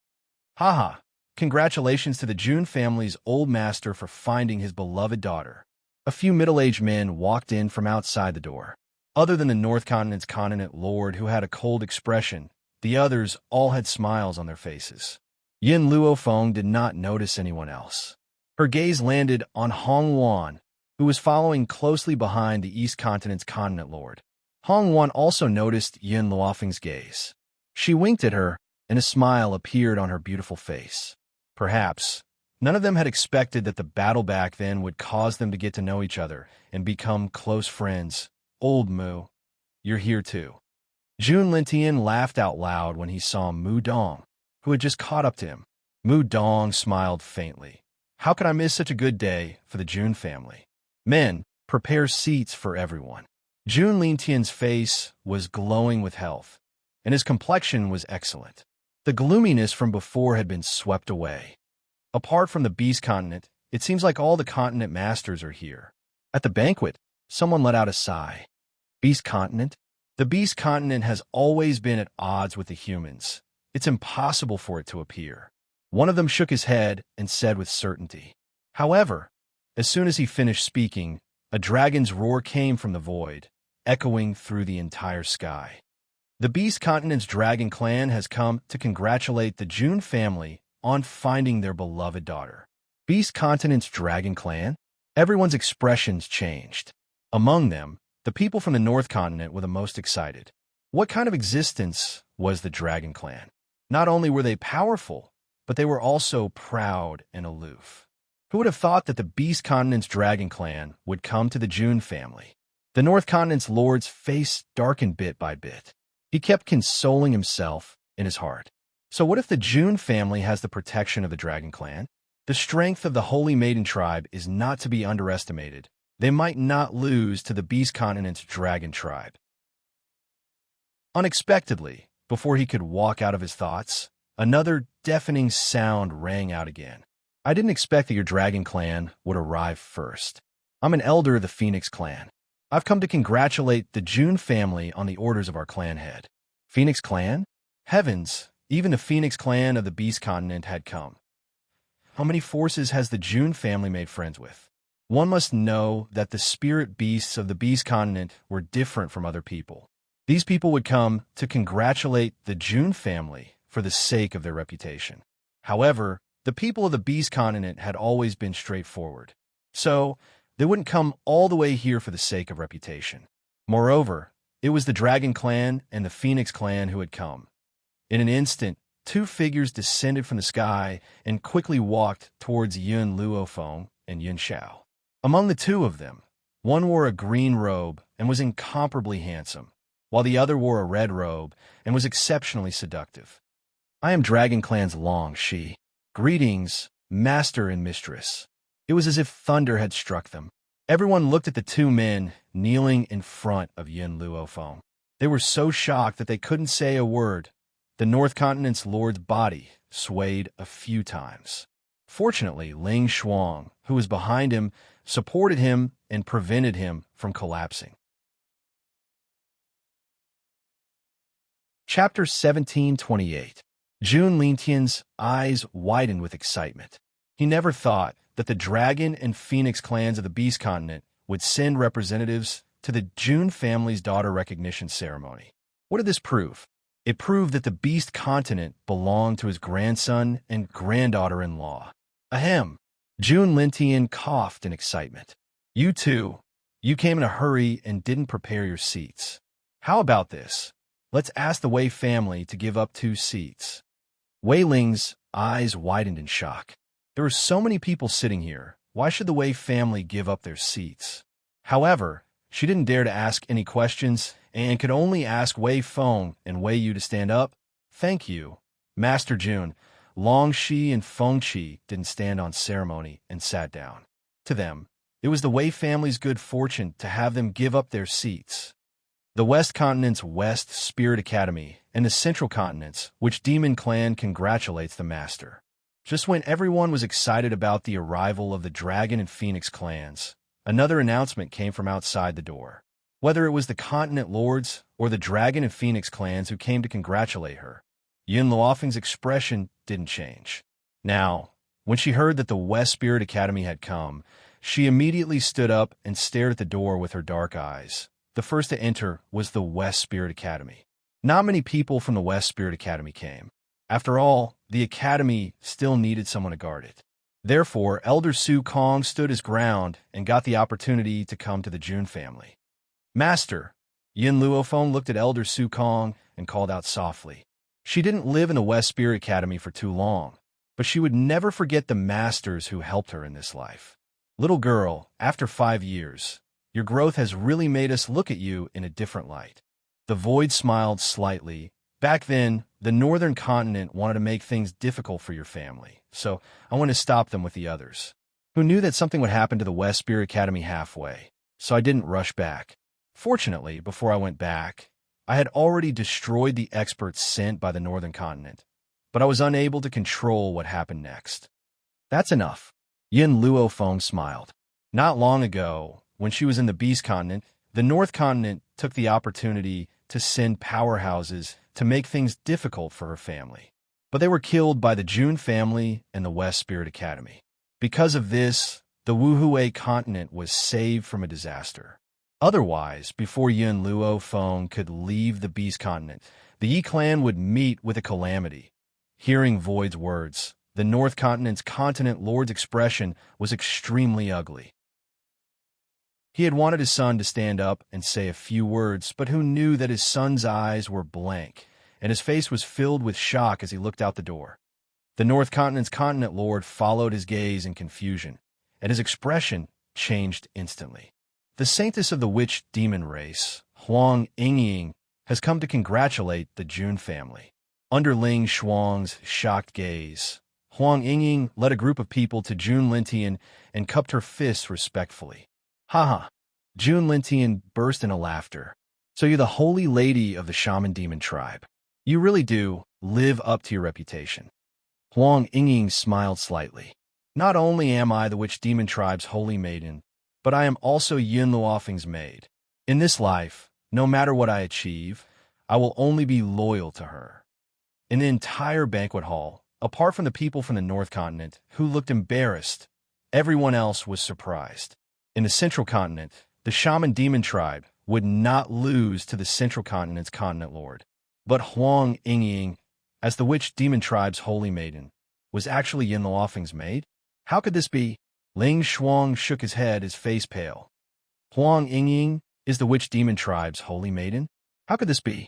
Haha! Congratulations to the Jun family's old master for finding his beloved daughter. A few middle-aged men walked in from outside the door. Other than the North Continent's continent lord who had a cold expression, the others all had smiles on their faces. Yin Luofeng did not notice anyone else. Her gaze landed on Hong Wan, who was following closely behind the East Continent's continent lord. Hong Wan also noticed Yin Luofeng's gaze. She winked at her, and a smile appeared on her beautiful face. Perhaps none of them had expected that the battle back then would cause them to get to know each other and become close friends. Old Mu, you're here too. Jun Lintian laughed out loud when he saw Mu Dong, who had just caught up to him. Mu Dong smiled faintly. How could I miss such a good day for the Jun family? Men, prepare seats for everyone. Jun Lintian's face was glowing with health, and his complexion was excellent. The gloominess from before had been swept away. Apart from the Beast Continent, it seems like all the continent masters are here. At the banquet, someone let out a sigh. Beast Continent? The Beast Continent has always been at odds with the humans. It's impossible for it to appear. One of them shook his head and said with certainty. However, as soon as he finished speaking, a dragon's roar came from the void, echoing through the entire sky. The Beast Continent's dragon clan has come to congratulate the Jun family on finding their beloved daughter. Beast Continent's dragon clan? Everyone's expressions changed. Among them, the people from the North Continent were the most excited. What kind of existence was the dragon clan? Not only were they powerful, but they were also proud and aloof. Who would have thought that the Beast Continent's dragon clan would come to the Jun family? The North Continent's lord's face darkened bit by bit. He kept consoling himself in his heart. So what if the Jun family has the protection of the dragon clan? The strength of the Holy Maiden tribe is not to be underestimated. They might not lose to the Beast Continent's dragon tribe. Unexpectedly, before he could walk out of his thoughts, another deafening sound rang out again. I didn't expect that your dragon clan would arrive first. I'm an elder of the Phoenix clan. I've come to congratulate the Jun family on the orders of our clan head. Phoenix clan? Heavens, even the Phoenix clan of the Beast Continent had come. How many forces has the Jun family made friends with? One must know that the spirit beasts of the Beast Continent were different from other people. These people would come to congratulate the Jun family for the sake of their reputation. However, the people of the Beast Continent had always been straightforward. So, they wouldn't come all the way here for the sake of reputation. Moreover, it was the Dragon Clan and the Phoenix Clan who had come. In an instant, two figures descended from the sky and quickly walked towards Yun Luofeng and Yun Xiao. Among the two of them, one wore a green robe and was incomparably handsome, while the other wore a red robe and was exceptionally seductive. I am Dragon Clan's Long Shi. Greetings, master and mistress. It was as if thunder had struck them. Everyone looked at the two men kneeling in front of Yun Luofeng. They were so shocked that they couldn't say a word. The North Continent's lord's body swayed a few times. Fortunately, Ling Shuang, who was behind him, supported him and prevented him from collapsing. Chapter 1728. Jun Lintian's eyes widened with excitement. He never thought that the Dragon and Phoenix clans of the Beast Continent would send representatives to the Jun family's daughter recognition ceremony. What did this prove? It proved that the Beast Continent belonged to his grandson and granddaughter-in-law. Ahem! Jun Lintian coughed in excitement. You two, you came in a hurry and didn't prepare your seats. How about this? Let's ask the Wei family to give up 2 seats. Wei Ling's eyes widened in shock. There are so many people sitting here. Why should the Wei family give up their seats? However, she didn't dare to ask any questions and could only ask Wei Feng and Wei Yu to stand up. Thank you, Master Jun. Long Shi and Feng Qi didn't stand on ceremony and sat down. To them, it was the Wei family's good fortune to have them give up their seats. The West Continent's West Spirit Academy and the Central Continent's Witch Demon Clan congratulates the Master. Just when everyone was excited about the arrival of the Dragon and Phoenix clans, another announcement came from outside the door. Whether it was the Continent Lords or the Dragon and Phoenix clans who came to congratulate her, Yun Luofeng's expression didn't change. Now, when she heard that the West Spirit Academy had come, she immediately stood up and stared at the door with her dark eyes. The first to enter was the West Spirit Academy. Not many people from the West Spirit Academy came. After all, the Academy still needed someone to guard it. Therefore, Elder Su Kong stood his ground and got the opportunity to come to the Jun family. Master, Yin Luofeng looked at Elder Su Kong and called out softly. She didn't live in the West Spirit Academy for too long, but she would never forget the masters who helped her in this life. Little girl, after 5 years, your growth has really made us look at you in a different light. The void smiled slightly. Back then, the Northern Continent wanted to make things difficult for your family, so I wanted to stop them with the others, who knew that something would happen to the West Spirit Academy halfway, so I didn't rush back. Fortunately, before I went back, I had already destroyed the experts sent by the Northern Continent, but I was unable to control what happened next. That's enough. Yin Luofeng smiled. Not long ago, when she was in the Beast Continent, the North Continent took the opportunity to send powerhouses to make things difficult for her family. But they were killed by the Jun family and the West Spirit Academy. Because of this, the Wuhui continent was saved from a disaster. Otherwise, before Yun Luofeng could leave the Beast Continent, the Yi clan would meet with a calamity. Hearing Void's words, the North Continent's continent lord's expression was extremely ugly. He had wanted his son to stand up and say a few words, but who knew that his son's eyes were blank, and his face was filled with shock as he looked out the door. The North Continent's continent lord followed his gaze in confusion, and his expression changed instantly. The saintess of the witch demon race, Huang Yingying, has come to congratulate the Jun family. Under Ling Shuang's shocked gaze, Huang Yingying led a group of people to Jun Lintian and cupped her fists respectfully. Haha. Jun Lintian burst into laughter. So you're the holy lady of the shaman demon tribe. You really do live up to your reputation. Huang Yingying smiled slightly. Not only am I the witch demon tribe's holy maiden, but I am also Yin Luofeng's maid. In this life, no matter what I achieve, I will only be loyal to her. In the entire banquet hall, apart from the people from the North Continent, who looked embarrassed, everyone else was surprised. In the Central Continent, the Shaman Demon Tribe would not lose to the Central Continent's Continent Lord. But Huang Yingying, as the Witch Demon Tribe's holy maiden, was actually Yin Luofeng's maid? How could this be? Ling Shuang shook his head, his face pale. Huang Yingying is the Witch Demon Tribe's holy maiden? How could this be?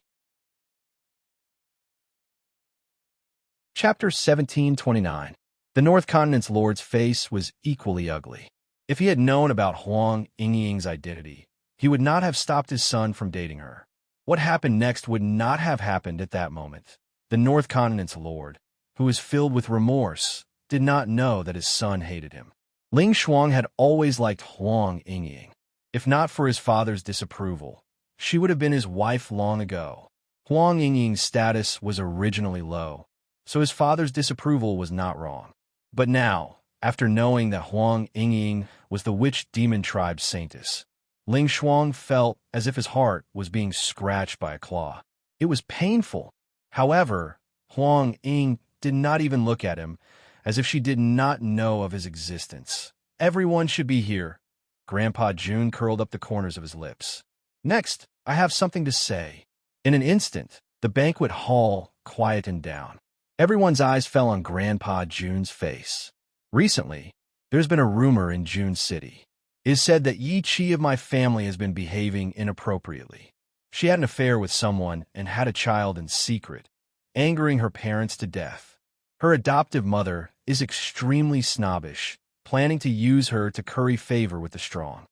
Chapter 1729. The North Continent's Lord's face was equally ugly. If he had known about Huang Yingying's identity, he would not have stopped his son from dating her. What happened next would not have happened at that moment. The North Continent's Lord, who was filled with remorse, did not know that his son hated him. Ling Shuang had always liked Huang Yingying. If not for his father's disapproval, she would have been his wife long ago. Huang Yingying's status was originally low, so his father's disapproval was not wrong. But now, after knowing that Huang Yingying was the Witch Demon Tribe's saintess, Ling Shuang felt as if his heart was being scratched by a claw. It was painful. However, Huang Ying did not even look at him, as if she did not know of his existence. Everyone should be here. Grandpa Jun curled up the corners of his lips. Next, I have something to say. In an instant, the banquet hall quietened down. Everyone's eyes fell on Grandpa Jun's face. Recently, there's been a rumor in Jun City. It is said that Yi Chi of my family has been behaving inappropriately. She had an affair with someone and had a child in secret, angering her parents to death. Her adoptive mother is extremely snobbish, planning to use her to curry favor with the strong.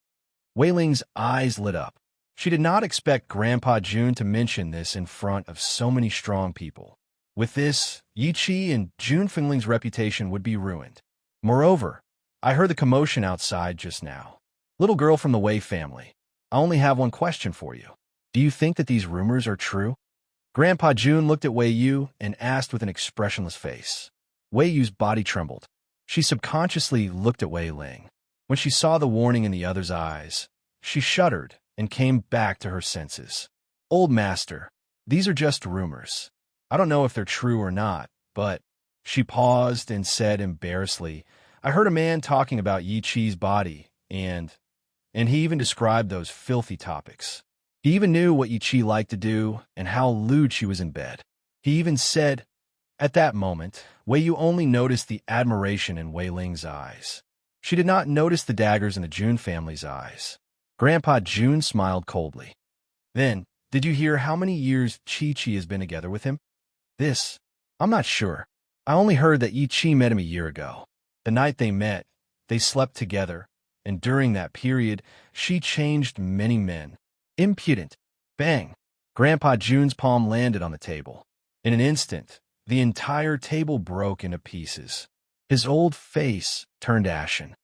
Wei Ling's eyes lit up. She did not expect Grandpa Jun to mention this in front of so many strong people. With this, Yi Qi and Jun Fingling's reputation would be ruined. Moreover, I heard the commotion outside just now. Little girl from the Wei family, I only have one question for you. Do you think that these rumors are true? Grandpa Jun looked at Wei Yu and asked with an expressionless face. Wei Yu's body trembled. She subconsciously looked at Wei Ling. When she saw the warning in the other's eyes, she shuddered and came back to her senses. Old master, these are just rumors. I don't know if they're true or not, but... She paused and said embarrassedly, I heard a man talking about Yi Qi's body, and he even described those filthy topics. He even knew what Yi Qi liked to do and how lewd she was in bed. He even said, at that moment, Wei Yu only noticed the admiration in Wei Ling's eyes. She did not notice the daggers in the Jun family's eyes. Grandpa Jun smiled coldly. Then, did you hear how many years Chi-Chi has been together with him? This, I'm not sure. I only heard that Yi Qi met him a year ago. The night they met, they slept together, and during that period, she changed many men. Impudent. Bang! Grandpa Jun's palm landed on the table. In an instant, the entire table broke into pieces. His old face turned ashen.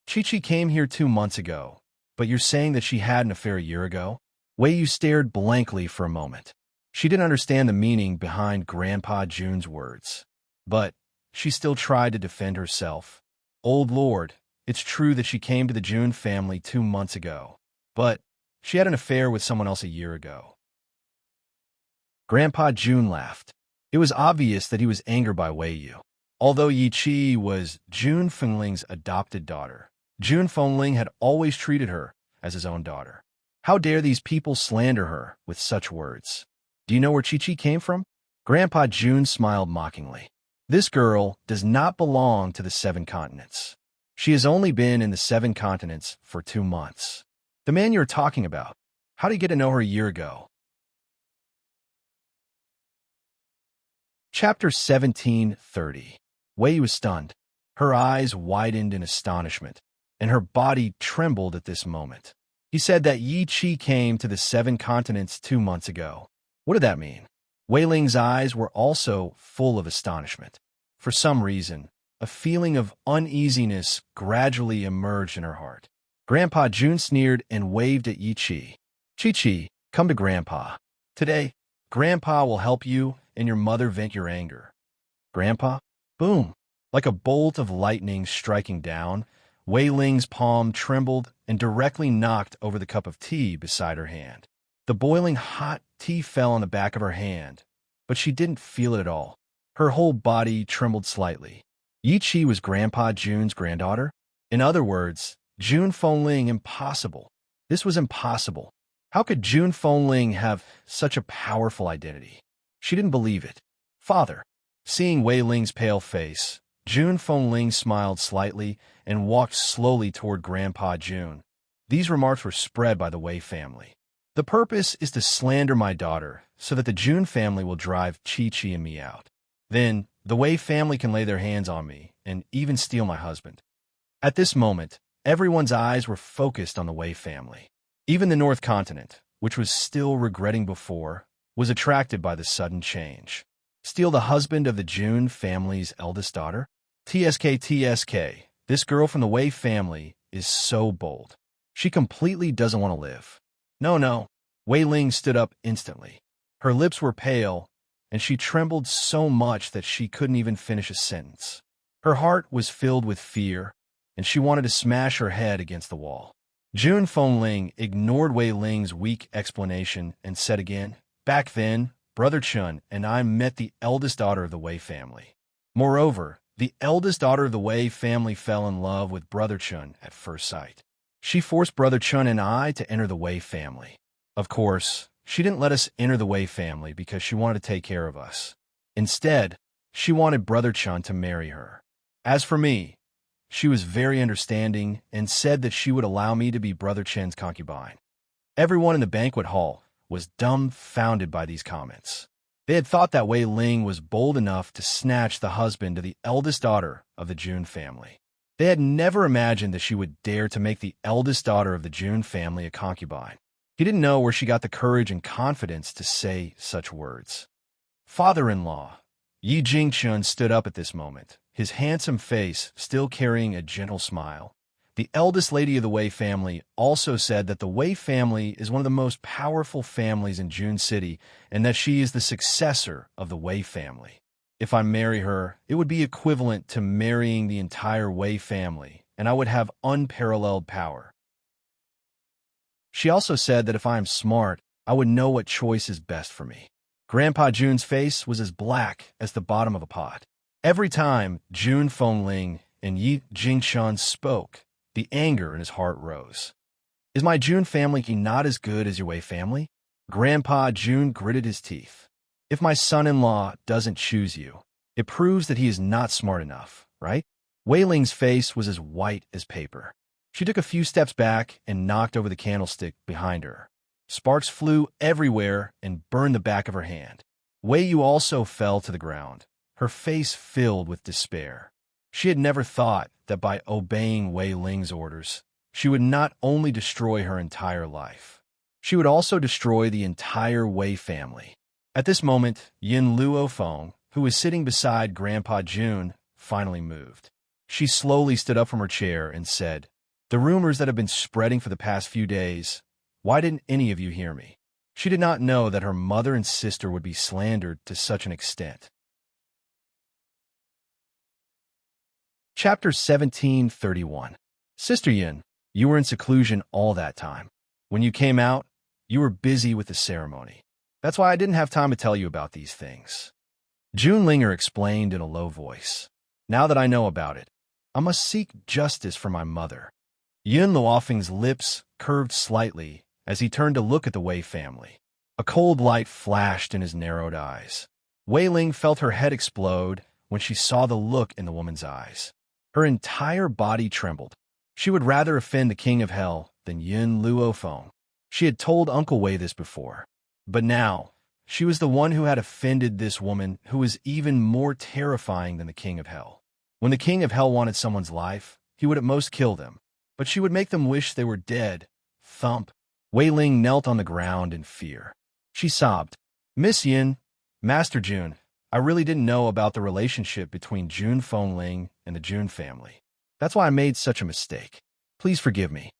Chi-Chi came here 2 months ago, but you're saying that she had an affair a year ago? Wei Yu stared blankly for a moment. She didn't understand the meaning behind Grandpa Jun's words. But she still tried to defend herself. Old Lord, it's true that she came to the Jun family 2 months ago, but she had an affair with someone else a year ago. Grandpa Jun laughed. It was obvious that he was angered by Wei Yu. Although Yi Qi was Jun Fingling's adopted daughter, Jun Fengling had always treated her as his own daughter. How dare these people slander her with such words? Do you know where Chi-Chi came from? Grandpa Jun smiled mockingly. This girl does not belong to the 7 continents. She has only been in the 7 continents for 2 months. The man you're talking about, how did you get to know her a year ago? Chapter 17:30. Wei Yu was stunned. Her eyes widened in astonishment, and her body trembled at this moment. He said that Yi Qi came to the 7 continents 2 months ago. What did that mean? Wei Ling's eyes were also full of astonishment. For some reason, a feeling of uneasiness gradually emerged in her heart. Grandpa Jun sneered and waved at Yi Qi. Chi-Chi, come to Grandpa. Today, Grandpa will help you and your mother vent your anger. Grandpa? Boom! Like a bolt of lightning striking down, Wei Ling's palm trembled and directly knocked over the cup of tea beside her hand. The boiling hot tea fell on the back of her hand, but she didn't feel it at all. Her whole body trembled slightly. Yi Qi was Grandpa Jun's granddaughter? In other words, Jun Fengling impossible. This was impossible. How could Jun Fengling have such a powerful identity? She didn't believe it. Father. Seeing Wei Ling's pale face, Jun Fengling smiled slightly and walked slowly toward Grandpa Jun. These remarks were spread by the Wei family. The purpose is to slander my daughter so that the Jun family will drive Chi-Chi and me out. Then, the Wei family can lay their hands on me and even steal my husband. At this moment, everyone's eyes were focused on the Wei family. Even the North Continent, which was still regretting before, was attracted by the sudden change. Steal the husband of the Jun family's eldest daughter? TSK, this girl from the Wei family is so bold. She completely doesn't want to live. No. Wei Ling stood up instantly. Her lips were pale, and she trembled so much that she couldn't even finish a sentence. Her heart was filled with fear, and she wanted to smash her head against the wall. Jun Fengling ignored Wei Ling's weak explanation and said again, back then, Brother Chun and I met the eldest daughter of the Wei family. Moreover, the eldest daughter of the Wei family fell in love with Brother Chun at first sight. She forced Brother Chun and I to enter the Wei family. Of course, she didn't let us enter the Wei family because she wanted to take care of us. Instead, she wanted Brother Chun to marry her. As for me, she was very understanding and said that she would allow me to be Brother Chen's concubine. Everyone in the banquet hall was dumbfounded by these comments. They had thought that Wei Ling was bold enough to snatch the husband of the eldest daughter of the Jun family. They had never imagined that she would dare to make the eldest daughter of the Jun family a concubine. He didn't know where she got the courage and confidence to say such words. Father-in-law. Yi Jingchun stood up at this moment, his handsome face still carrying a gentle smile. The eldest lady of the Wei family also said that the Wei family is one of the most powerful families in Jun City and that she is the successor of the Wei family. If I marry her, it would be equivalent to marrying the entire Wei family, and I would have unparalleled power. She also said that if I am smart, I would know what choice is best for me. Grandpa Jun's face was as black as the bottom of a pot. Every time Jun Fengling and Yi Jingchun spoke, the anger in his heart rose. Is my Jun family not as good as your Wei family? Grandpa Jun gritted his teeth. If my son-in-law doesn't choose you, it proves that he is not smart enough, right? Wei Ling's face was as white as paper. She took a few steps back and knocked over the candlestick behind her. Sparks flew everywhere and burned the back of her hand. Wei Yu also fell to the ground, her face filled with despair. She had never thought that by obeying Wei Ling's orders, she would not only destroy her entire life, she would also destroy the entire Wei family. At this moment, Yin Luofeng, who was sitting beside Grandpa Jun, finally moved. She slowly stood up from her chair and said, "The rumors that have been spreading for the past few days, why didn't any of you hear me?" She did not know that her mother and sister would be slandered to such an extent. Chapter 1731. Sister Yin, you were in seclusion all that time. When you came out, you were busy with the ceremony. That's why I didn't have time to tell you about these things. Jun Linger explained in a low voice. Now that I know about it, I must seek justice for my mother. Yin Luofeng's lips curved slightly as he turned to look at the Wei family. A cold light flashed in his narrowed eyes. Wei Ling felt her head explode when she saw the look in the woman's eyes. Her entire body trembled. She would rather offend the king of hell than Yin Luofeng. She had told Uncle Wei this before. But now, she was the one who had offended this woman who was even more terrifying than the king of hell. When the king of hell wanted someone's life, he would at most kill them. But she would make them wish they were dead. Thump. Wei Ling knelt on the ground in fear. She sobbed. Miss Yin, Master Jun, I really didn't know about the relationship between Jun Fengling and the Jun family. That's why I made such a mistake. Please forgive me.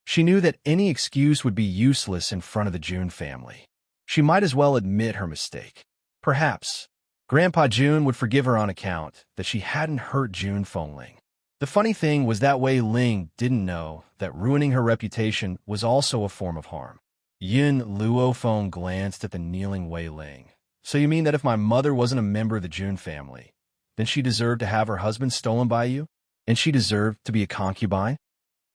She knew that any excuse would be useless in front of the Jun family. She might as well admit her mistake. Perhaps Grandpa Jun would forgive her on account that she hadn't hurt Jun Fengling. The funny thing was that Wei Ling didn't know that ruining her reputation was also a form of harm. Yin Luofeng glanced at the kneeling Wei Ling. So you mean that if my mother wasn't a member of the Jun family, then she deserved to have her husband stolen by you? And she deserved to be a concubine?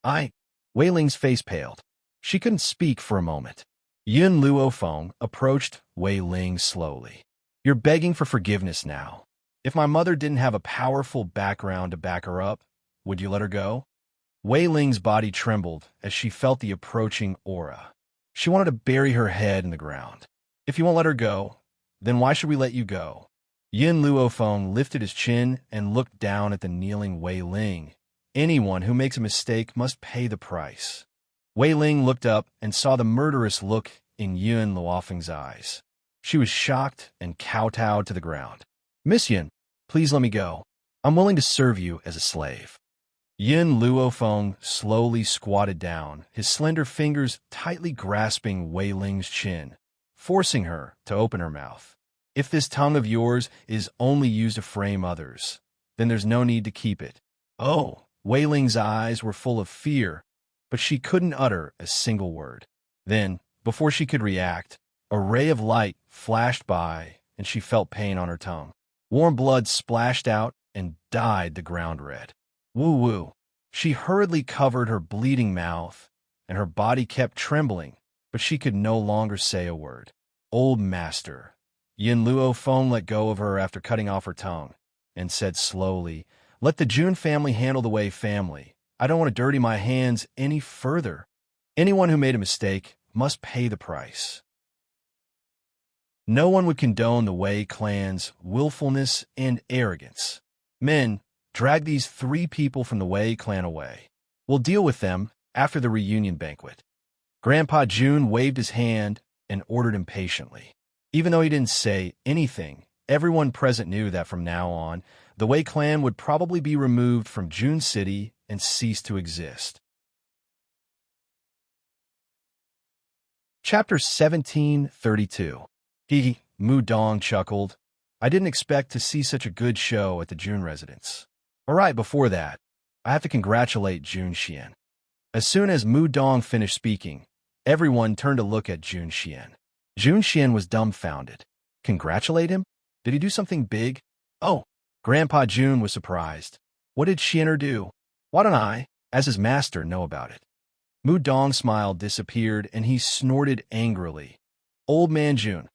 Wei Ling's face paled. She couldn't speak for a moment. Yin Luofeng approached Wei Ling slowly. You're begging for forgiveness now. If my mother didn't have a powerful background to back her up, would you let her go? Wei Ling's body trembled as she felt the approaching aura. She wanted to bury her head in the ground. If you won't let her go, then why should we let you go? Yin Luofeng lifted his chin and looked down at the kneeling Wei Ling. Anyone who makes a mistake must pay the price. Wei Ling looked up and saw the murderous look in Yin Luofeng's eyes. She was shocked and kowtowed to the ground. Miss Yin, please let me go. I'm willing to serve you as a slave. Yin Luofeng slowly squatted down, his slender fingers tightly grasping Wei Ling's chin, forcing her to open her mouth. If this tongue of yours is only used to frame others, then there's no need to keep it. Oh, Wei Ling's eyes were full of fear, but she couldn't utter a single word. Then, before she could react, a ray of light flashed by, and she felt pain on her tongue. Warm blood splashed out and dyed the ground red. Woo-woo. She hurriedly covered her bleeding mouth, and her body kept trembling, but she could no longer say a word. Old master. Yin Luofeng let go of her after cutting off her tongue, and said slowly, let the Jun family handle the Wei family. I don't want to dirty my hands any further. Anyone who made a mistake must pay the price. No one would condone the Wei clan's willfulness and arrogance. Men, drag these 3 people from the Wei clan away. We'll deal with them after the reunion banquet. Grandpa June waved his hand and ordered impatiently. Even though he didn't say anything, everyone present knew that from now on, the Wei clan would probably be removed from June City and cease to exist. Chapter 1732. Mu Dong chuckled. I didn't expect to see such a good show at the June residence. All right, before that, I have to congratulate Jun Xian. As soon as Mu Dong finished speaking, everyone turned to look at Jun Xian. Jun Xian was dumbfounded. Congratulate him? Did he do something big? Oh, Grandpa Jun was surprised. What did Xianer do? Why don't I, as his master, know about it? Mu Dong's smile disappeared, and he snorted angrily. Old man Jun,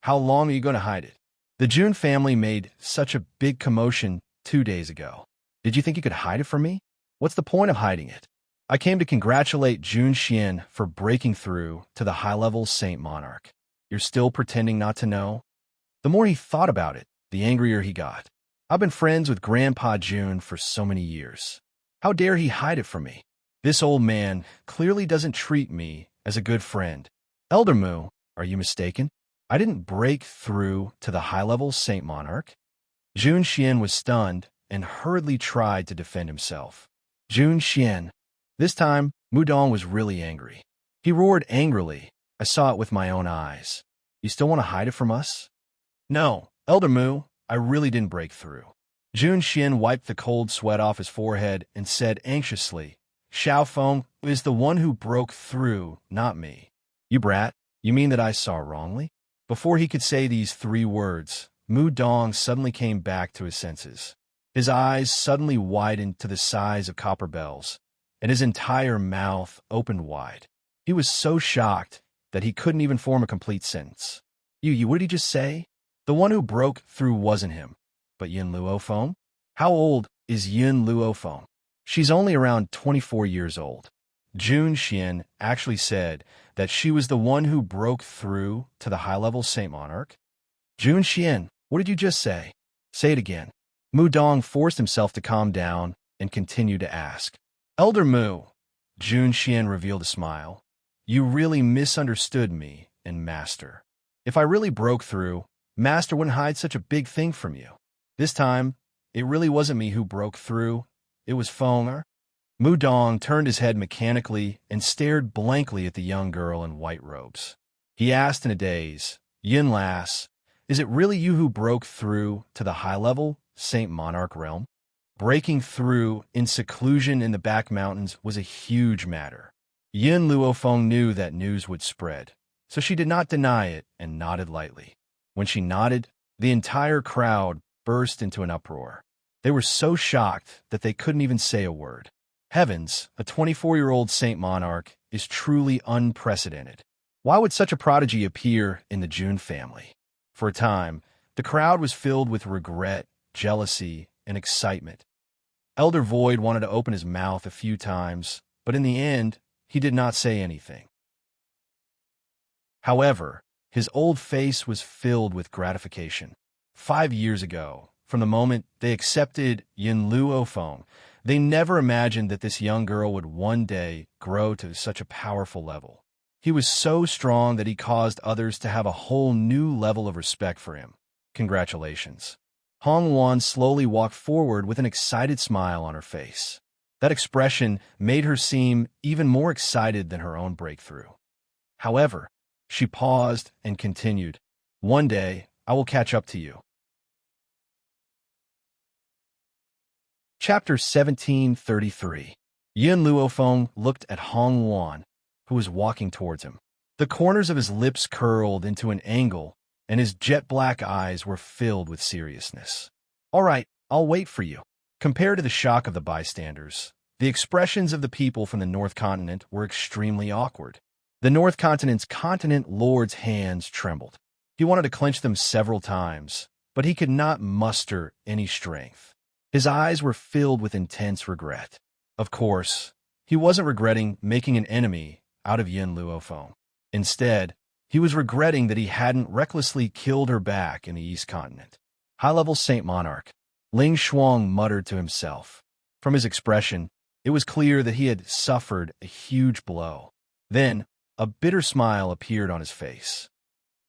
how long are you going to hide it? The Jun family made such a big commotion 2 days ago. Did you think you could hide it from me? What's the point of hiding it? I came to congratulate Jun Xian for breaking through to the high-level Saint Monarch. You're still pretending not to know? The more he thought about it, the angrier he got. I've been friends with Grandpa Jun for so many years. How dare he hide it from me? This old man clearly doesn't treat me as a good friend. Elder Mu, are you mistaken? I didn't break through to the high-level Saint Monarch. Jun Xian was stunned and hurriedly tried to defend himself. Jun Xian. This time, Mu Dong was really angry. He roared angrily. I saw it with my own eyes. You still want to hide it from us? No, Elder Mu, I really didn't break through. Jun Xian wiped the cold sweat off his forehead and said anxiously, Xiao Feng is the one who broke through, not me. You brat, you mean that I saw wrongly? Before he could say these 3 words, Mu Dong suddenly came back to his senses. His eyes suddenly widened to the size of copper bells, and his entire mouth opened wide. He was so shocked that he couldn't even form a complete sentence. What did he just say? The one who broke through wasn't him, but Yin Luofeng? How old is Yin Luofeng? She's only around 24 years old. Jun Xian actually said that she was the one who broke through to the high-level Saint Monarch. Jun Xian, what did you just say? Say it again. Mu Dong forced himself to calm down and continued to ask. Elder Mu, Jun Xian revealed a smile. You really misunderstood me and Master. If I really broke through, Master wouldn't hide such a big thing from you. This time, it really wasn't me who broke through. It was Fenger. Mu Dong turned his head mechanically and stared blankly at the young girl in white robes. He asked in a daze, Yin Lass, is it really you who broke through to the high-level Saint Monarch realm? Breaking through in seclusion in the back mountains was a huge matter. Yin Luofeng knew that news would spread, so she did not deny it and nodded lightly. When she nodded, the entire crowd burst into an uproar. They were so shocked that they couldn't even say a word. Heavens, a 24-year-old Saint Monarch is truly unprecedented. Why would such a prodigy appear in the Jun family? For a time, the crowd was filled with regret, jealousy, and excitement. Elder Void wanted to open his mouth a few times, but in the end, he did not say anything. However, his old face was filled with gratification. 5 years ago, from the moment they accepted Yin Luofeng, they never imagined that this young girl would one day grow to such a powerful level. He was so strong that he caused others to have a whole new level of respect for him. Congratulations. Hong Wan slowly walked forward with an excited smile on her face. That expression made her seem even more excited than her own breakthrough. However, she paused and continued, One day, I will catch up to you. Chapter 1733. Yin Luofeng looked at Hong Wan, who was walking towards him. The corners of his lips curled into an angle, and his jet-black eyes were filled with seriousness. All right, I'll wait for you. Compared to the shock of the bystanders, the expressions of the people from the North Continent were extremely awkward. The North Continent's continent lord's hands trembled. He wanted to clench them several times, but he could not muster any strength. His eyes were filled with intense regret. Of course, he wasn't regretting making an enemy out of Yin Luofeng. Instead, He was regretting that he hadn't recklessly killed her back in the East Continent. High-level Saint Monarch. Ling Shuang muttered to himself. From his expression, it was clear that he had suffered a huge blow. Then, a bitter smile appeared on his face.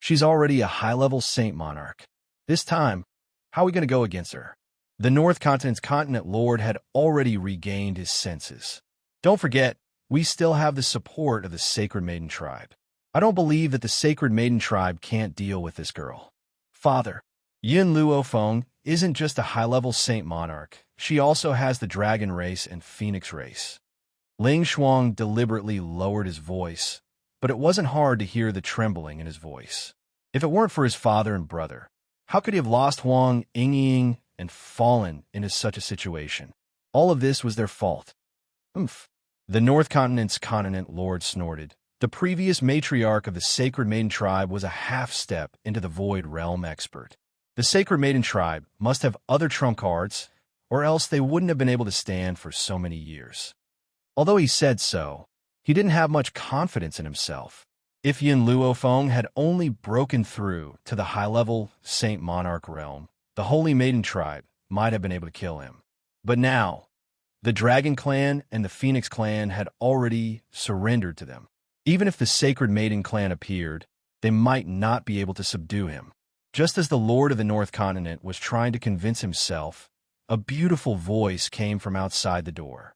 She's already a high-level Saint Monarch. This time, how are we going to go against her? The North Continent's continent lord had already regained his senses. Don't forget, we still have the support of the Sacred Maiden tribe. I don't believe that the Sacred Maiden tribe can't deal with this girl. Father, Yin Luofeng isn't just a high-level Saint Monarch. She also has the Dragon race and Phoenix race. Ling Shuang deliberately lowered his voice, but it wasn't hard to hear the trembling in his voice. If it weren't for his father and brother, how could he have lost Huang Yingying and fallen into such a situation? All of this was their fault. Oomph. The North Continent's continent lord snorted. The previous matriarch of the Sacred Maiden tribe was a half-step into the Void Realm expert. The Sacred Maiden tribe must have other trump cards, or else they wouldn't have been able to stand for so many years. Although he said so, he didn't have much confidence in himself. If Yin Luofeng had only broken through to the high-level Saint Monarch realm, the Holy Maiden tribe might have been able to kill him. But now, the Dragon clan and the Phoenix clan had already surrendered to them. Even if the Sacred Maiden clan appeared, they might not be able to subdue him. Just as the Lord of the North Continent was trying to convince himself, a beautiful voice came from outside the door.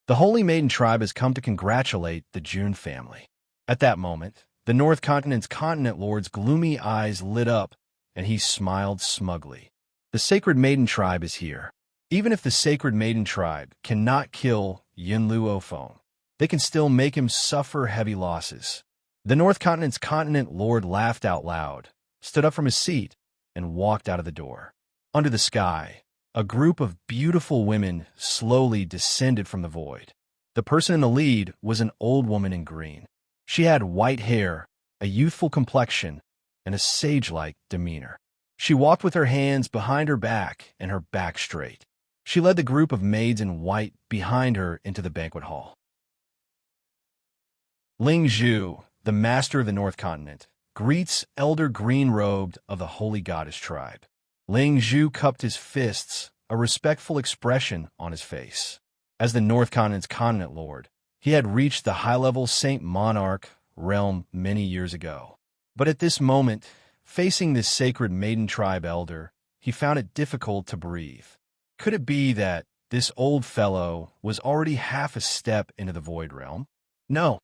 The Holy Maiden tribe has come to congratulate the June family. At that moment, the North Continent's continent lord's gloomy eyes lit up, and he smiled smugly. The Sacred Maiden tribe is here. Even if the Sacred Maiden tribe cannot kill Yin Luofeng, they can still make him suffer heavy losses. The North Continent's continent lord laughed out loud, stood up from his seat, and walked out of the door. Under the sky, a group of beautiful women slowly descended from the void. The person in the lead was an old woman in green. She had white hair, a youthful complexion, and a sage-like demeanor. She walked with her hands behind her back and her back straight. She led the group of maids in white behind her into the banquet hall. Ling Zhu, the master of the North Continent, greets Elder Green-Robed of the Holy Goddess tribe. Ling Zhu cupped his fists, a respectful expression on his face. As the North Continent's continent lord, he had reached the high-level Saint Monarch realm many years ago. But at this moment, facing this Sacred Maiden tribe elder, he found it difficult to breathe. Could it be that this old fellow was already half a step into the Void Realm? No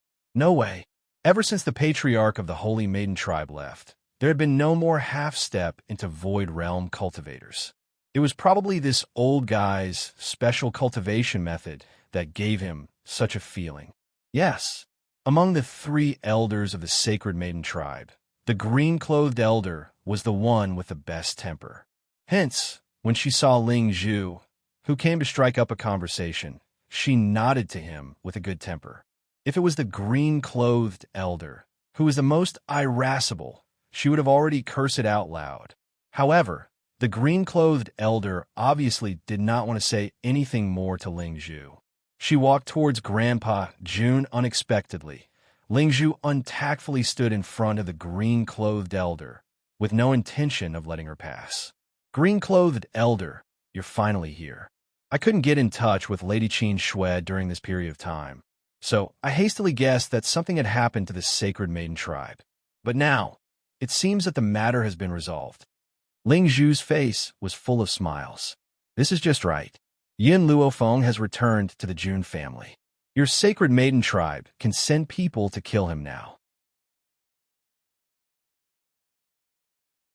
way. Ever since the patriarch of the Holy Maiden tribe left, there had been no more half-step into Void Realm cultivators. It was probably this old guy's special cultivation method that gave him such a feeling. Yes, among the 3 elders of the Sacred Maiden tribe, the green-clothed elder was the one with the best temper. Hence, when she saw Ling Zhu, who came to strike up a conversation, she nodded to him with a good temper. If it was the green-clothed elder, who was the most irascible, she would have already cursed it out loud. However, the green-clothed elder obviously did not want to say anything more to Ling Zhu. She walked towards Grandpa June unexpectedly. Ling Zhu untactfully stood in front of the green-clothed elder, with no intention of letting her pass. Green-clothed elder, you're finally here. I couldn't get in touch with Lady Qin Shui during this period of time, so I hastily guessed that something had happened to the Sacred Maiden tribe. But now, it seems that the matter has been resolved. Ling Zhu's face was full of smiles. This is just right. Yin Luofeng has returned to the June family. Your Sacred Maiden tribe can send people to kill him now.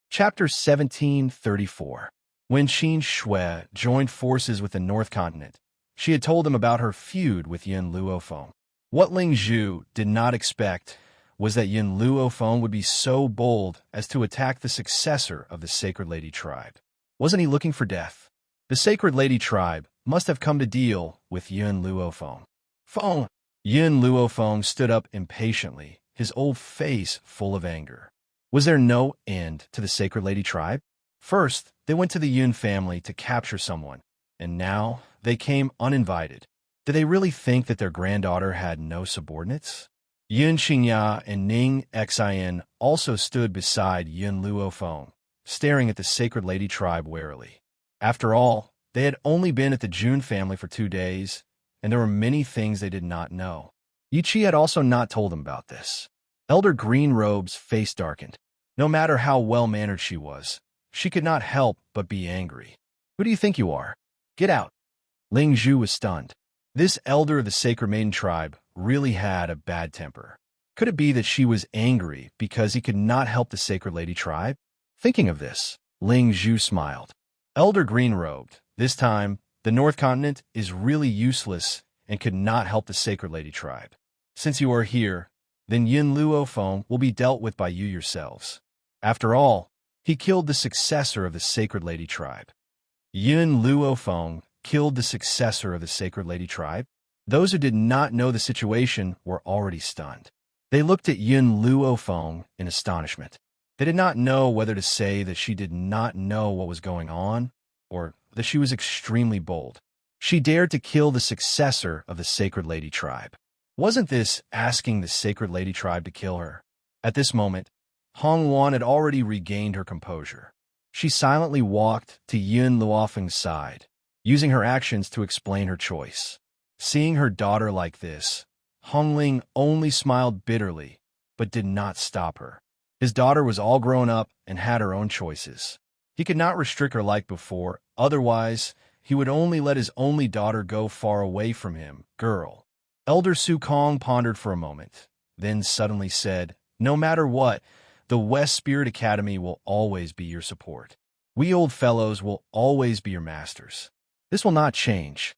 Chapter 1734. When Qin Shui joined forces with the North Continent, she had told him about her feud with Yin Luofeng. What Ling Zhu did not expect was that Yin Luofeng would be so bold as to attack the successor of the Sacred Lady tribe. Wasn't he looking for death? The Sacred Lady tribe must have come to deal with Yin Luofeng. Feng! Yin Luofeng stood up impatiently, his old face full of anger. Was there no end to the Sacred Lady tribe? First, they went to the Yun family to capture someone, and now they came uninvited. Did they really think that their granddaughter had no subordinates? Yun Xingya and Ning Xin also stood beside Yun Luofeng, staring at the Sacred Lady tribe warily. After all, they had only been at the Jun family for 2 days, and there were many things they did not know. Yichi had also not told them about this. Elder Greenrobe's face darkened. No matter how well-mannered she was, she could not help but be angry. Who do you think you are? Get out. Ling Zhu was stunned. This elder of the Sacred Maiden tribe really had a bad temper. Could it be that she was angry because he could not help the Sacred Lady tribe? Thinking of this, Ling Zhu smiled. Elder Greenrobed, this time, the North Continent is really useless and could not help the Sacred Lady tribe. Since you are here, then Yun Luofeng will be dealt with by you yourselves. After all, he killed the successor of the Sacred Lady tribe. Yun Luofeng killed the successor of the Sacred Lady tribe? Those who did not know the situation were already stunned. They looked at Yun Luofeng in astonishment. They did not know whether to say that she did not know what was going on, or that she was extremely bold. She dared to kill the successor of the Sacred Lady tribe. Wasn't this asking the Sacred Lady tribe to kill her? At this moment, Hong Wan had already regained her composure. She silently walked to Yun Luofeng's side, using her actions to explain her choice. Seeing her daughter like this, Hong Ling only smiled bitterly, but did not stop her. His daughter was all grown up and had her own choices. He could not restrict her like before, otherwise he would only let his only daughter go far away from him. Girl. Elder Su Kong pondered for a moment, then suddenly said, "No matter what, the West Spirit Academy will always be your support. We old fellows will always be your masters. This will not change."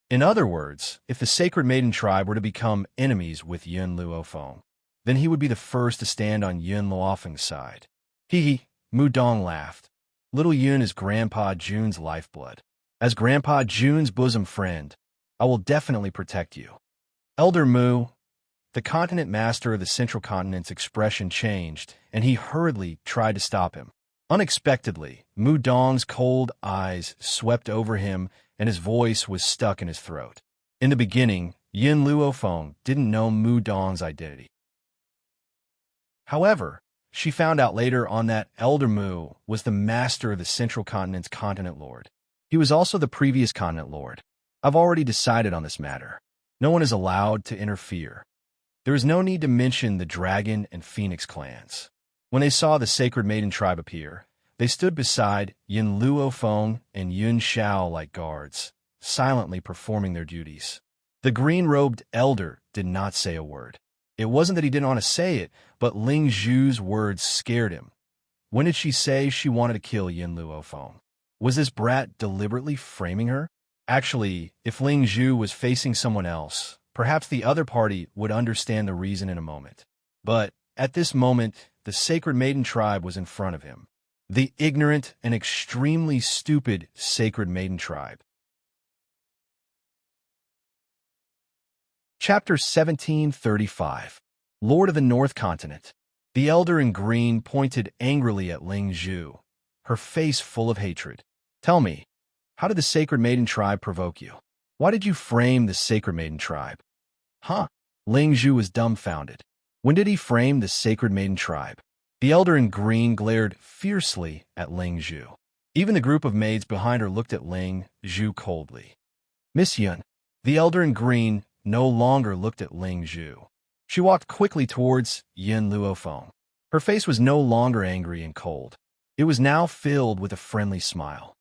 In other words, if the Sacred Maiden tribe were to become enemies with Yun Luofeng, then he would be the first to stand on Yun Luofeng's side. Hee, Mu Dong laughed. Little Yun is Grandpa Jun's lifeblood. As Grandpa Jun's bosom friend, I will definitely protect you. Elder Mu, the continent master of the Central Continent's expression changed, and he hurriedly tried to stop him. Unexpectedly, Mu Dong's cold eyes swept over him, and his voice was stuck in his throat. In the beginning, Yun Luofeng didn't know Mu Dong's identity. However, she found out later on that Elder Mu was the master of the Central Continent's continent lord. He was also the previous continent lord. I've already decided on this matter. No one is allowed to interfere. There is no need to mention the Dragon and Phoenix clans. When they saw the Sacred Maiden tribe appear, they stood beside Yun Luofeng and Yun Xiao like guards, silently performing their duties. The green-robed elder did not say a word. It wasn't that he didn't want to say it, but Ling Zhu's words scared him. When did she say she wanted to kill Yun Luofeng? Was this brat deliberately framing her? Actually, if Ling Zhu was facing someone else, perhaps the other party would understand the reason in a moment. But at this moment, the Sacred Maiden tribe was in front of him. The ignorant and extremely stupid Sacred Maiden tribe. Chapter 1735. Lord of the North Continent. The elder in green pointed angrily at Ling Zhu, her face full of hatred. Tell me, how did the Sacred Maiden tribe provoke you? Why did you frame the Sacred Maiden tribe? Huh? Ling Zhu was dumbfounded. When did he frame the Sacred Maiden tribe? The elder in green glared fiercely at Ling Zhu. Even the group of maids behind her looked at Ling Zhu coldly. Miss Yun. The elder in green no longer looked at Ling Zhu. She walked quickly towards Yun Luofeng. Her face was no longer angry and cold. It was now filled with a friendly smile.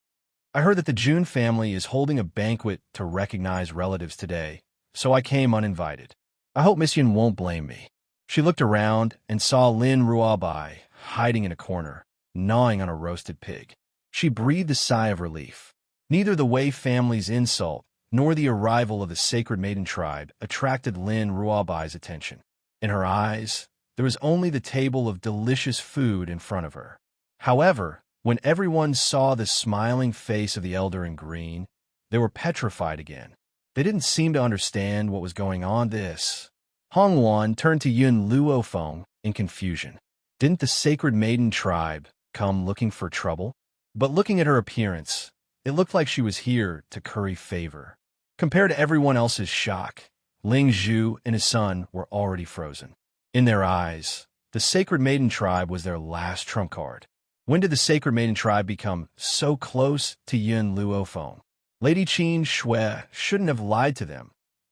I heard that the Jun family is holding a banquet to recognize relatives today, so I came uninvited. I hope Miss Yun won't blame me. She looked around and saw Lin Ruabai hiding in a corner, gnawing on a roasted pig. She breathed a sigh of relief. Neither the Wei family's insult nor the arrival of the Sacred Maiden tribe attracted Lin Ruabai's attention. In her eyes, there was only the table of delicious food in front of her. However, when everyone saw the smiling face of the elder in green, they were petrified again. They didn't seem to understand what was going on. Hong Wan turned to Yun Luofeng in confusion. Didn't the Sacred Maiden tribe come looking for trouble? But looking at her appearance, it looked like she was here to curry favor. Compared to everyone else's shock, Ling Zhu and his son were already frozen. In their eyes, the Sacred Maiden tribe was their last trump card. When did the Sacred Maiden tribe become so close to Yun Luophone? Lady Qin Shui shouldn't have lied to them.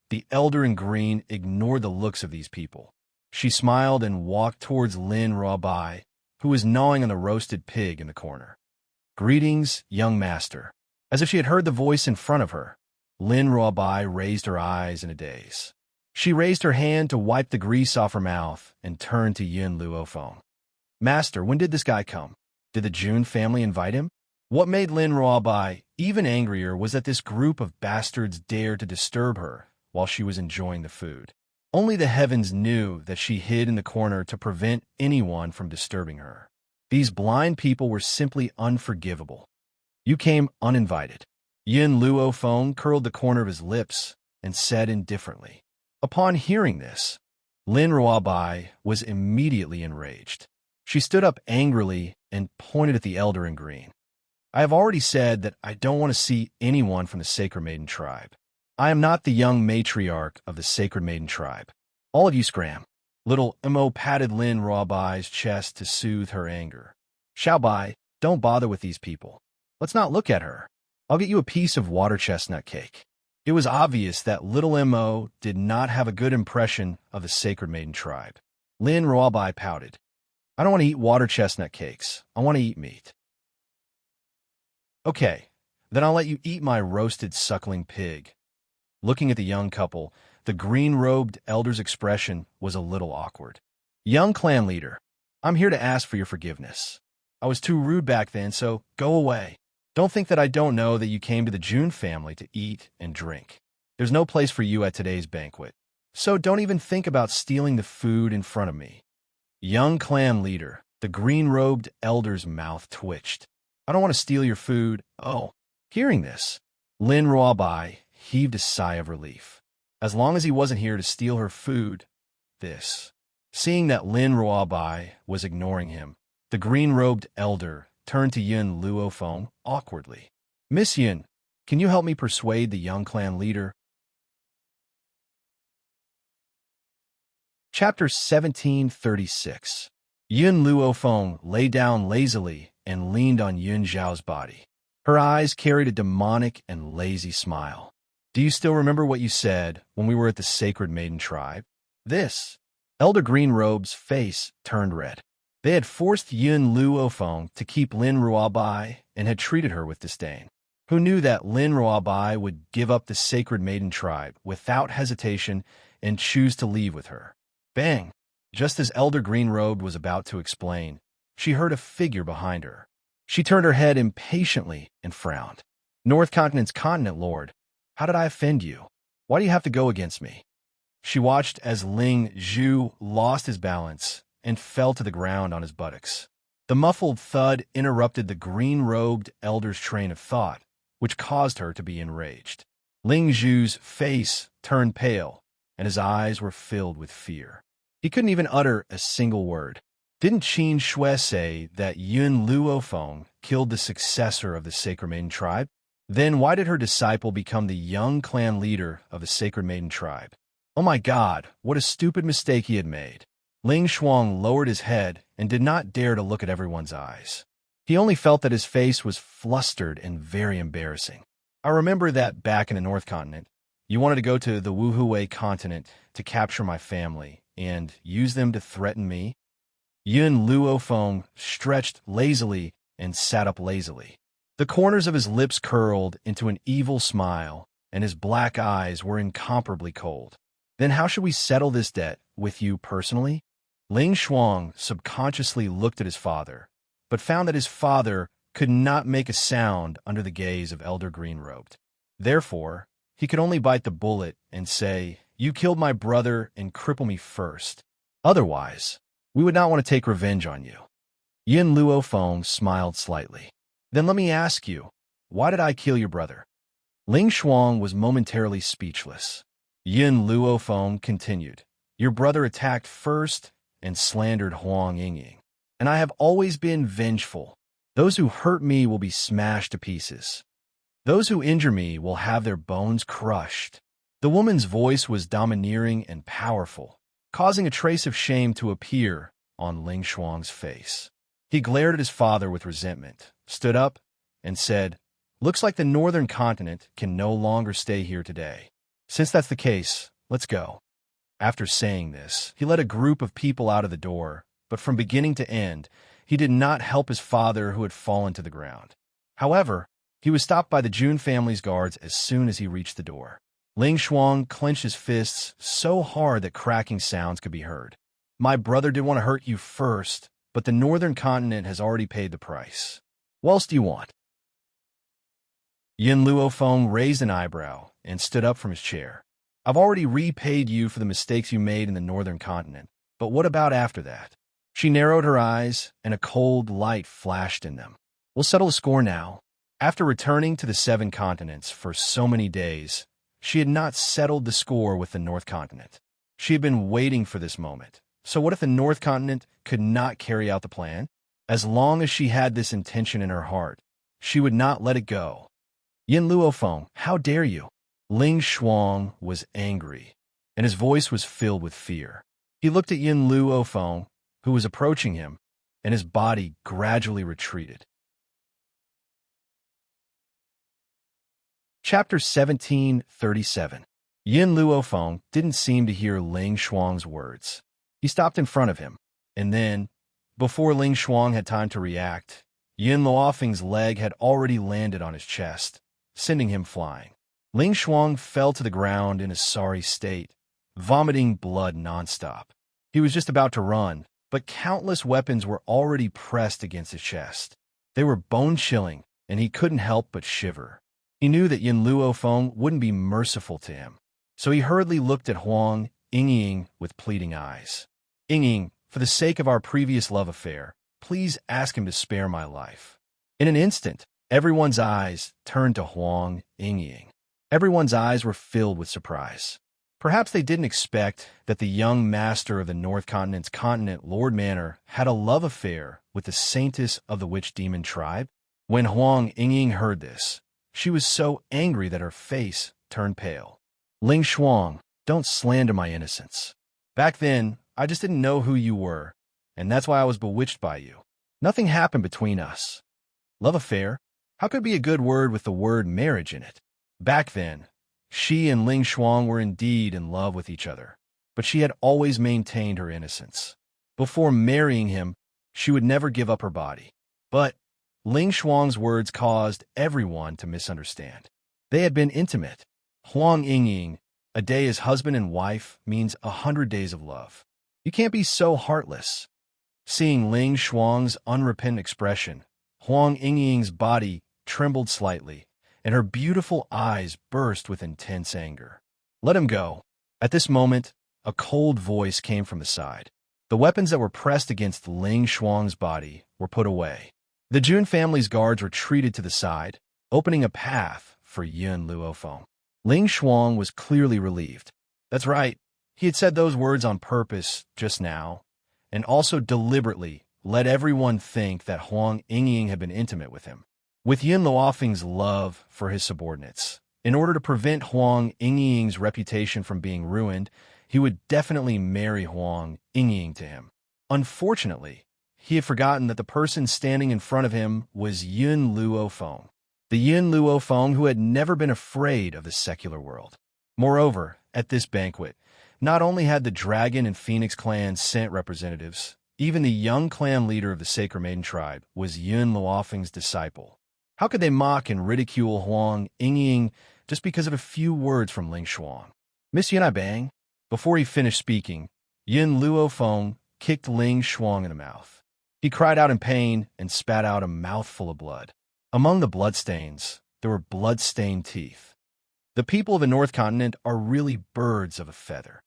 The elder in green ignored the looks of these people. She smiled and walked towards Lin Ruobai, who was gnawing on the roasted pig in the corner. "Greetings, young master." As if she had heard the voice in front of her, Lin Ruobai raised her eyes in a daze. She raised her hand to wipe the grease off her mouth and turned to Yun Luophone. "Master, when did this guy come? Did the Jun family invite him?" What made Lin Ruobai even angrier was that this group of bastards dared to disturb her while she was enjoying the food. Only the heavens knew that she hid in the corner to prevent anyone from disturbing her. These blind people were simply unforgivable. "You came uninvited." Yun Luophone curled the corner of his lips and said indifferently. Upon hearing this, Lin Ruobai was immediately enraged. She stood up angrily and pointed at the elder in green. "I have already said that I don't want to see anyone from the Sacred Maiden tribe. I am not the young matriarch of the Sacred Maiden tribe. All of you scram." Little Mo patted Lin Ruobai's chest to soothe her anger. "Xiaobai, don't bother with these people. Let's not look at her. I'll get you a piece of water chestnut cake." It was obvious that little Mo did not have a good impression of the Sacred Maiden tribe. Lin Ruobai pouted. "I don't want to eat water chestnut cakes. I want to eat meat." "Okay, then I'll let you eat my roasted suckling pig." Looking at the young couple, the green-robed elder's expression was a little awkward. "Young clan leader, I'm here to ask for your forgiveness. I was too rude back then, so go away. Don't think that I don't know that you came to the Jun family to eat and drink. There's no place for you at today's banquet. So don't even think about stealing the food in front of me." Young clan leader, the green-robed elder's mouth twitched. "I don't want to steal your food." Oh. Hearing this, Lin Ruobai heaved a sigh of relief. As long as he wasn't here to steal her food, this. Seeing that Lin Ruobai was ignoring him, the green-robed elder turned to Yun Luophone awkwardly. "Miss Yun, can you help me persuade the young clan leader?" Chapter 1736. Yun Luophone lay down lazily and leaned on Yun Zhao's body. Her eyes carried a demonic and lazy smile. "Do you still remember what you said when we were at the Sacred Maiden tribe?" This. Elder Greenrobe's face turned red. They had forced Yun Luophone to keep Lin Ruobai and had treated her with disdain. Who knew that Lin Ruobai would give up the Sacred Maiden tribe without hesitation and choose to leave with her? Bang! Just as Elder Greenrobe was about to explain, she heard a figure behind her. She turned her head impatiently and frowned. "North Continent's continent lord, how did I offend you? Why do you have to go against me?" She watched as Ling Zhu lost his balance and fell to the ground on his buttocks. The muffled thud interrupted the green-robed elder's train of thought, which caused her to be enraged. Ling Zhu's face turned pale, and his eyes were filled with fear. He couldn't even utter a single word. Didn't Qin Shui say that Yun Luophone killed the successor of the Sacred Maiden tribe? Then why did her disciple become the young clan leader of the Sacred Maiden tribe? Oh my God, what a stupid mistake he had made. Ling Shuang lowered his head and did not dare to look at everyone's eyes. He only felt that his face was flustered and very embarrassing. "I remember that back in the North Continent, you wanted to go to the Wuhui continent to capture my family and use them to threaten me." Yun Luophone stretched lazily and sat up lazily. The corners of his lips curled into an evil smile, and his black eyes were incomparably cold. "Then how should we settle this debt with you personally?" Ling Shuang subconsciously looked at his father, but found that his father could not make a sound under the gaze of Elder Greenrobed. Therefore, he could only bite the bullet and say, "You killed my brother and cripple me first. Otherwise, we would not want to take revenge on you." Yun Luophone smiled slightly. "Then let me ask you, why did I kill your brother?" Ling Shuang was momentarily speechless. Yun Luophone continued, "Your brother attacked first and slandered Huang Yingying, and I have always been vengeful. Those who hurt me will be smashed to pieces. Those who injure me will have their bones crushed." The woman's voice was domineering and powerful, causing a trace of shame to appear on Ling Shuang's face. He glared at his father with resentment, stood up, and said, "Looks like the northern continent can no longer stay here today. Since that's the case, let's go." After saying this, he led a group of people out of the door, but from beginning to end, he did not help his father who had fallen to the ground. However, he was stopped by the Jun family's guards as soon as he reached the door. Ling Shuang clenched his fists so hard that cracking sounds could be heard. "My brother did want to hurt you first, but the northern continent has already paid the price. What else do you want?" Yin Luofeng raised an eyebrow and stood up from his chair. "I've already repaid you for the mistakes you made in the northern continent, but what about after that?" She narrowed her eyes, and a cold light flashed in them. "We'll settle the score now." After returning to the 7 continents for so many days, she had not settled the score with the North Continent. She had been waiting for this moment. So what if the North Continent could not carry out the plan? As long as she had this intention in her heart, she would not let it go. "Yin Luofeng, how dare you?" Ling Shuang was angry, and his voice was filled with fear. He looked at Yin Luofeng, who was approaching him, and his body gradually retreated. Chapter 1737. Yin Luofeng didn't seem to hear Ling Shuang's words. He stopped in front of him, and then, before Ling Shuang had time to react, Yin Luofeng's leg had already landed on his chest, sending him flying. Ling Shuang fell to the ground in a sorry state, vomiting blood nonstop. He was just about to run, but countless weapons were already pressed against his chest. They were bone-chilling, and he couldn't help but shiver. He knew that Yin Luofeng wouldn't be merciful to him, so he hurriedly looked at Huang Yingying with pleading eyes. "Yingying, for the sake of our previous love affair, please ask him to spare my life." In an instant, everyone's eyes turned to Huang Yingying. Everyone's eyes were filled with surprise. Perhaps they didn't expect that the young master of the North Continent's continent, Lord Manor, had a love affair with the saintess of the witch demon tribe. When Huang Yingying heard this, she was so angry that her face turned pale. "Ling Shuang, don't slander my innocence. Back then, I just didn't know who you were, and that's why I was bewitched by you. Nothing happened between us. Love affair? How could it be a good word with the word marriage in it?" Back then, she and Ling Shuang were indeed in love with each other, but she had always maintained her innocence. Before marrying him, she would never give up her body. But Ling Shuang's words caused everyone to misunderstand. They had been intimate. Huang Yingying, a day as husband and wife means 100 days of love. You can't be so heartless. Seeing Ling Shuang's unrepentant expression, Huang Yingying's body trembled slightly, and her beautiful eyes burst with intense anger. "Let him go." At this moment, a cold voice came from the side. The weapons that were pressed against Ling Shuang's body were put away. The Jun family's guards retreated to the side, opening a path for Yin Luofeng. Ling Shuang was clearly relieved. That's right, he had said those words on purpose just now, and also deliberately let everyone think that Huang Yingying had been intimate with him. With Yin Luofeng's love for his subordinates, in order to prevent Huang Yingying's reputation from being ruined, he would definitely marry Huang Yingying to him. Unfortunately, he had forgotten that the person standing in front of him was Yin Luofeng, the Yin Luofeng who had never been afraid of the secular world. Moreover, at this banquet, not only had the Dragon and Phoenix clans sent representatives, even the young clan leader of the Sacred Maiden tribe was Yin Luofeng's disciple. How could they mock and ridicule Huang Yingying just because of a few words from Ling Shuang? "Miss Yin I Bang?" Before he finished speaking, Yin Luofeng kicked Ling Shuang in the mouth. He cried out in pain and spat out a mouthful of blood. Among the bloodstains, there were blood-stained teeth. The people of the North Continent are really birds of a feather.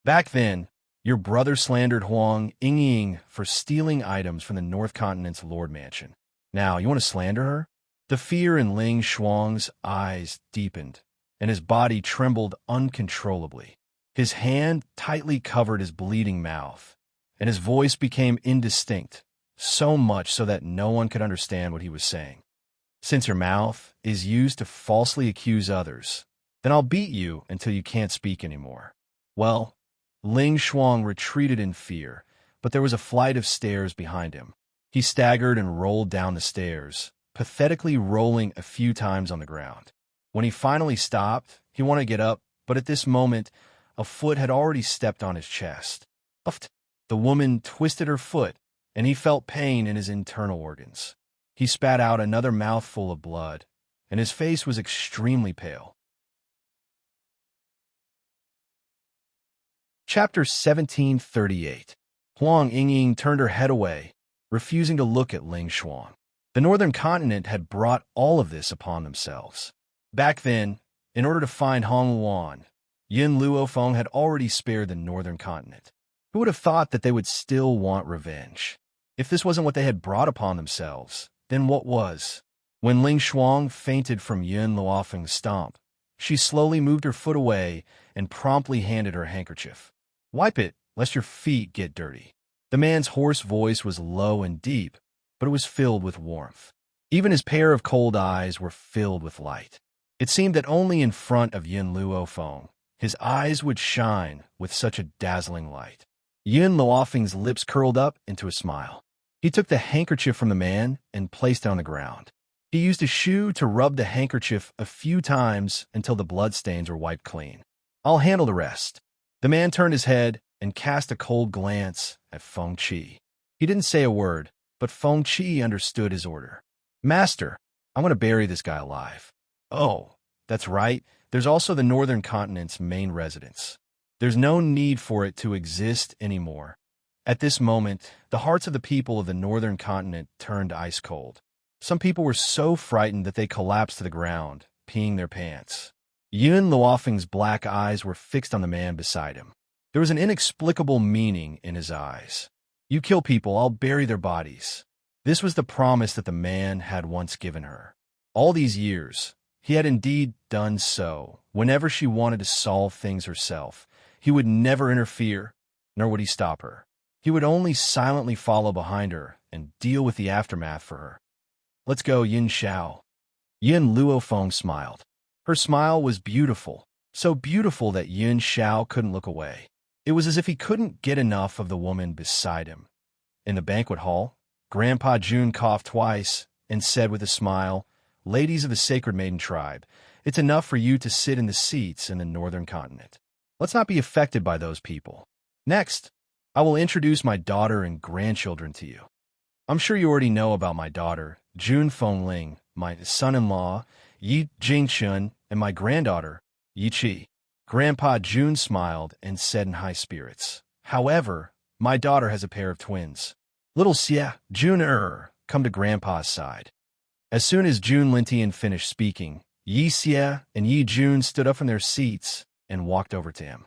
Back then, your brother slandered Huang Yingying for stealing items from the North Continent's Lord Mansion. Now, you want to slander her? The fear in Ling Shuang's eyes deepened, and his body trembled uncontrollably. His hand tightly covered his bleeding mouth, and his voice became indistinct, so much so that no one could understand what he was saying. "Since your mouth is used to falsely accuse others, then I'll beat you until you can't speak anymore." Well, Ling Shuang retreated in fear, but there was a flight of stairs behind him. He staggered and rolled down the stairs, pathetically rolling a few times on the ground. When he finally stopped, he wanted to get up, but at this moment, a foot had already stepped on his chest. Uft! The woman twisted her foot, and he felt pain in his internal organs. He spat out another mouthful of blood, and his face was extremely pale. Chapter 1738. Huang Yingying turned her head away, refusing to look at Ling Shuang. The northern continent had brought all of this upon themselves. Back then, in order to find Hong Luan, Yin Luofeng had already spared the northern continent. Who would have thought that they would still want revenge? If this wasn't what they had brought upon themselves, then what was? When Ling Shuang fainted from Yin Luofeng's stomp, she slowly moved her foot away and promptly handed her handkerchief. "Wipe it, lest your feet get dirty." The man's hoarse voice was low and deep, but it was filled with warmth. Even his pair of cold eyes were filled with light. It seemed that only in front of Yin Luofeng his eyes would shine with such a dazzling light. Yin Luofeng's lips curled up into a smile. He took the handkerchief from the man and placed it on the ground. He used a shoe to rub the handkerchief a few times until the bloodstains were wiped clean. "I'll handle the rest." The man turned his head and cast a cold glance at Feng Qi. He didn't say a word, but Feng Qi understood his order. "Master, I'm going to bury this guy alive." "Oh, that's right. There's also the northern continent's main residence. There's no need for it to exist anymore." At this moment, the hearts of the people of the northern continent turned ice cold. Some people were so frightened that they collapsed to the ground, peeing their pants. Yun Luofeng's black eyes were fixed on the man beside him. There was an inexplicable meaning in his eyes. "You kill people, I'll bury their bodies." This was the promise that the man had once given her. All these years, he had indeed done so. Whenever she wanted to solve things herself, he would never interfere, nor would he stop her. He would only silently follow behind her and deal with the aftermath for her. "Let's go, Yin Xiao." Yin Luofeng smiled. Her smile was beautiful, so beautiful that Yin Xiao couldn't look away. It was as if he couldn't get enough of the woman beside him. In the banquet hall, Grandpa Jun coughed twice and said with a smile, "Ladies of the Sacred Maiden tribe, it's enough for you to sit in the seats in the northern continent. Let's not be affected by those people. Next, I will introduce my daughter and grandchildren to you. I'm sure you already know about my daughter, Jun Fengling, my son-in-law, Yi Jingchun, and my granddaughter, Yi Qi." Grandpa Jun smiled and said in high spirits, "However, my daughter has a pair of twins. Little Xie, Jun come to Grandpa's side." As soon as Jun Lintian finished speaking, Yi Xie and Yi Jun stood up from their seats and walked over to him.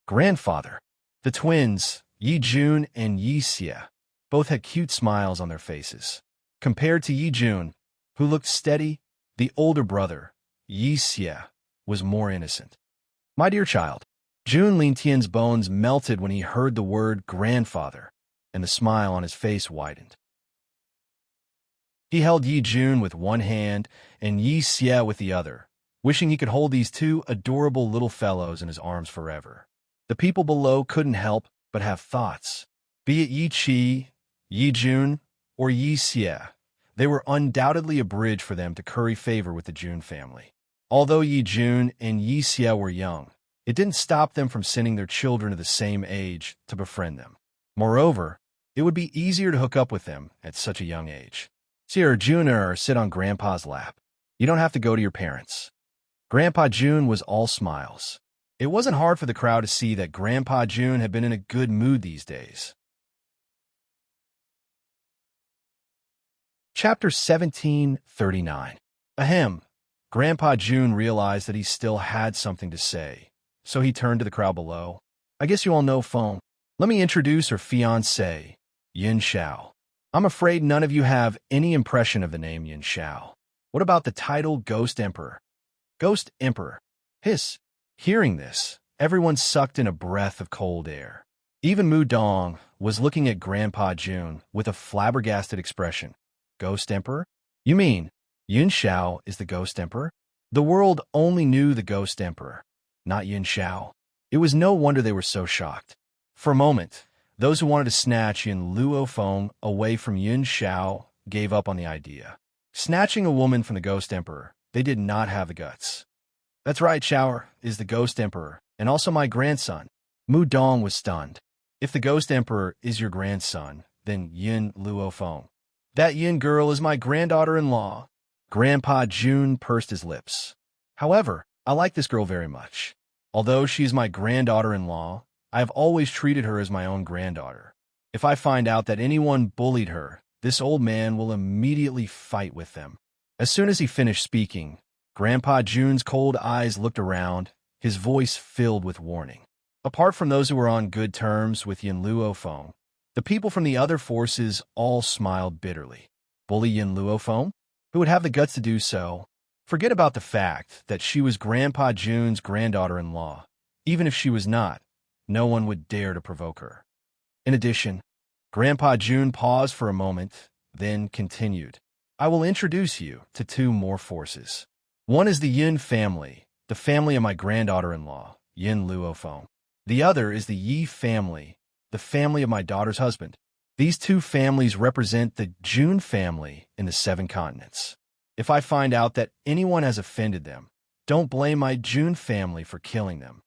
"Grandfather." The twins, Yi Jun and Yi Xie, both had cute smiles on their faces. Compared to Yi Jun, who looked steady, the older brother, Yi Xie, was more innocent. "My dear child." Jun Lintian's bones melted when he heard the word grandfather, and the smile on his face widened. He held Yi Jun with one hand and Yi Xie with the other, wishing he could hold these two adorable little fellows in his arms forever. The people below couldn't help but have thoughts. Be it Yi Qi, Yi Jun, or Yi Xie, they were undoubtedly a bridge for them to curry favor with the Jun family. Although Yi Jun and Yi Xie were young, it didn't stop them from sending their children of the same age to befriend them. Moreover, it would be easier to hook up with them at such a young age. "Sir Jun sit on Grandpa's lap. You don't have to go to your parents." Grandpa Jun was all smiles. It wasn't hard for the crowd to see that Grandpa Jun had been in a good mood these days. Chapter 1739. Ahem. Grandpa Jun realized that he still had something to say, so he turned to the crowd below. "I guess you all know Feng. Let me introduce her fiancé, Yin Xiao. I'm afraid none of you have any impression of the name Yin Xiao. What about the title Ghost Emperor?" "Ghost Emperor." Hiss. Hearing this, everyone sucked in a breath of cold air. Even Mu Dong was looking at Grandpa Jun with a flabbergasted expression. "Ghost Emperor? You mean Yin Xiao is the Ghost Emperor?" The world only knew the Ghost Emperor, not Yin Xiao. It was no wonder they were so shocked. For a moment, those who wanted to snatch Yin Luofeng away from Yun Xiao gave up on the idea. Snatching a woman from the Ghost Emperor, they did not have the guts. That's right, Xiao is the Ghost Emperor, and also my grandson. Mu Dong was stunned. If the Ghost Emperor is your grandson, then Yin Luofeng. That Yin girl is my granddaughter-in-law. Grandpa Jun pursed his lips. However, I like this girl very much. Although she is my granddaughter-in-law, I have always treated her as my own granddaughter. If I find out that anyone bullied her, this old man will immediately fight with them. As soon as he finished speaking, Grandpa Jun's cold eyes looked around, his voice filled with warning. Apart from those who were on good terms with Yin Luofeng, the people from the other forces all smiled bitterly. Bully Yin Luofeng? Who would have the guts to do so? Forget about the fact that she was Grandpa Jun's granddaughter-in-law. Even if she was not, no one would dare to provoke her. In addition, Grandpa Jun paused for a moment, then continued. I will introduce you to two more forces. One is the Yin family, the family of my granddaughter-in-law, Yin Luofeng. The other is the Yi family, the family of my daughter's husband. These two families represent the Jun family in the 7 continents. If I find out that anyone has offended them, don't blame my Jun family for killing them.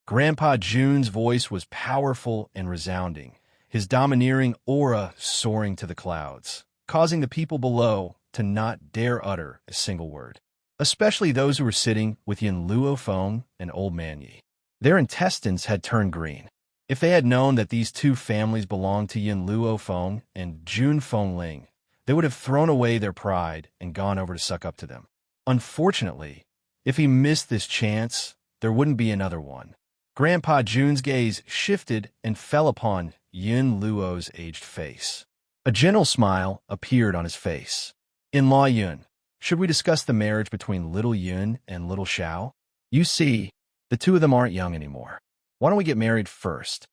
Grandpa Jun's voice was powerful and resounding, his domineering aura soaring to the clouds, causing the people below to not dare utter a single word, especially those who were sitting with Yin Luofeng and Old Man Yi. Their intestines had turned green. If they had known that these two families belonged to Yin Luofeng and Jun Fengling, they would have thrown away their pride and gone over to suck up to them. Unfortunately, if he missed this chance, there wouldn't be another one. Grandpa Jun's gaze shifted and fell upon Yin Luo's aged face. A gentle smile appeared on his face. In-law Yun, should we discuss the marriage between little Yun and little Xiao? You see, the two of them aren't young anymore. Why don't we get married first?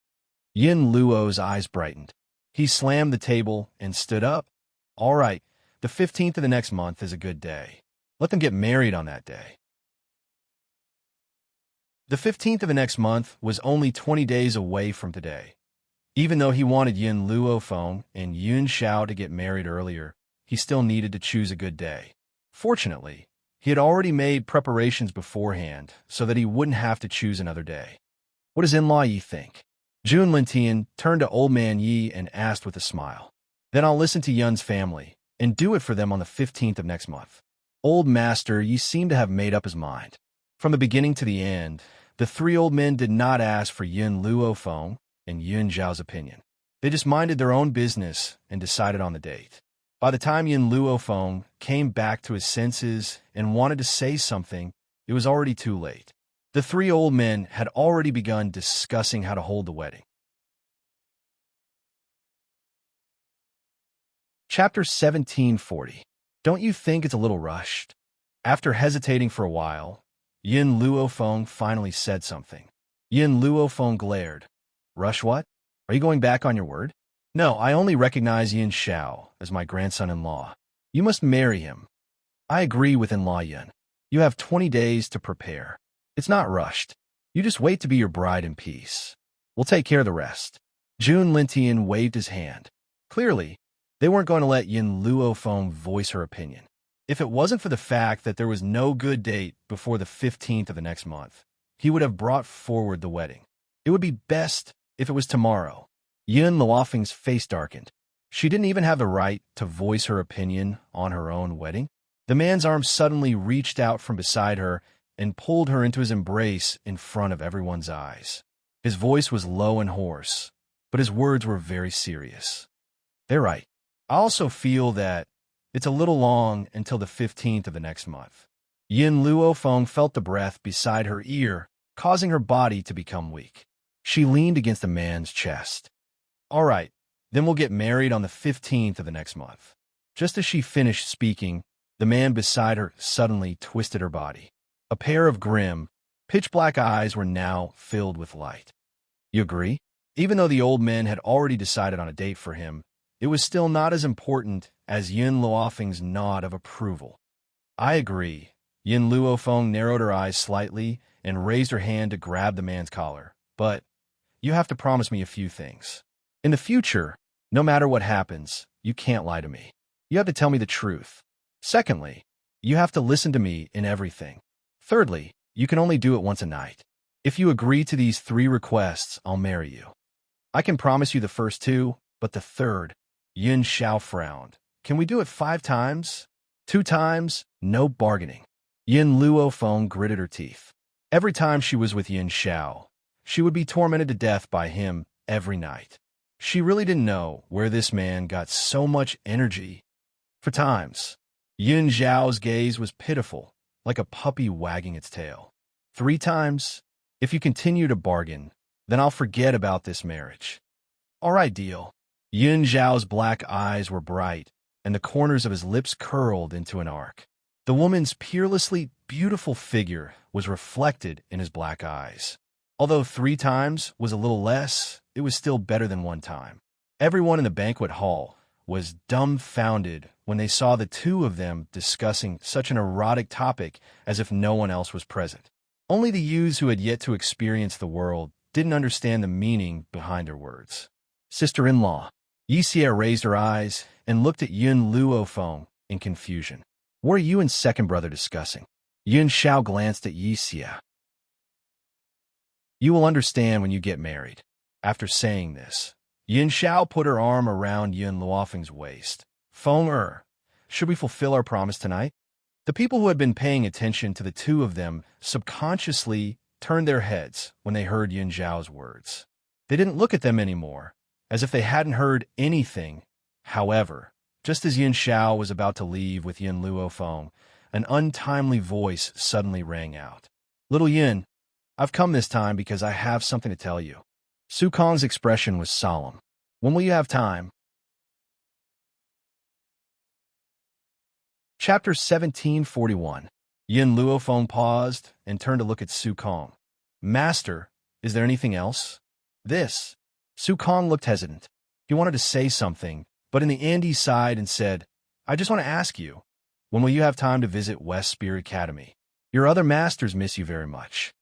Yin Luo's eyes brightened. He slammed the table and stood up. All right, the 15th of the next month is a good day. Let them get married on that day. The 15th of the next month was only 20 days away from today. Even though he wanted Yin Luofeng and Yun Xiao to get married earlier, he still needed to choose a good day. Fortunately, he had already made preparations beforehand so that he wouldn't have to choose another day. What does in-law Yi think? Jun Lintian turned to Old Man Yi and asked with a smile. Then I'll listen to Yun's family and do it for them on the 15th of next month. Old Master Yi seemed to have made up his mind. From the beginning to the end, the three old men did not ask for Yin Luofeng and Yun Zhao's opinion. They just minded their own business and decided on the date. By the time Yin Luofeng came back to his senses and wanted to say something, it was already too late. The three old men had already begun discussing how to hold the wedding. Chapter 1740. Don't you think it's a little rushed? After hesitating for a while, Yin Luofeng finally said something. Yin Luofeng glared. Rush what? Are you going back on your word? No, I only recognize Yin Xiao as my grandson-in-law. You must marry him. I agree with in-law Yin. You have 20 days to prepare. It's not rushed. You just wait to be your bride in peace. We'll take care of the rest. Jun Lintian waved his hand. Clearly, they weren't going to let Yin Luofeng voice her opinion. If it wasn't for the fact that there was no good date before the 15th of the next month, he would have brought forward the wedding. It would be best if it was tomorrow. Yin Luofeng's face darkened. She didn't even have the right to voice her opinion on her own wedding. The man's arm suddenly reached out from beside her and pulled her into his embrace in front of everyone's eyes. His voice was low and hoarse, but his words were very serious. They're right. I also feel that it's a little long until the 15th of the next month. Yin Luofeng felt the breath beside her ear, causing her body to become weak. She leaned against the man's chest. All right, then we'll get married on the 15th of the next month. Just as she finished speaking, the man beside her suddenly twisted her body. A pair of grim, pitch-black eyes were now filled with light. You agree? Even though the old men had already decided on a date for him, it was still not as important as Yin Luofeng's nod of approval. I agree. Yin Luofeng narrowed her eyes slightly and raised her hand to grab the man's collar. but you have to promise me a few things. In the future, no matter what happens, you can't lie to me. You have to tell me the truth. Secondly, you have to listen to me in everything. Thirdly, you can only do it once a night. If you agree to these 3 requests, I'll marry you. I can promise you the first 2, but the third, Yin Xiao frowned. Can we do it 5 times? 2 times? No bargaining. Yin Luofeng gritted her teeth. Every time she was with Yin Xiao, she would be tormented to death by him every night. She really didn't know where this man got so much energy. For times, Yin Xiao's gaze was pitiful, like a puppy wagging its tail. 3 times? If you continue to bargain, then I'll forget about this marriage. All right, deal. Yin Xiao's black eyes were bright, and the corners of his lips curled into an arc. The woman's peerlessly beautiful figure was reflected in his black eyes. Although 3 times was a little less, it was still better than 1 time. Everyone in the banquet hall was dumbfounded when they saw the 2 of them discussing such an erotic topic as if no one else was present. Only the youths who had yet to experience the world didn't understand the meaning behind her words. Sister-in-law. Yixia raised her eyes and looked at Yun Luofeng in confusion. What are you and second brother discussing? Yun Xiao glanced at Yixia. You will understand when you get married. After saying this, Yin Xiao put her arm around Yun Luofeng's waist. Feng should we fulfill our promise tonight? The people who had been paying attention to the 2 of them subconsciously turned their heads when they heard Yin Xiao's words. They didn't look at them anymore, as if they hadn't heard anything. However, just as Yin Xiao was about to leave with Yin Luofeng, an untimely voice suddenly rang out. Little Yin, I've come this time because I have something to tell you. Su Kong's expression was solemn. When will you have time? Chapter 1741. Yin Luofeng paused and turned to look at Su Kong. Master, is there anything else? This. Su Kong looked hesitant. He wanted to say something, but in the end he sighed and said, I just want to ask you, when will you have time to visit West Spirit Academy? Your other masters miss you very much.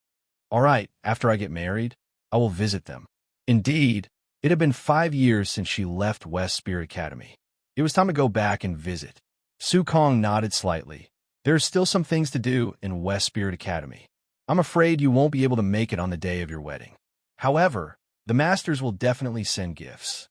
All right, after I get married, I will visit them. Indeed, it had been 5 years since she left West Spirit Academy. It was time to go back and visit. Su Kong nodded slightly. There are still some things to do in West Spirit Academy. I'm afraid you won't be able to make it on the day of your wedding. However, the masters will definitely send gifts.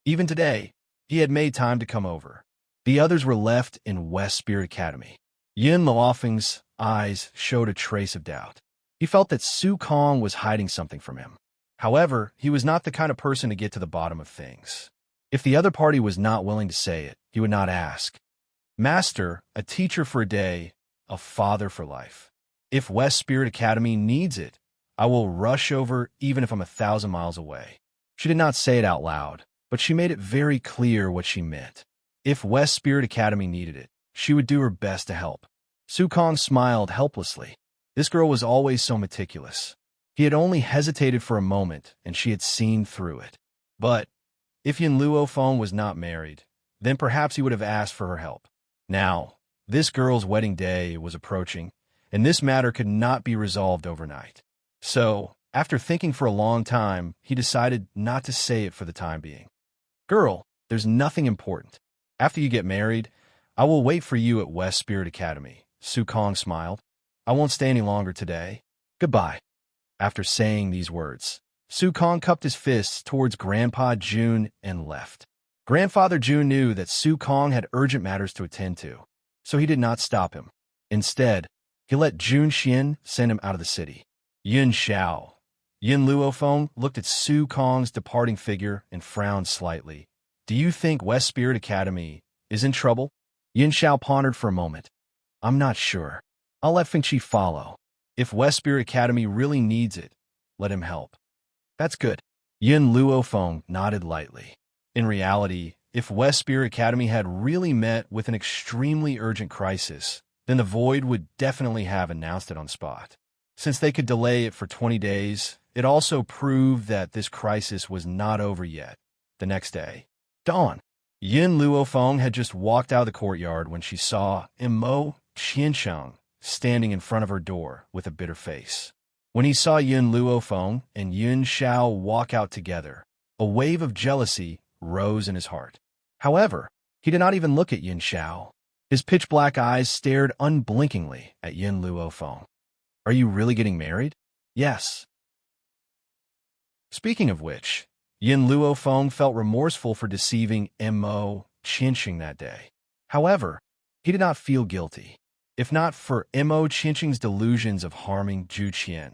Even today, he had made time to come over. The others were left in West Spirit Academy. Yin Luofeng's eyes showed a trace of doubt. He felt that Su Kong was hiding something from him. However, he was not the kind of person to get to the bottom of things. If the other party was not willing to say it, he would not ask. Master, a teacher for a day, a father for life. If West Spirit Academy needs it, I will rush over even if I'm 1,000 miles away. She did not say it out loud, but she made it very clear what she meant. If West Spirit Academy needed it, she would do her best to help. Su Kong smiled helplessly. This girl was always so meticulous. He had only hesitated for a moment, and she had seen through it. But if Yin Luofeng was not married, then perhaps he would have asked for her help. Now, this girl's wedding day was approaching, and this matter could not be resolved overnight. So, after thinking for a long time, he decided not to say it for the time being. Girl, there's nothing important. After you get married, I will wait for you at West Spirit Academy. Su Kong smiled. I won't stay any longer today. Goodbye. After saying these words, Su Kong cupped his fists towards Grandpa Jun and left. Grandfather Jun knew that Su Kong had urgent matters to attend to, so he did not stop him. Instead, he let Jun Xian send him out of the city. Yin Xiao. Yin Luofeng looked at Su Kong's departing figure and frowned slightly. Do you think West Spirit Academy is in trouble? Yin Xiao pondered for a moment. I'm not sure. I'll let Feng Qi follow. If West Spirit Academy really needs it, let him help. That's good. Yin Luofeng nodded lightly. In reality, if West Spirit Academy had really met with an extremely urgent crisis, then the Void would definitely have announced it on spot. Since they could delay it for 20 days, it also proved that this crisis was not over yet. The next day, dawn. Yin Luofeng had just walked out of the courtyard when she saw Immo Qiansheng standing in front of her door with a bitter face. When he saw Yin Luofeng and Yin Xiao walk out together, a wave of jealousy rose in his heart. However, he did not even look at Yin Xiao. His pitch-black eyes stared unblinkingly at Yin Luofeng. Are you really getting married? Yes. Speaking of which, Yin Luofeng felt remorseful for deceiving Mo Qinsheng that day. However, he did not feel guilty. If not for Mo Qinsheng's delusions of harming Zhu Qian,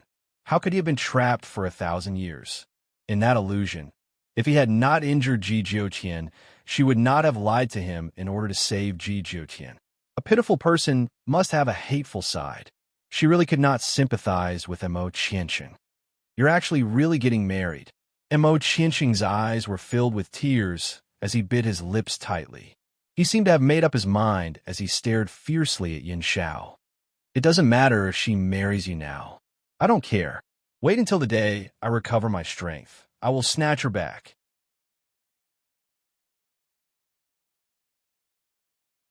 how could he have been trapped for 1,000 years? In that illusion, if he had not injured Ji Jiuqian, she would not have lied to him in order to save Ji Jiuqian. A pitiful person must have a hateful side. She really could not sympathize with Mo Qinsheng. You're actually really getting married. Mo Qinsheng's eyes were filled with tears as he bit his lips tightly. He seemed to have made up his mind as he stared fiercely at Yin Xiao. It doesn't matter if she marries you now. I don't care. Wait until the day I recover my strength. I will snatch her back.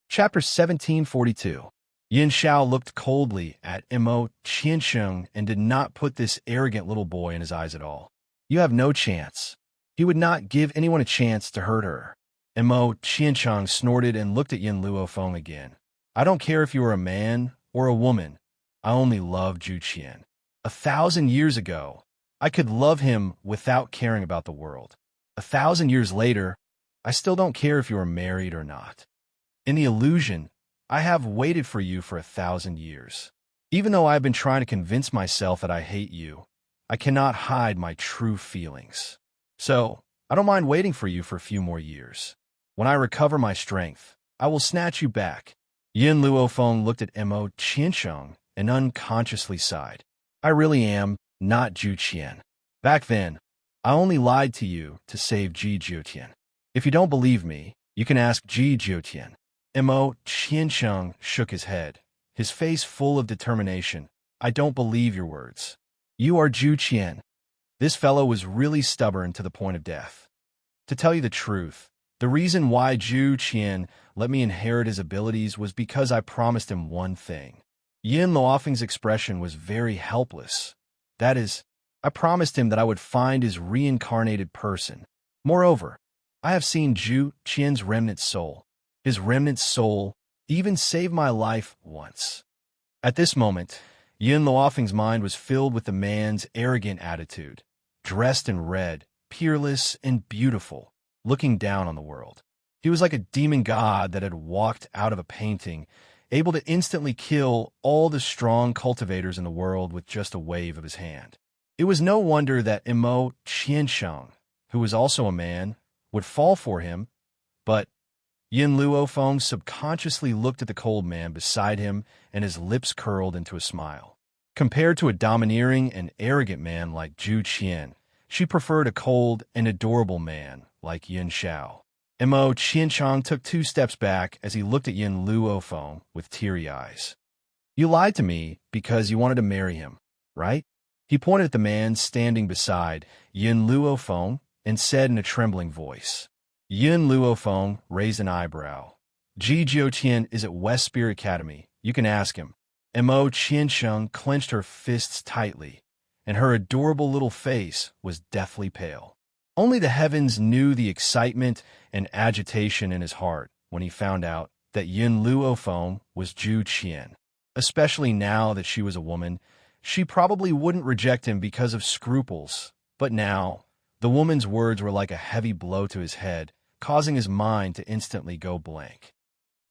Chapter 1742. Yin Xiao looked coldly at Mo Qinsheng and did not put this arrogant little boy in his eyes at all. You have no chance. He would not give anyone a chance to hurt her. Mo Qinsheng snorted and looked at Yin Luofeng again. I don't care if you are a man or a woman. I only love Zhu Qian. 1,000 years ago, I could love him without caring about the world. 1,000 years later, I still don't care if you are married or not. In the illusion, I have waited for you for 1,000 years. Even though I have been trying to convince myself that I hate you, I cannot hide my true feelings. So, I don't mind waiting for you for a few more years. When I recover my strength, I will snatch you back. Yin Luofeng looked at Mo Qinsheng and unconsciously sighed. I really am not Zhu Qian. Back then, I only lied to you to save Ji Jiuqian. If you don't believe me, you can ask Ji Jiuqian. Mo Qinsheng shook his head, his face full of determination. I don't believe your words. You are Zhu Qian. This fellow was really stubborn to the point of death. To tell you the truth, the reason why Zhu Qian let me inherit his abilities was because I promised him one thing. Yin Luofeng's expression was very helpless. That is, I promised him that I would find his reincarnated person. Moreover, I have seen Zhu Qian's remnant soul. His remnant soul even saved my life once. At this moment, Yin Luofeng's mind was filled with the man's arrogant attitude, dressed in red, peerless and beautiful, looking down on the world. He was like a demon god that had walked out of a painting, able to instantly kill all the strong cultivators in the world with just a wave of his hand. It was no wonder that Mo Qinsheng, who was also a man, would fall for him, but Yin Luofeng subconsciously looked at the cold man beside him and his lips curled into a smile. Compared to a domineering and arrogant man like Zhu Qian, she preferred a cold and adorable man like Yin Xiao. Mo Qinsheng took 2 steps back as he looked at Yin Luofeng with teary eyes. You lied to me because you wanted to marry him, right? He pointed at the man standing beside Yin Luofeng and said in a trembling voice. Yin Luofeng raised an eyebrow. Ji Jiuqian is at West Spirit Academy. You can ask him. Mo Qinsheng clenched her fists tightly, and her adorable little face was deathly pale. Only the heavens knew the excitement and agitation in his heart when he found out that Yin Luofeng was Zhu Qian. Especially now that she was a woman, she probably wouldn't reject him because of scruples. But now, the woman's words were like a heavy blow to his head, causing his mind to instantly go blank.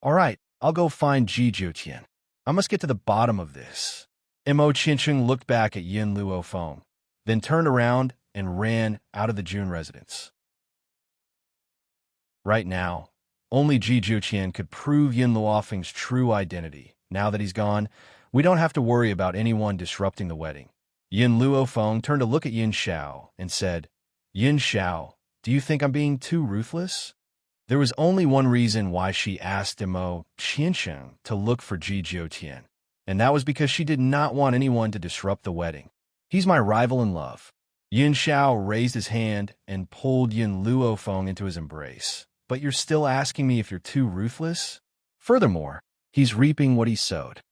All right, I'll go find Ji Jiuqian. I must get to the bottom of this. Mo Qinsheng looked back at Yin Luofeng, then turned around and ran out of the Jun residence. Right now, only Ji Jiuqian could prove Yin Luofeng's true identity. Now that he's gone, we don't have to worry about anyone disrupting the wedding. Yin Luofeng turned to look at Yin Xiao and said, Yin Xiao, do you think I'm being too ruthless? There was only one reason why she asked Mo Qinsheng to look for Ji Jiuqian, and that was because she did not want anyone to disrupt the wedding. He's my rival in love. Yin Xiao raised his hand and pulled Yin Luofeng into his embrace. But you're still asking me if you're too ruthless? Furthermore, he's reaping what he sowed.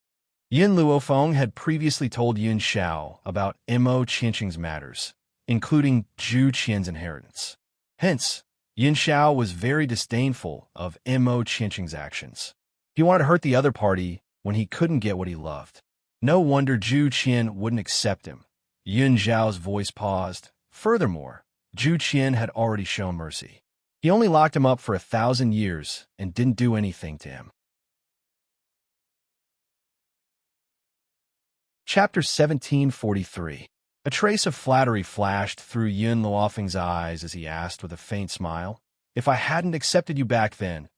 Yin Luofeng had previously told Yun Xiao about Mo Qianqing's matters, including Zhu Qian's inheritance. Hence, Yin Xiao was very disdainful of Mo Qianqing's actions. He wanted to hurt the other party when he couldn't get what he loved. No wonder Zhu Qian wouldn't accept him. Yun Xiao's voice paused. Furthermore, Zhu Qian had already shown mercy. He only locked him up for 1,000 years and didn't do anything to him. Chapter 1743. A trace of flattery flashed through Yun Luofeng's eyes as he asked with a faint smile, "If I hadn't accepted you back then,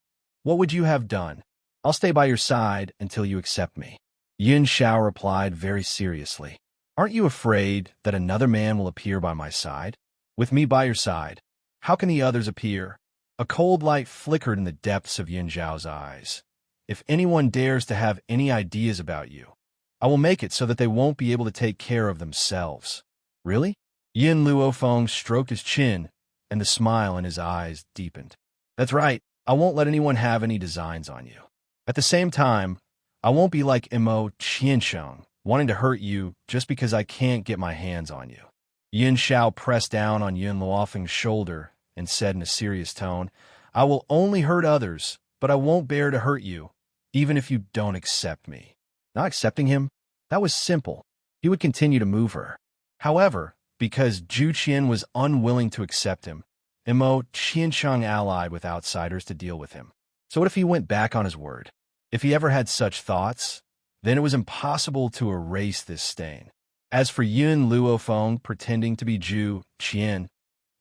what would you have done? I'll stay by your side until you accept me." Yun Xiao replied very seriously, "Aren't you afraid that another man will appear by my side? With me by your side, how can the others appear?" A cold light flickered in the depths of Yun Xiao's eyes. "If anyone dares to have any ideas about you, I will make it so that they won't be able to take care of themselves." "Really?" Yin Luofeng stroked his chin, and the smile in his eyes deepened. "That's right. I won't let anyone have any designs on you. At the same time, I won't be like Mo Qianqing, wanting to hurt you just because I can't get my hands on you." Yin Xiao pressed down on Yun Luofeng's shoulder and said in a serious tone, "I will only hurt others, but I won't bear to hurt you, even if you don't accept me." Not accepting him? That was simple. He would continue to move her. However, because Zhu Qian was unwilling to accept him, Mo Qianqing allied with outsiders to deal with him. So what if he went back on his word? If he ever had such thoughts, then it was impossible to erase this stain. As for Yun Luofeng pretending to be Zhu Qian,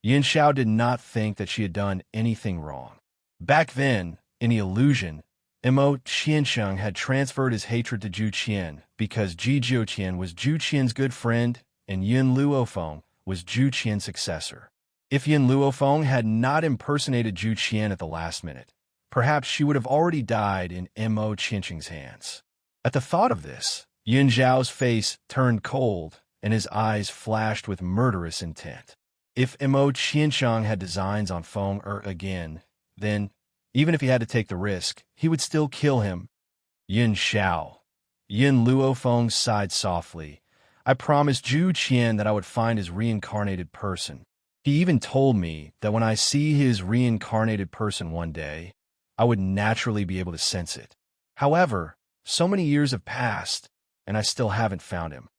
Yin Xiao did not think that she had done anything wrong. Back then, in the illusion, Mo Qianqing had transferred his hatred to Zhu Qian because Ji Qian was Zhu Qian's good friend and Yun Luofeng was Zhu Qian's successor. If Yun Luofeng had not impersonated Zhu Qian at the last minute, perhaps she would have already died in Mo Qianqing's hands. At the thought of this, Yun Xiao's face turned cold and his eyes flashed with murderous intent. If Mo Qianqing had designs on Feng again, then, even if he had to take the risk, he would still kill him. Yin Xiao. Yin Luofeng sighed softly. "I promised Zhu Qian that I would find his reincarnated person. He even told me that when I see his reincarnated person one day, I would naturally be able to sense it. However, so many years have passed, and I still haven't found him."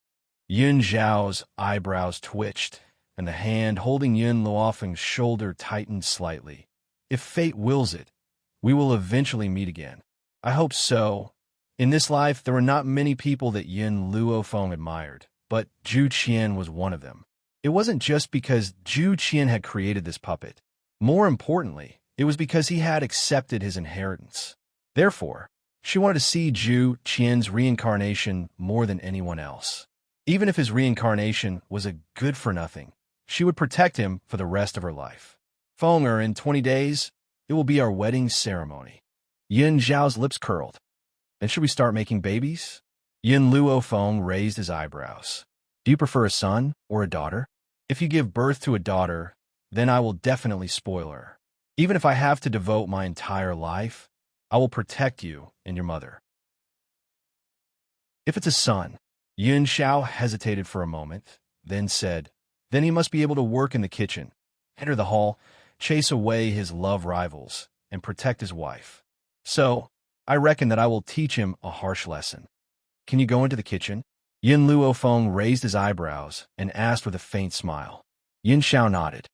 Yin Xiao's eyebrows twitched, and the hand holding Yun Luofeng's shoulder tightened slightly. "If fate wills it, we will eventually meet again." "I hope so." In this life, there were not many people that Yun Luofeng admired, but Zhu Qian was one of them. It wasn't just because Zhu Qian had created this puppet. More importantly, it was because he had accepted his inheritance. Therefore, she wanted to see Zhu Qian's reincarnation more than anyone else. Even if his reincarnation was a good-for-nothing, she would protect him for the rest of her life. "Fenger, in 20 days, it will be our wedding ceremony." Yin Xiao's lips curled. "Then should we start making babies?" Yin Luofeng raised his eyebrows. "Do you prefer a son or a daughter?" "If you give birth to a daughter, then I will definitely spoil her. Even if I have to devote my entire life, I will protect you and your mother." "If it's a son," Yin Xiao hesitated for a moment, then said, "then he must be able to work in the kitchen, enter the hall, chase away his love rivals, and protect his wife. So, I reckon that I will teach him a harsh lesson. Can you go into the kitchen?" Yin Luofeng raised his eyebrows and asked with a faint smile. Yin Xiao nodded.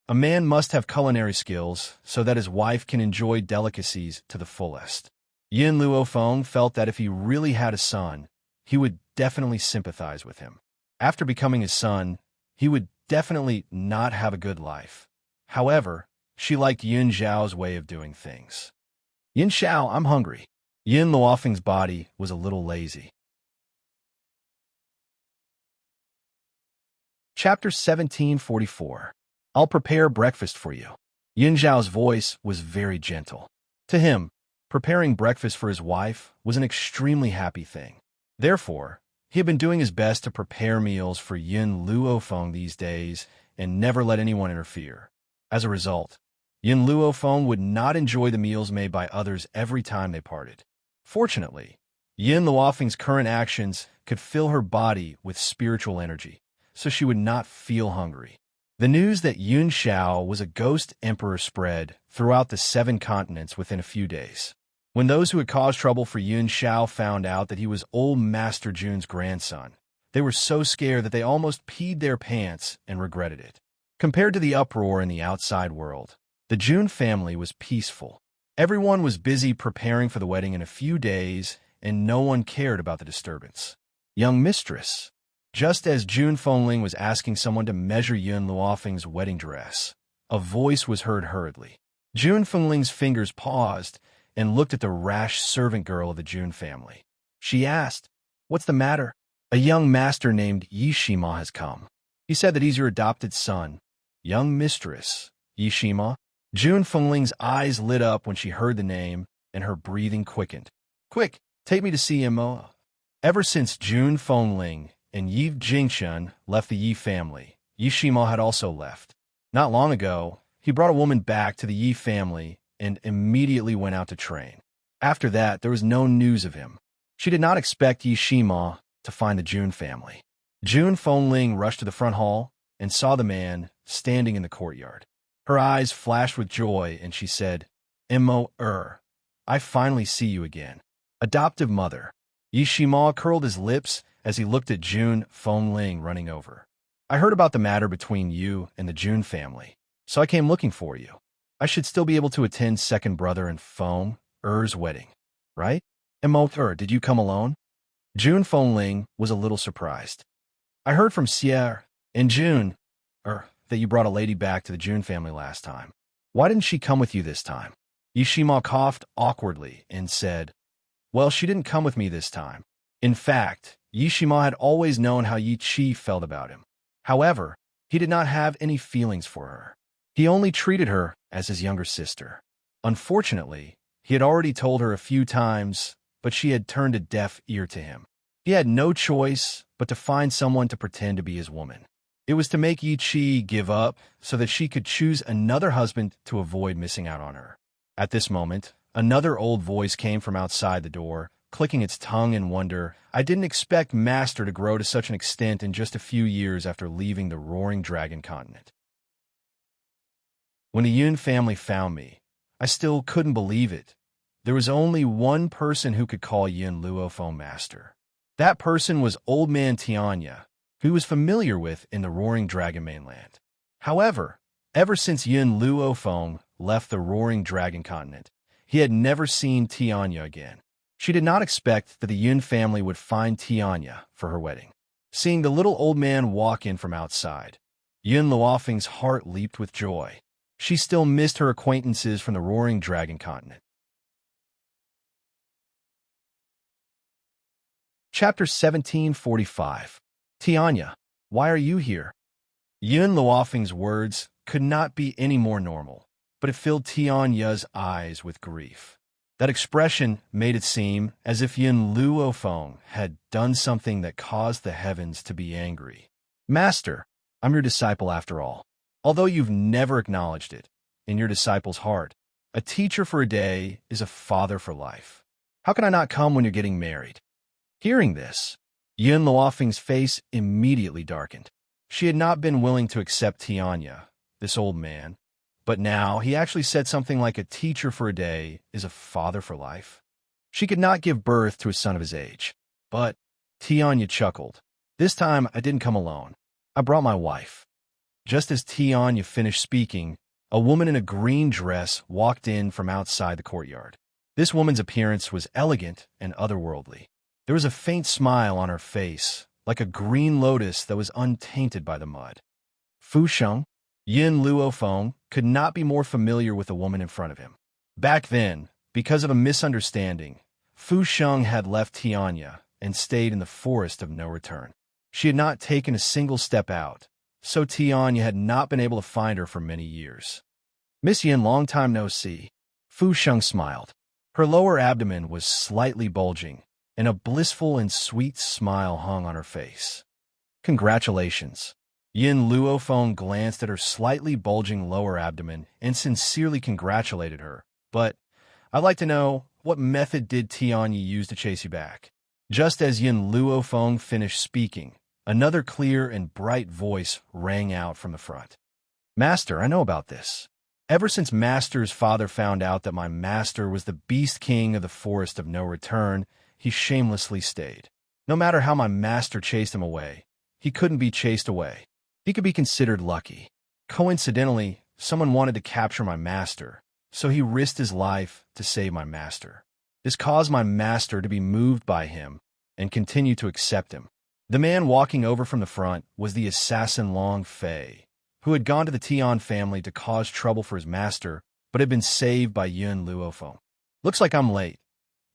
A man must have culinary skills so that his wife can enjoy delicacies to the fullest. Yin Luofeng felt that if he really had a son, he would definitely sympathize with him. After becoming his son, he would definitely not have a good life. However, she liked Yin Xiao's way of doing things. "Yin Xiao, I'm hungry." Yin Luofeng's body was a little lazy. Chapter 1744. I'll prepare breakfast for you. Yin Xiao's voice was very gentle. To him, preparing breakfast for his wife was an extremely happy thing. Therefore, he had been doing his best to prepare meals for Yin Luofeng these days and never let anyone interfere. As a result, Yin Luofeng would not enjoy the meals made by others every time they parted. Fortunately, Yin Luofeng's current actions could fill her body with spiritual energy, so she would not feel hungry. The news that Yun Xiao was a ghost emperor spread throughout the 7 continents within a few days. When those who had caused trouble for Yun Xiao found out that he was old Master Jun's grandson, they were so scared that they almost peed their pants and regretted it. Compared to the uproar in the outside world, the Jun family was peaceful. Everyone was busy preparing for the wedding in a few days, and no one cared about the disturbance. Young mistress. Just as Jun Fengling was asking someone to measure Yun Luofeng's wedding dress, a voice was heard hurriedly. Jun Fengling's fingers paused and looked at the rash servant girl of the Jun family. She asked, "What's the matter?" "A young master named Yishima has come. He said that he's your adopted son." "Young mistress, Yishima?" Jun Fengling's eyes lit up when she heard the name, and her breathing quickened. "Quick, take me to see Immerse." Ever since Jun Fengling and Yi Jingshun left the Yi family, Yishima had also left. Not long ago, he brought a woman back to the Yi family and immediately went out to train. After that, there was no news of him. She did not expect Yishima to find the Jun family. Jun Fengling rushed to the front hall and saw the man standing in the courtyard. Her eyes flashed with joy, and she said, "Immerse, I finally see you again. Adoptive mother." Yishima curled his lips as he looked at Jun Fengling running over. "I heard about the matter between you and the Jun family, so I came looking for you. I should still be able to attend second brother and Feng's wedding, right? Immerse, did you come alone?" Jun Fengling was a little surprised. "I heard from Sierre and Jun that you brought a lady back to the Jun family last time. Why didn't she come with you this time?" Yishima coughed awkwardly and said, "Well, she didn't come with me this time." In fact, Yishima had always known how Yi Qi felt about him. However, he did not have any feelings for her. He only treated her as his younger sister. Unfortunately, he had already told her a few times, but she had turned a deaf ear to him. He had no choice but to find someone to pretend to be his woman. It was to make Yi Qi give up so that she could choose another husband to avoid missing out on her. At this moment, another old voice came from outside the door, clicking its tongue in wonder. "I didn't expect Master to grow to such an extent in just a few years after leaving the Roaring Dragon continent. When the Yun family found me, I still couldn't believe it. There was only one person who could call Yun Luofeng Master. That person was Old Man Tianya, who he was familiar with in the Roaring Dragon mainland. However, ever since Yun Luofeng left the Roaring Dragon continent, he had never seen Tianya again. She did not expect that the Yun family would find Tianya for her wedding. Seeing the little old man walk in from outside, Yun Luofeng's heart leaped with joy. She still missed her acquaintances from the Roaring Dragon continent. Chapter 1745. Tianya, why are you here? Yun Luofeng's words could not be any more normal, but it filled Tianya's eyes with grief. That expression made it seem as if Yun Luofeng had done something that caused the heavens to be angry. "Master, I'm your disciple after all. Although you've never acknowledged it, in your disciple's heart, a teacher for a day is a father for life. How can I not come when you're getting married?" Hearing this, Yun Luofeng's face immediately darkened. She had not been willing to accept Tianya, this old man, but now he actually said something like a teacher for a day is a father for life. She could not give birth to a son of his age. But Tianya chuckled. "This time I didn't come alone. I brought my wife." Just as Tianya finished speaking, a woman in a green dress walked in from outside the courtyard. This woman's appearance was elegant and otherworldly. There was a faint smile on her face, like a green lotus that was untainted by the mud. Fu Sheng, Yun Luofeng could not be more familiar with the woman in front of him. Back then, because of a misunderstanding, Fu Sheng had left Tianya and stayed in the forest of no return. She had not taken a single step out, so Tianya had not been able to find her for many years. "Miss Yin, long time no see." Fu Sheng smiled. Her lower abdomen was slightly bulging, and a blissful and sweet smile hung on her face. "Congratulations." Yun Luofeng glanced at her slightly bulging lower abdomen and sincerely congratulated her. "But I'd like to know, what method did Tian Yi use to chase you back? Just as Yin Luofeng finished speaking, another clear and bright voice rang out from the front. Master, I know about this. Ever since Master's father found out that my master was the Beast King of the Forest of No Return, he shamelessly stayed. No matter how my master chased him away, he couldn't be chased away. He could be considered lucky. Coincidentally, someone wanted to capture my master, so he risked his life to save my master. This caused my master to be moved by him and continue to accept him. The man walking over from the front was the assassin Long Fei, who had gone to the Tian family to cause trouble for his master, but had been saved by Yun Luofeng. Looks like I'm late.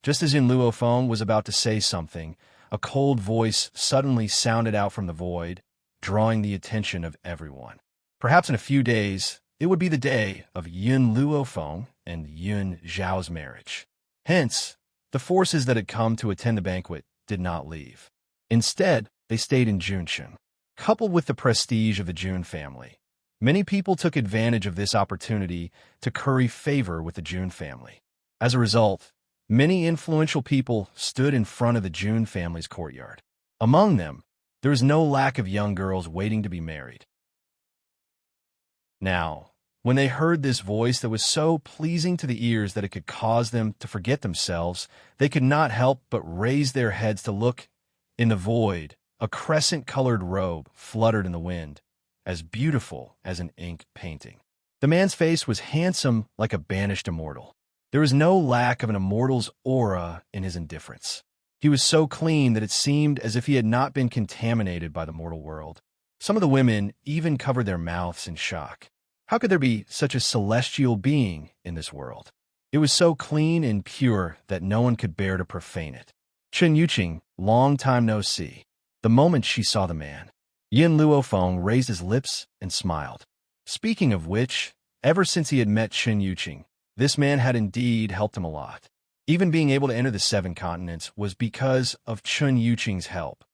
Just as Yun Luofeng was about to say something, a cold voice suddenly sounded out from the void, drawing the attention of everyone. Perhaps in a few days, it would be the day of Yun Luofeng and Yun Zhao's marriage. Hence, the forces that had come to attend the banquet did not leave. Instead, they stayed in Junchen. Coupled with the prestige of the Jun family, many people took advantage of this opportunity to curry favor with the Jun family. As a result, many influential people stood in front of the Jun family's courtyard. Among them, there was no lack of young girls waiting to be married. Now, when they heard this voice that was so pleasing to the ears that it could cause them to forget themselves, they could not help but raise their heads to look. In the void, a crescent-colored robe fluttered in the wind, as beautiful as an ink painting. The man's face was handsome like a banished immortal. There was no lack of an immortal's aura in his indifference. He was so clean that it seemed as if he had not been contaminated by the mortal world. Some of the women even covered their mouths in shock. How could there be such a celestial being in this world? It was so clean and pure that no one could bear to profane it. Chen Yuqing, long time no see. The moment she saw the man, Yin Luofeng raised his lips and smiled. Speaking of which, ever since he had met Chen Yuqing, this man had indeed helped him a lot. Even being able to enter the 7 continents was because of Chen Yuqing's help.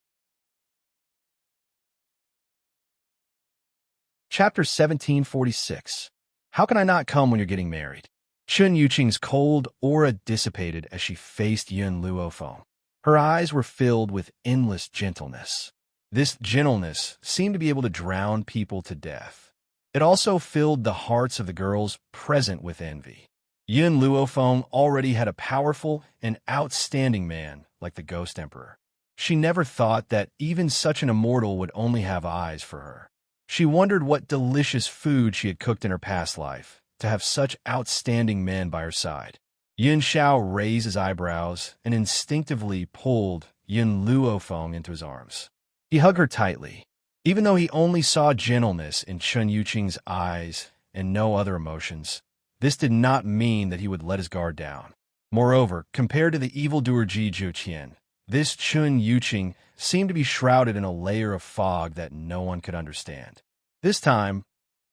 Chapter 1746. How can I not come when you're getting married? Chen Yuqing's cold aura dissipated as she faced Yin Luofeng. Her eyes were filled with endless gentleness. This gentleness seemed to be able to drown people to death. It also filled the hearts of the girls present with envy. Yin Luofeng already had a powerful and outstanding man like the Ghost Emperor. She never thought that even such an immortal would only have eyes for her. She wondered what delicious food she had cooked in her past life to have such outstanding men by her side. Yin Xiao raised his eyebrows and instinctively pulled Yin Luofeng into his arms. He hugged her tightly. Even though he only saw gentleness in Chen Yuqing's eyes and no other emotions, this did not mean that he would let his guard down. Moreover, compared to the evildoer Ji Zhuqian, this Chen Yuqing seemed to be shrouded in a layer of fog that no one could understand. This time,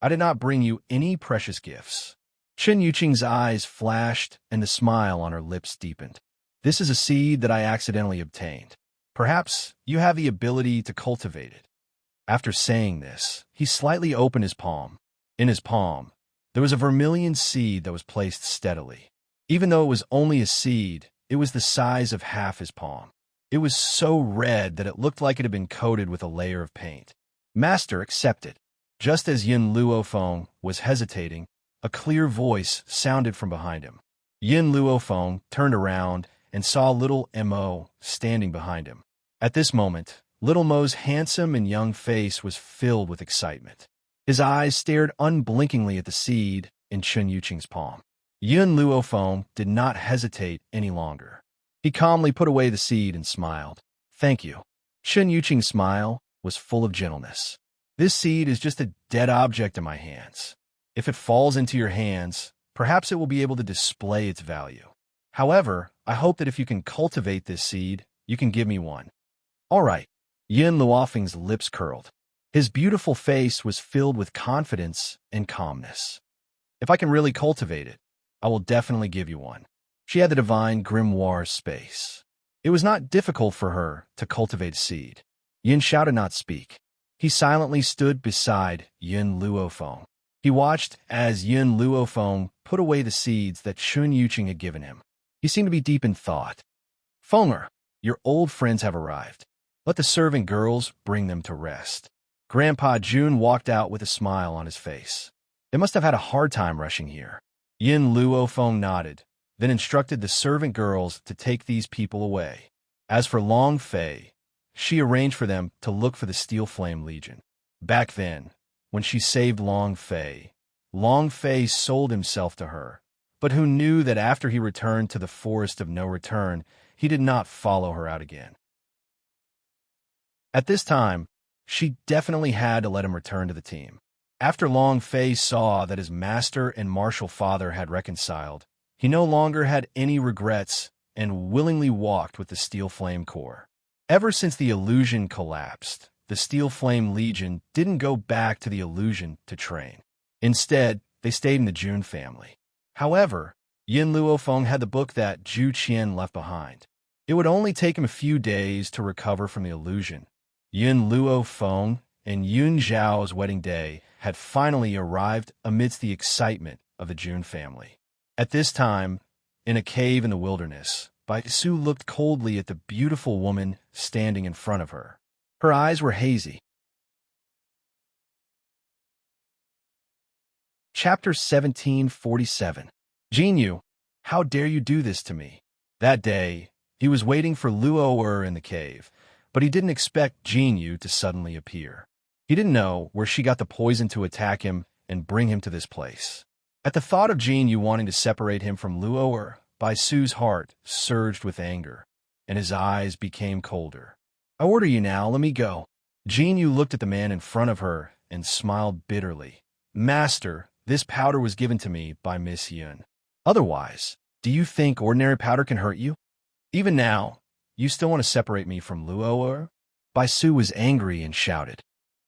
I did not bring you any precious gifts. Chen Yuqing's eyes flashed and the smile on her lips deepened. This is a seed that I accidentally obtained. Perhaps you have the ability to cultivate it. After saying this, he slightly opened his palm. In his palm, there was a vermilion seed that was placed steadily. Even though it was only a seed, it was the size of half his palm. It was so red that it looked like it had been coated with a layer of paint. Master, accept it. Just as Yin Luofeng was hesitating, a clear voice sounded from behind him. Yin Luofeng turned around and saw little Mo standing behind him. At this moment, little Mo's handsome and young face was filled with excitement. His eyes stared unblinkingly at the seed in Chen Yuqing's palm. Yin Luofeng did not hesitate any longer. He calmly put away the seed and smiled. Thank you. Chen Yuqing's smile was full of gentleness. This seed is just a dead object in my hands. If it falls into your hands, perhaps it will be able to display its value. However, I hope that if you can cultivate this seed, you can give me one. All right. Yin Luofeng's lips curled. His beautiful face was filled with confidence and calmness. If I can really cultivate it, I will definitely give you one. She had the divine grimoire space. It was not difficult for her to cultivate a seed. Yin Xiao did not speak. He silently stood beside Yin Luofeng. He watched as Yin Luofeng put away the seeds that Chen Yuqing had given him. He seemed to be deep in thought. Fonger, your old friends have arrived. Let the servant girls bring them to rest. Grandpa Jun walked out with a smile on his face. They must have had a hard time rushing here. Yin Luo Feng nodded, then instructed the servant girls to take these people away. As for Long Fei, she arranged for them to look for the Steel Flame Legion. Back then, when she saved Long Fei sold himself to her, but who knew that after he returned to the Forest of No Return, he did not follow her out again. At this time, she definitely had to let him return to the team. After Long Fei saw that his master and martial father had reconciled, he no longer had any regrets and willingly walked with the Steel Flame Corps. Ever since the illusion collapsed, the Steel Flame Legion didn't go back to the illusion to train. Instead, they stayed in the Jun family. However, Yin Luofeng had the book that Zhu Qian left behind. It would only take him a few days to recover from the illusion. Yin Luofeng and Yun Zhao's wedding day had finally arrived amidst the excitement of the Jun family. At this time, in a cave in the wilderness, Bai Su looked coldly at the beautiful woman standing in front of her. Her eyes were hazy. Chapter 1747. Jinyu, how dare you do this to me? That day, he was waiting for Luo in the cave, but he didn't expect Jinyu to suddenly appear. He didn't know where she got the poison to attack him and bring him to this place. At the thought of Jinyu wanting to separate him from Luo, Bai Su's heart surged with anger, and his eyes became colder. I order you now, let me go. Jinyu looked at the man in front of her and smiled bitterly. Master, this powder was given to me by Miss Yun. Otherwise, do you think ordinary powder can hurt you? Even now, you still want to separate me from Luo? Bai Su was angry and shouted.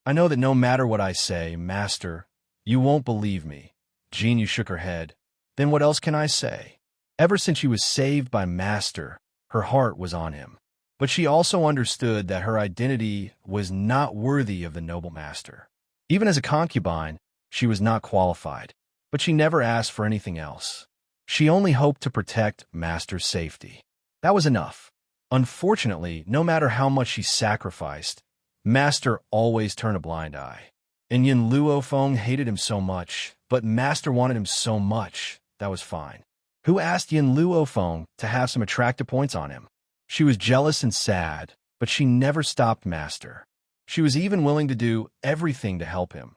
I know that no matter what I say, Master, you won't believe me. Jinyu shook her head. Then what else can I say? Ever since she was saved by Master, her heart was on him. But she also understood that her identity was not worthy of the noble Master. Even as a concubine, she was not qualified, but she never asked for anything else. She only hoped to protect Master's safety. That was enough. Unfortunately, no matter how much she sacrificed, Master always turned a blind eye. And Yin Luofeng hated him so much, but Master wanted him so much, that was fine. Who asked Yin Luofeng to have some attractive points on him? She was jealous and sad, but she never stopped Master. She was even willing to do everything to help him.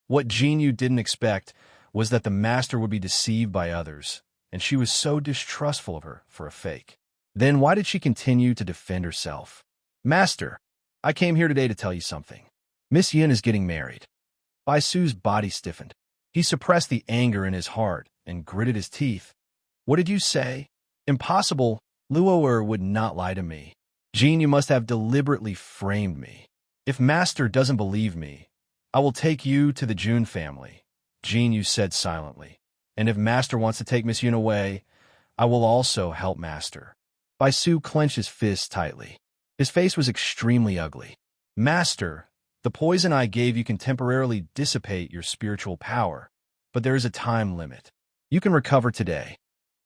What Jinyu didn't expect was that the Master would be deceived by others, and she was so distrustful of her for a fake. Then why did she continue to defend herself? Master, I came here today to tell you something. Miss Yin is getting married. Bai Su's body stiffened. He suppressed the anger in his heart and gritted his teeth. What did you say? Impossible. Luo would not lie to me. Jinyu must have deliberately framed me. If Master doesn't believe me, I will take you to the Jun family, Jinyu said silently. And if Master wants to take Miss Yun away, I will also help Master. Bai Su clenched his fists tightly. His face was extremely ugly. Master, the poison I gave you can temporarily dissipate your spiritual power, but there is a time limit. You can recover today.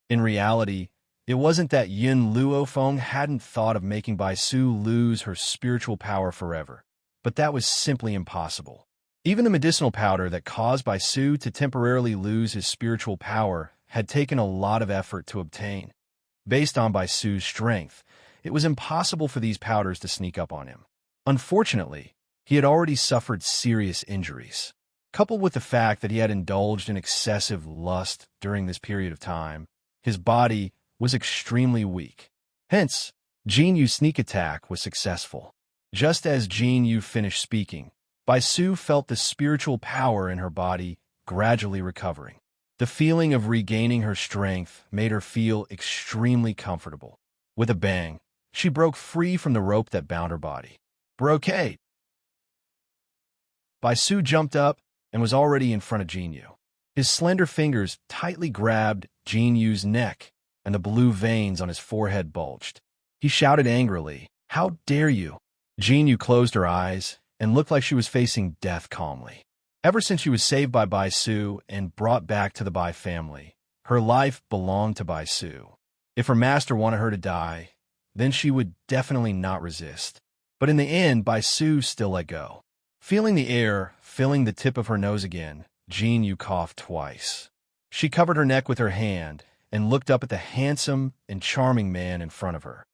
In reality, it wasn't that Yin Luofeng hadn't thought of making Bai Su lose her spiritual power forever, but that was simply impossible. Even the medicinal powder that caused Bai Su to temporarily lose his spiritual power had taken a lot of effort to obtain. Based on Bai Su's strength, it was impossible for these powders to sneak up on him. Unfortunately, he had already suffered serious injuries. Coupled with the fact that he had indulged in excessive lust during this period of time, his body was extremely weak. Hence, Jinyu's sneak attack was successful. Just as Jinyu finished speaking, Bai Su felt the spiritual power in her body gradually recovering. The feeling of regaining her strength made her feel extremely comfortable. With a bang, she broke free from the rope that bound her body. Brocade! Bai Su jumped up and was already in front of Jinyu. His slender fingers tightly grabbed Jinyu's neck, and the blue veins on his forehead bulged. He shouted angrily, "How dare you!" Jinyu closed her eyes and looked like she was facing death calmly. Ever since she was saved by Bai Su and brought back to the Bai family, her life belonged to Bai Su. If her master wanted her to die, then she would definitely not resist. But in the end, Baisu still let go. Feeling the air filling the tip of her nose again, Jin Yu coughed twice. She covered her neck with her hand and looked up at the handsome and charming man in front of her.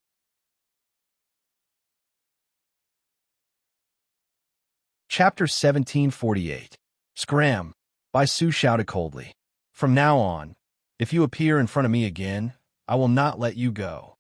Chapter 1748. Scram! Baisu shouted coldly. From now on, if you appear in front of me again, I will not let you go.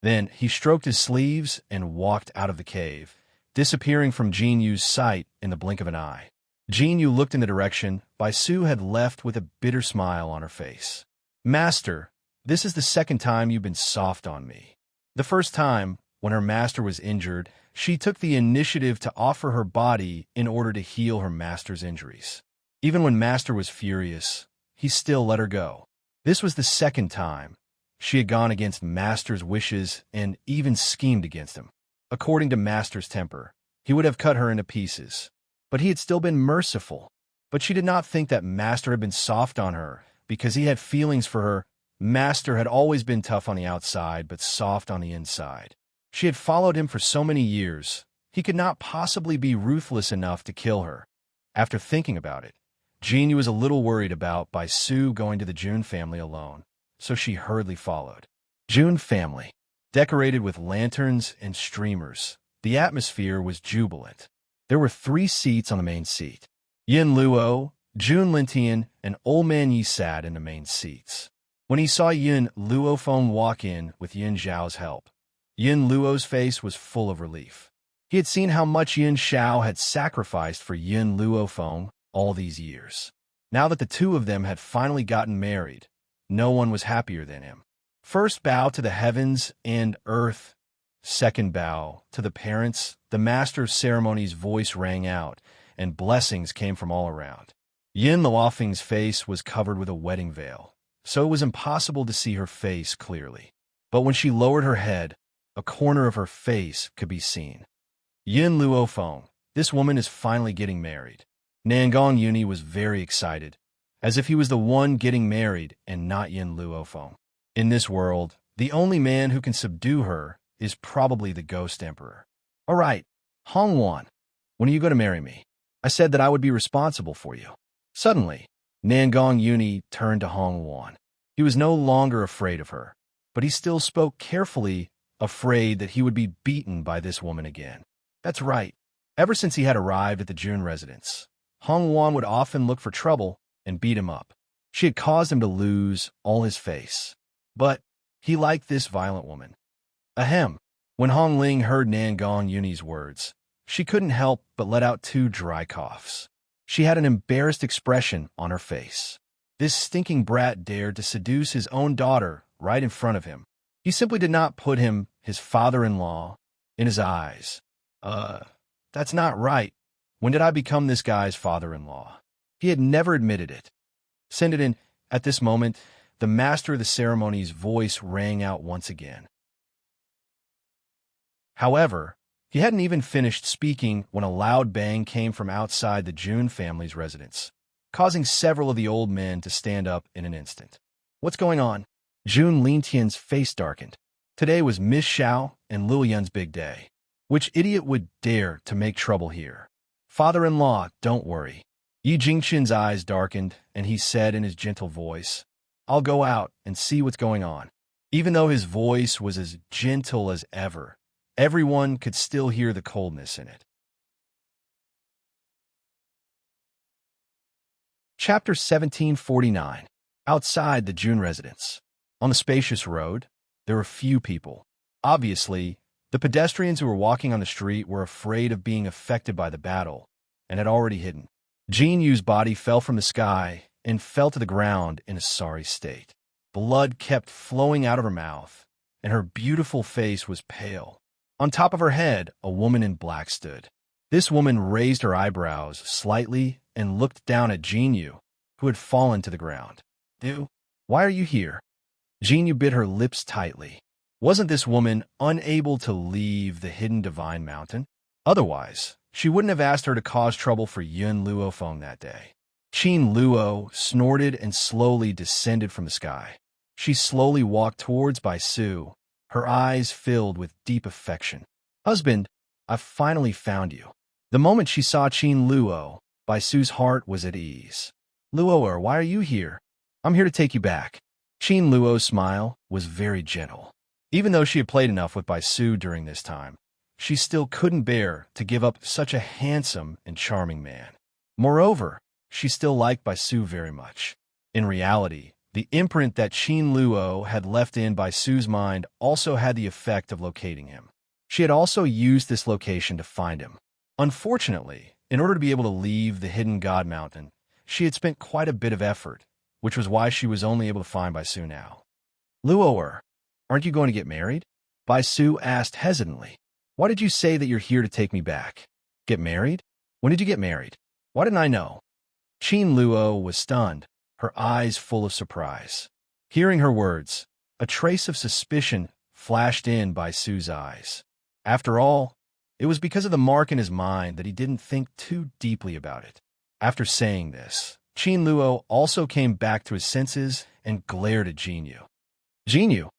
Then he stroked his sleeves and walked out of the cave, disappearing from Jin Yu's sight in the blink of an eye. Jin Yu looked in the direction Baisu had left with a bitter smile on her face. Master, this is the second time you've been soft on me. The first time, when her master was injured, she took the initiative to offer her body in order to heal her master's injuries. Even when master was furious, he still let her go. This was the second time she had gone against master's wishes and even schemed against him. According to master's temper, he would have cut her into pieces. But he had still been merciful. But she did not think that master had been soft on her because he had feelings for her. Master had always been tough on the outside but soft on the inside. She had followed him for so many years, he could not possibly be ruthless enough to kill her. After thinking about it, Jin was a little worried about Baisu going to the Jun family alone, so she hurriedly followed. Jun family. Decorated with lanterns and streamers, the atmosphere was jubilant. There were 3 seats on the main seat. Yin Luo, Jun Lintian, and Old Man Yi sat in the main seats. When he saw Yin Luofeng walk in with Yin Zhao's help, Yin Luo's face was full of relief. He had seen how much Yin Zhao had sacrificed for Yin Luofeng all these years. Now that the two of them had finally gotten married, no one was happier than him. First bow to the heavens and earth. Second bow to the parents. The master of ceremonies' voice rang out, and blessings came from all around. Yin Luofeng's face was covered with a wedding veil, so it was impossible to see her face clearly. But when she lowered her head, a corner of her face could be seen. Yin Luofeng, this woman is finally getting married. Nangong Yuni was very excited, as if he was the one getting married and not Yin Luofeng. In this world, the only man who can subdue her is probably the Ghost Emperor. All right, Hongwan, when are you going to marry me? I said that I would be responsible for you. Suddenly, Nangong Yuni turned to Hongwan. He was no longer afraid of her, but he still spoke carefully, afraid that he would be beaten by this woman again. That's right. Ever since he had arrived at the Jun residence, Hongwan would often look for trouble and beat him up. She had caused him to lose all his face. But he liked this violent woman. Ahem. When Hong Ling heard Nangong Yuni's words, she couldn't help but let out 2 dry coughs. She had an embarrassed expression on her face. This stinking brat dared to seduce his own daughter right in front of him. He simply did not put him, his father-in-law, in his eyes. That's not right. When did I become this guy's father-in-law? He had never admitted it. Send it in. At this moment, the master of the ceremony's voice rang out once again. However, he hadn't even finished speaking when a loud bang came from outside the Jun family's residence, causing several of the old men to stand up in an instant. What's going on? Jun Lintian's face darkened. Today was Miss Xiao and Lil Yun's big day. Which idiot would dare to make trouble here? Father-in-law, don't worry. Yi Jingqin's eyes darkened, and he said in his gentle voice, I'll go out and see what's going on. Even though his voice was as gentle as ever, everyone could still hear the coldness in it. Chapter 1749. Outside the Jun residence. On the spacious road, there were few people. Obviously, the pedestrians who were walking on the street were afraid of being affected by the battle and had already hidden. Jin Yu's body fell from the sky and fell to the ground in a sorry state. Blood kept flowing out of her mouth, and her beautiful face was pale. On top of her head, a woman in black stood. This woman raised her eyebrows slightly and looked down at Jin Yu, who had fallen to the ground. Why are you here? Jin Yu bit her lips tightly. Wasn't this woman unable to leave the hidden divine mountain? Otherwise, she wouldn't have asked her to cause trouble for Yun Luofeng that day. Qin Luo snorted and slowly descended from the sky. She slowly walked towards Bai Su, her eyes filled with deep affection. "Husband, I've finally found you." The moment she saw Qin Luo, Bai Su's heart was at ease. "Luo, why are you here?" "I'm here to take you back." Qin Luo's smile was very gentle. Even though she had played enough with Bai Su during this time, she still couldn't bear to give up such a handsome and charming man. Moreover, she still liked Bai Su very much. In reality, the imprint that Qin Luo had left in Bai Su's mind also had the effect of locating him. She had also used this location to find him. Unfortunately, in order to be able to leave the hidden God Mountain, she had spent quite a bit of effort, which was why she was only able to find Bai Su now. "Luo, aren't you going to get married?" Bai Su asked hesitantly. "Why did you say that you're here to take me back?" "Get married? When did you get married? Why didn't I know?" Qin Luo was stunned, her eyes full of surprise. Hearing her words, a trace of suspicion flashed in Bai Su's eyes. After all, it was because of the mark in his mind that he didn't think too deeply about it. After saying this, Qin Luo also came back to his senses and glared at Jinyu. "Jinyu,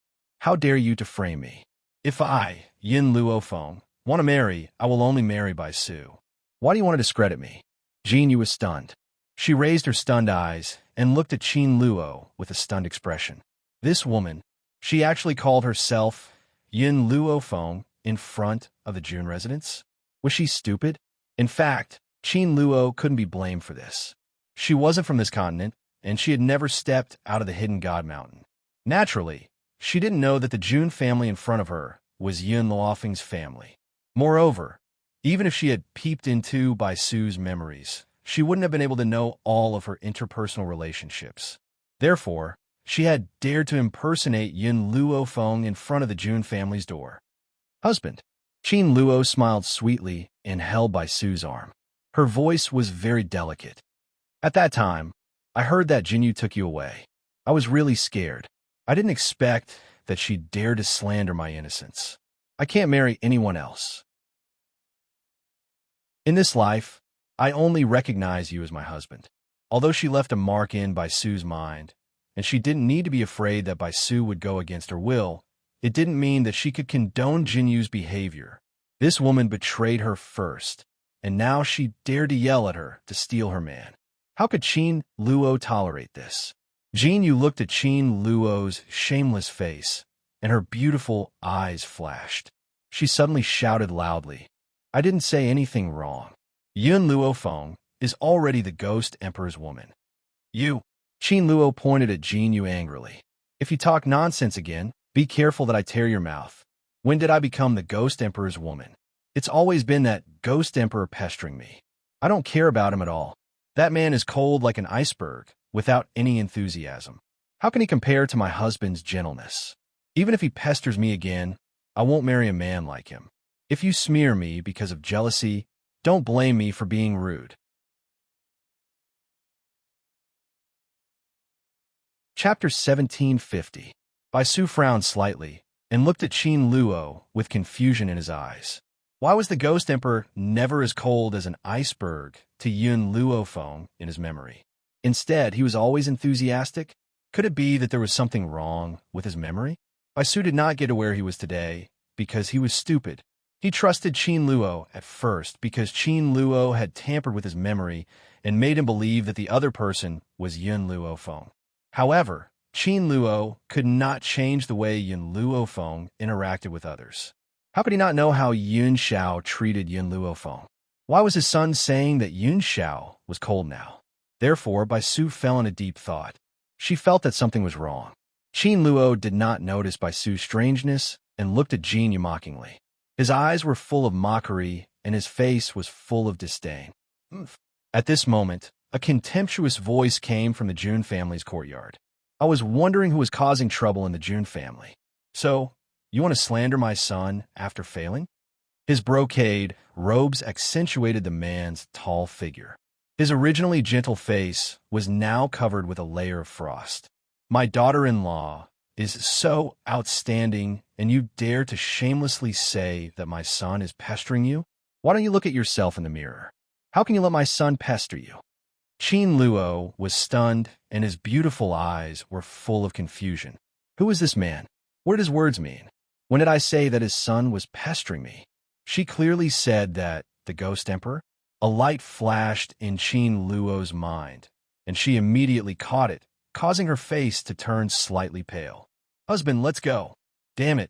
how dare you to frame me? If I, Yin Luo Feng, want to marry, I will only marry Bai Su. Why do you want to discredit me?" Jinyu was stunned. She raised her stunned eyes and looked at Qin Luo with a stunned expression. This woman, she actually called herself Yin Luo Feng in front of the Jun residents? Was she stupid? In fact, Qin Luo couldn't be blamed for this. She wasn't from this continent, and she had never stepped out of the hidden God Mountain. Naturally, she didn't know that the Jun family in front of her was Yin Luofeng's family. Moreover, even if she had peeped into Bai Su's memories, she wouldn't have been able to know all of her interpersonal relationships. Therefore, she had dared to impersonate Yin Luo Feng in front of the Jun family's door. "Husband." Qin Luo smiled sweetly and held Bai Su's arm. Her voice was very delicate. "At that time, I heard that Jinyu took you away. I was really scared. I didn't expect that she'd dare to slander my innocence. I can't marry anyone else. In this life, I only recognize you as my husband." Although she left a mark in Bai Su's mind, and she didn't need to be afraid that Bai Su would go against her will, it didn't mean that she could condone Jinyu's behavior. This woman betrayed her first, and now she dared to yell at her to steal her man. How could Qin Luo tolerate this? Jinyu looked at Qin Luo's shameless face, and her beautiful eyes flashed. She suddenly shouted loudly, "I didn't say anything wrong. Yin Luo Feng is already the Ghost Emperor's woman." "You!" Qin Luo pointed at Jinyu angrily. "If you talk nonsense again, be careful that I tear your mouth. When did I become the Ghost Emperor's woman? It's always been that Ghost Emperor pestering me. I don't care about him at all. That man is cold like an iceberg, without any enthusiasm. How can he compare to my husband's gentleness? Even if he pesters me again, I won't marry a man like him. If you smear me because of jealousy, don't blame me for being rude." Chapter 1750. Bai Su frowned slightly and looked at Qin Luo with confusion in his eyes. Why was the Ghost Emperor never as cold as an iceberg to Yin Luo Feng in his memory? Instead, he was always enthusiastic. Could it be that there was something wrong with his memory? Bai Su did not get to where he was today because he was stupid. He trusted Qin Luo at first because Qin Luo had tampered with his memory and made him believe that the other person was Yin Luo Feng. However, Qin Luo could not change the way Yin Luo Feng interacted with others. How could he not know how Yun Xiao treated Yin Luo Feng? Why was his son saying that Yun Xiao was cold now? Therefore, Bai Su fell in a deep thought. She felt that something was wrong. Qin Luo did not notice Bai Su's strangeness and looked at Jinyu mockingly. His eyes were full of mockery, and his face was full of disdain. At this moment, a contemptuous voice came from the Jun family's courtyard. "I was wondering who was causing trouble in the Jun family. So, you want to slander my son after failing?" His brocade robes accentuated the man's tall figure. His originally gentle face was now covered with a layer of frost. "My daughter-in-law is so outstanding, and you dare to shamelessly say that my son is pestering you? Why don't you look at yourself in the mirror? How can you let my son pester you?" Qin Luo was stunned, and his beautiful eyes were full of confusion. Who is this man? What did his words mean? When did I say that his son was pestering me? She clearly said that the Ghost Emperor? A light flashed in Qin Luo's mind, and she immediately caught it, causing her face to turn slightly pale. Husband, let's go. Damn it.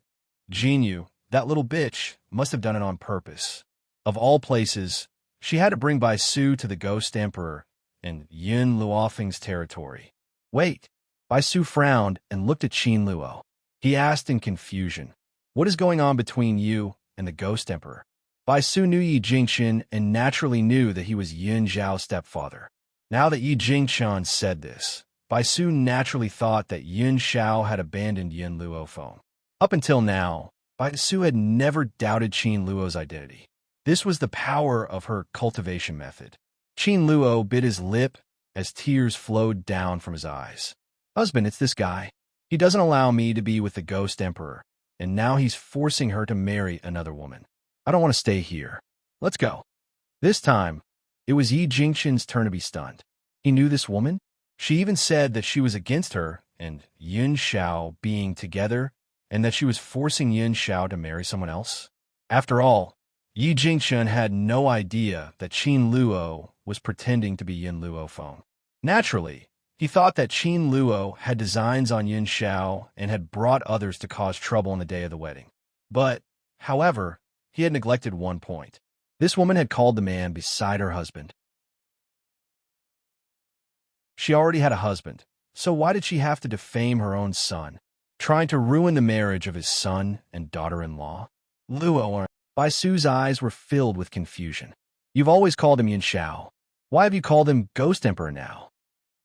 Jinyu, that little bitch, must have done it on purpose. Of all places, she had to bring Bai Su to the Ghost Emperor in Yun Luofeng's territory. Wait. Bai Su frowned and looked at Qin Luo. He asked in confusion, what is going on between you and the Ghost Emperor? Bai Su knew Yi Jingchen and naturally knew that he was Yin Zhao's stepfather. Now that Yi Jingchen said this, Bai Su naturally thought that Yin Zhao had abandoned Yin Luofeng. Up until now, Bai Su had never doubted Qin Luo's identity. This was the power of her cultivation method. Qin Luo bit his lip as tears flowed down from his eyes. Husband, it's this guy. He doesn't allow me to be with the Ghost Emperor, and now he's forcing her to marry another woman. I don't want to stay here. Let's go. This time, it was Yi Jingchen's turn to be stunned. He knew this woman. She even said that she was against her and Yin Zhao being together, and that she was forcing Yin Zhao to marry someone else. After all, Yi Jingchen had no idea that Qin Luo was pretending to be Yin Luofeng. Naturally, he thought that Qin Luo had designs on Yin Zhao and had brought others to cause trouble on the day of the wedding. But, however, he had neglected one point. This woman had called the man beside her husband. She already had a husband, so why did she have to defame her own son, trying to ruin the marriage of his son and daughter-in-law? Luo, Bai Su's eyes were filled with confusion. You've always called him Yin Zhao. Why have you called him Ghost Emperor now?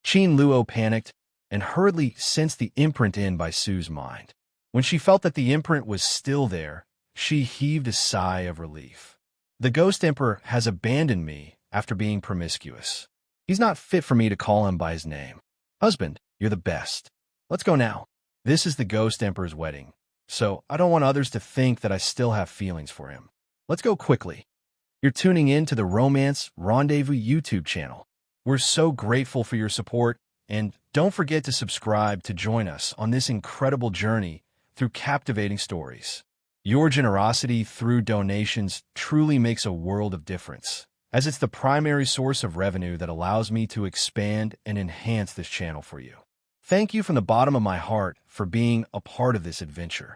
Qin Luo panicked and hurriedly sensed the imprint in Bai Su's mind. When she felt that the imprint was still there, she heaved a sigh of relief. The Ghost Emperor has abandoned me after being promiscuous. He's not fit for me to call him by his name. Husband, you're the best. Let's go now. This is the Ghost Emperor's wedding, so I don't want others to think that I still have feelings for him. Let's go quickly. You're tuning in to the Romance Rendezvous YouTube channel. We're so grateful for your support, and don't forget to subscribe to join us on this incredible journey through captivating stories. Your generosity through donations truly makes a world of difference, as it's the primary source of revenue that allows me to expand and enhance this channel for you. Thank you from the bottom of my heart for being a part of this adventure.